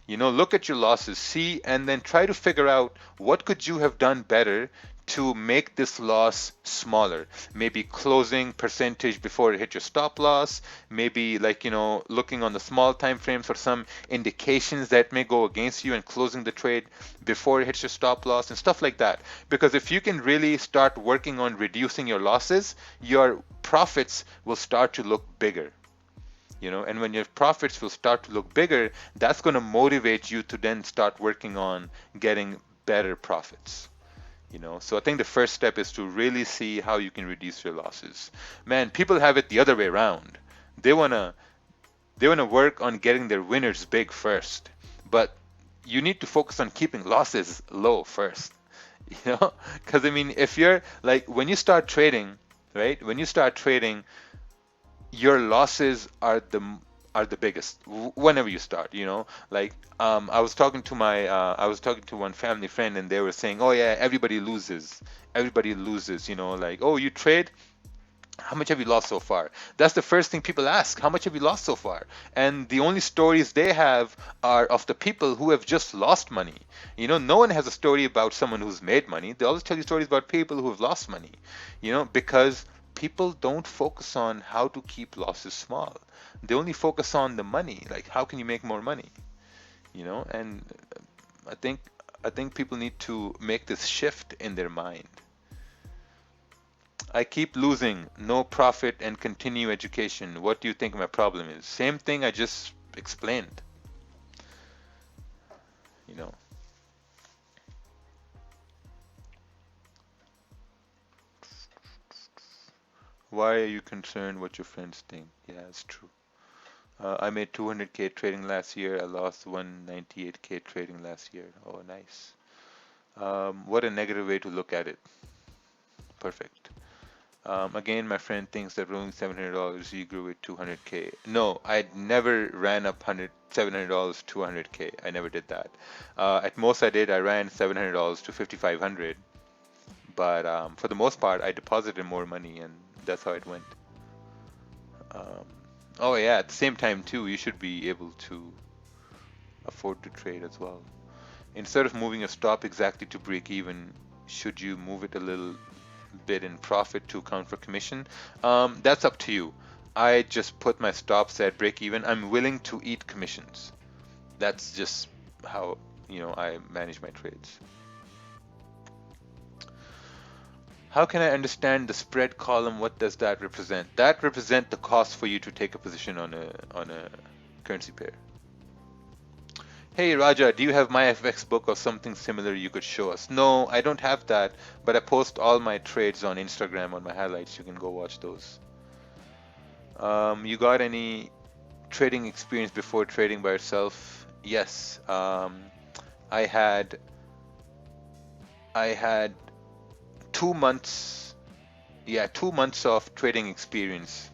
Look at your losses, see, and then try to figure out what could you have done better to make this loss smaller. Maybe closing percentage before it hit your stop loss. Maybe looking on the small time frames for some indications that may go against you and closing the trade before it hits your stop loss and stuff like that. Because if you can really start working on reducing your losses, your profits will start to look bigger. And when your profits will start to look bigger, that's going to motivate you to then start working on getting better profits. So I think the first step is to really see how you can reduce your losses. Man, people have it the other way around. They want to work on getting their winners big first, but you need to focus on keeping losses low first. Because if you're like, when you start trading, right, when you start trading, your losses are the biggest whenever you start. I was talking to one family friend, and they were saying, oh yeah, everybody loses. Like, oh, you trade, how much have you lost so far? That's the first thing people ask. How much have you lost so far? And the only stories they have are of the people who have just lost money. No one has a story about someone who's made money. They always tell you stories about people who have lost money, because people don't focus on how to keep losses small. They only focus on the money, like how can you make more money, and I think I think people need to make this shift in their mind. I keep losing, no profit, and continue education. What do you think my problem is? Same thing I just explained. You know, why are you concerned what your friends think? Yeah, it's true. I made 200K trading last year. I lost 198K trading last year. Oh, nice. What a negative way to look at it. Perfect. Again, my friend thinks that rolling $700, you grew with 200K. No, I never ran up $700 to 100K. I never did that. At most I did, I ran $700 to 5,500. But for the most part, I deposited more money, and that's how it went. Um, oh yeah, at the same time too, you should be able to afford to trade as well. Instead of moving your stop exactly to break even, should you move it a little bit in profit to account for commission? That's up to you. I just put my stops at break even. I'm willing to eat commissions. That's just how I manage my trades. How can I understand the spread column? What does that represent? That represents the cost for you to take a position on a currency pair. Hey Raja, do you have my FX book or something similar you could show us? No, I don't have that, but I post all my trades on Instagram on my highlights. You can go watch those. You got any trading experience before trading by yourself? Yes. I had 2 months, yeah, 2 months of trading experience.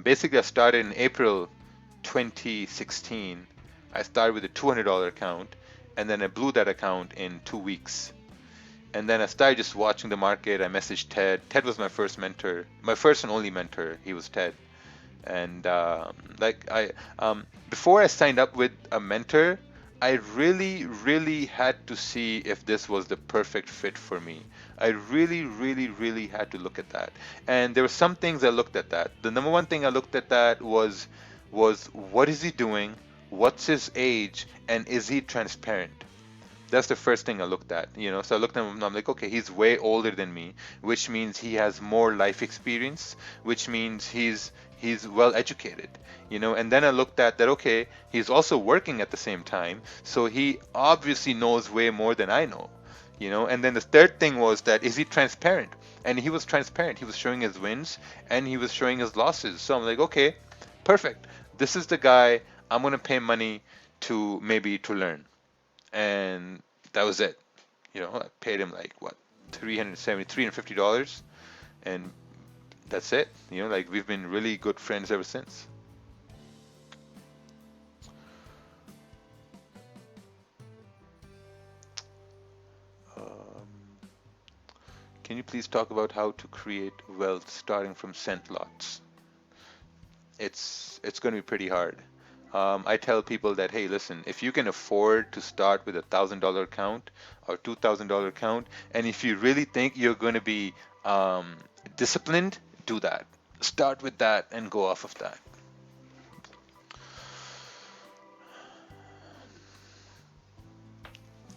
Basically, I started in April 2016. I started with a $200 account, and then I blew that account in 2 weeks. And then I started just watching the market. I messaged Ted. Ted was my first mentor, my first and only mentor. He was Ted. And before I signed up with a mentor, I really, really had to see if this was the perfect fit for me. I really, really, really had to look at that. And there were some things I looked at that. The number one thing I looked at that was what is he doing? What's his age? And is he transparent? That's the first thing I looked at, So I looked at him and I'm like, okay, he's way older than me, which means he has more life experience, which means he's well educated, And then I looked at that, okay, he's also working at the same time, so he obviously knows way more than I know, And then the third thing was that, is he transparent? And he was transparent. He was showing his wins and he was showing his losses. So I'm like, okay, perfect. This is the guy I'm gonna pay money to learn. And that was it. I paid him like what, $350, and that's it. Like we've been really good friends ever since. Can you please talk about how to create wealth starting from cent lots? It's going to be pretty hard. I tell people that, hey, listen, if you can afford to start with $1,000 account or $2,000 account, and if you really think you're going to be um, disciplined, do that. Start with that and go off of that.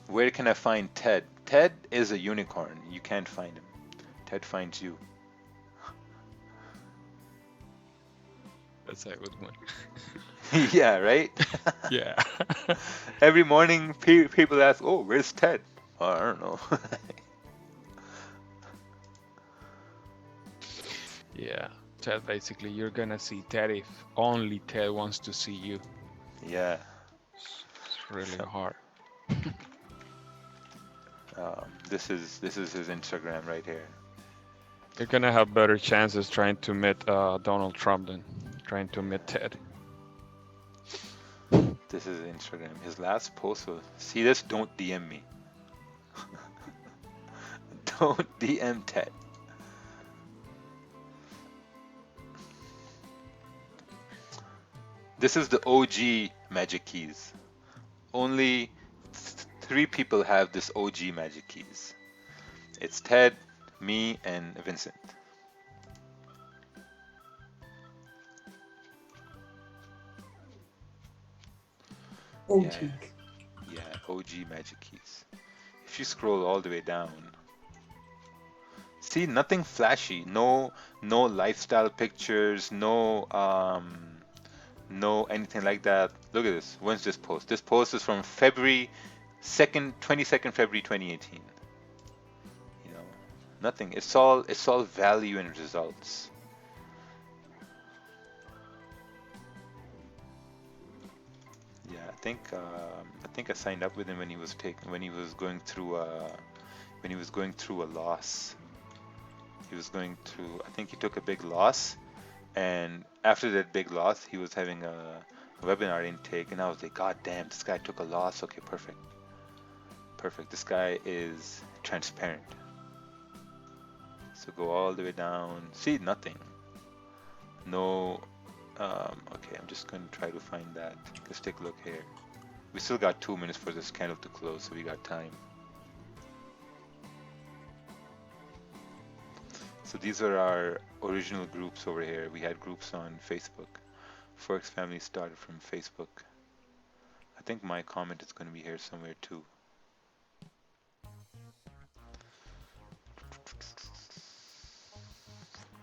Where can I find Ted? Ted is a unicorn. You can't find him. Ted finds you. That's a good one. Yeah, right? Yeah. Every morning, people ask, oh, where's Ted? Oh, I don't know. Yeah. Ted, basically, you're gonna see Ted if only Ted wants to see you. Yeah. It's really So, hard. this is his Instagram right here. You're gonna have better chances trying to meet Donald Trump than trying to meet Ted. This is Instagram. His last post was, see this? Don't DM me. Don't DM Ted. This is the OG magic keys. Only 3 people have this OG magic keys. It's Ted, me, and Vincent. OG. Yeah, yeah, OG magic keys. If you scroll all the way down, see nothing flashy. No lifestyle pictures. No anything like that. Look at this. When's this post? This post is from February 2nd, 22nd February 2018. You know, nothing. It's all value and results. Yeah, I think I signed up with him when he was going through a loss. He was going through, I think he took a big loss, and after that big loss, he was having a webinar intake, and I was like, God damn, this guy took a loss. Okay, perfect, perfect. This guy is transparent. So go all the way down. See, nothing. No. Okay, I'm just going to try to find that. Let's take a look here. We still got 2 minutes for this candle to close, so we got time. So these are our original groups over here. We had groups on Facebook. Forex Family started from Facebook. I think my comment is going to be here somewhere too.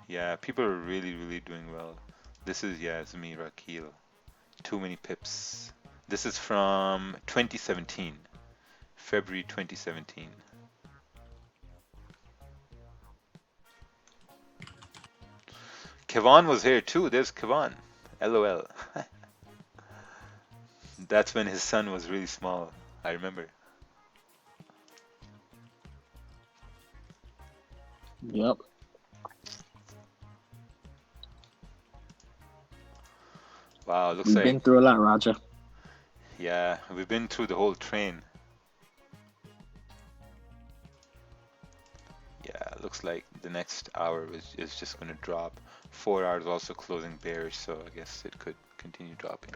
Yeah, people are really, really doing well. This is, yeah, it's me, Rakeel. Too many pips. This is from 2017, February 2017. Kevon was here too. There's Kevon. LOL. That's when his son was really small. I remember. Yep. Wow, looks We've like, been through a lot, Raja. yeah, we've been through the whole train. Yeah, looks like the next hour is just going to drop. 4 hours also closing bearish, so I guess it could continue dropping.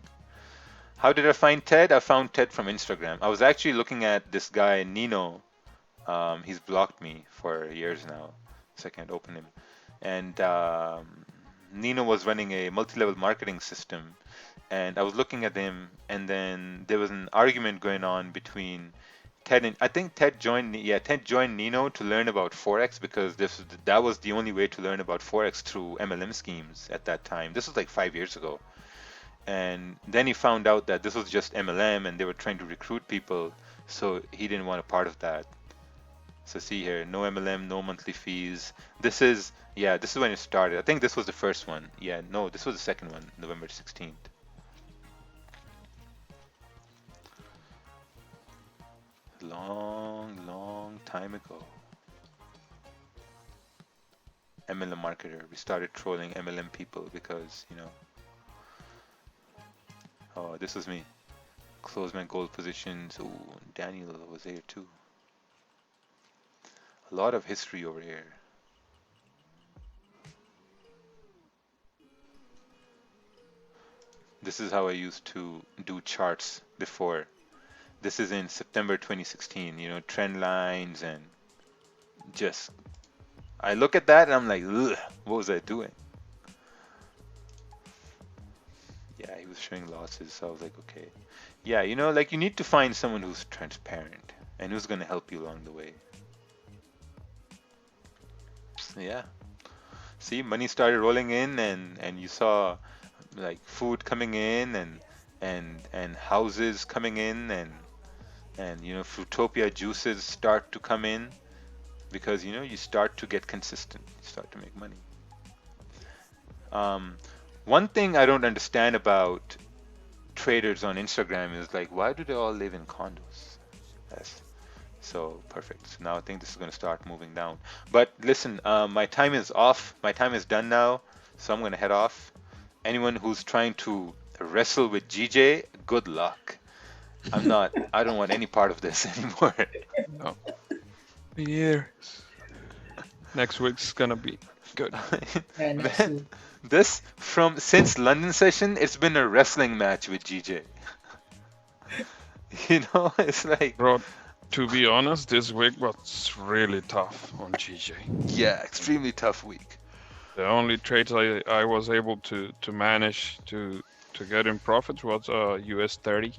How did I find Ted? I found Ted from Instagram. I was actually looking at this guy, Nino. He's blocked me for years now, so I can't open him. And Nino was running a multi-level marketing system, and I was looking at him, and then there was an argument going on between Ted and, I think Ted joined, yeah, Ted joined Nino to learn about Forex, because that was the only way to learn about Forex, through MLM schemes at that time. This was like 5 years ago. And then he found out that this was just MLM and they were trying to recruit people, so he didn't want a part of that. So see here, no MLM, no monthly fees. This is, yeah, this is when it started. I think this was the first one. Yeah, no, this was the second one, November 16th. Long, long time ago. MLM marketer. We started trolling MLM people because, oh, this was me. Close my gold positions. Ooh, Daniel was there too. A lot of history over here. This is how I used to do charts before. This is in September 2016, you know, trend lines and just, I look at that and I'm like, ugh, what was I doing? Yeah, he was showing losses, so I was like, okay. Yeah, you know, like you need to find someone who's transparent and who's going to help you along the way. Yeah. See, money started rolling in and you saw like food coming in and houses coming in and you know, Fruitopia juices start to come in because you know you start to get consistent, you start to make money. One thing I don't understand about traders on Instagram is like, why do they all live in condos? That's so perfect. So now I think this is going to start moving down. But listen, my time is off. My time is done now, so I'm going to head off. Anyone who's trying to wrestle with GJ, good luck. I don't want any part of this anymore. No. Here. Next week's gonna be good. Yeah, next Man, week. this since London session, it's been a wrestling match with GJ. You know, it's like, Bro, to be honest, this week was really tough on GJ. yeah, extremely tough week. The only trades I was able to manage to get in profits was US 30.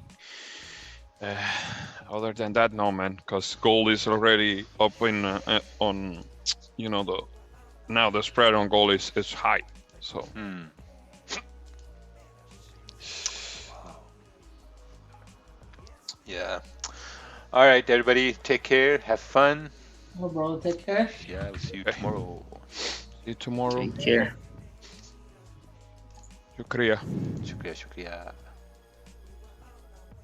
Other than that, no man, because gold is already up in on, you know, now the spread on gold is high. So Wow. Yeah. All right, everybody, take care. Have fun. Oh, bro, take care. Yeah, we'll see you Okay. tomorrow. see you tomorrow. Take care. Shukriya. Shukriya, shukriya.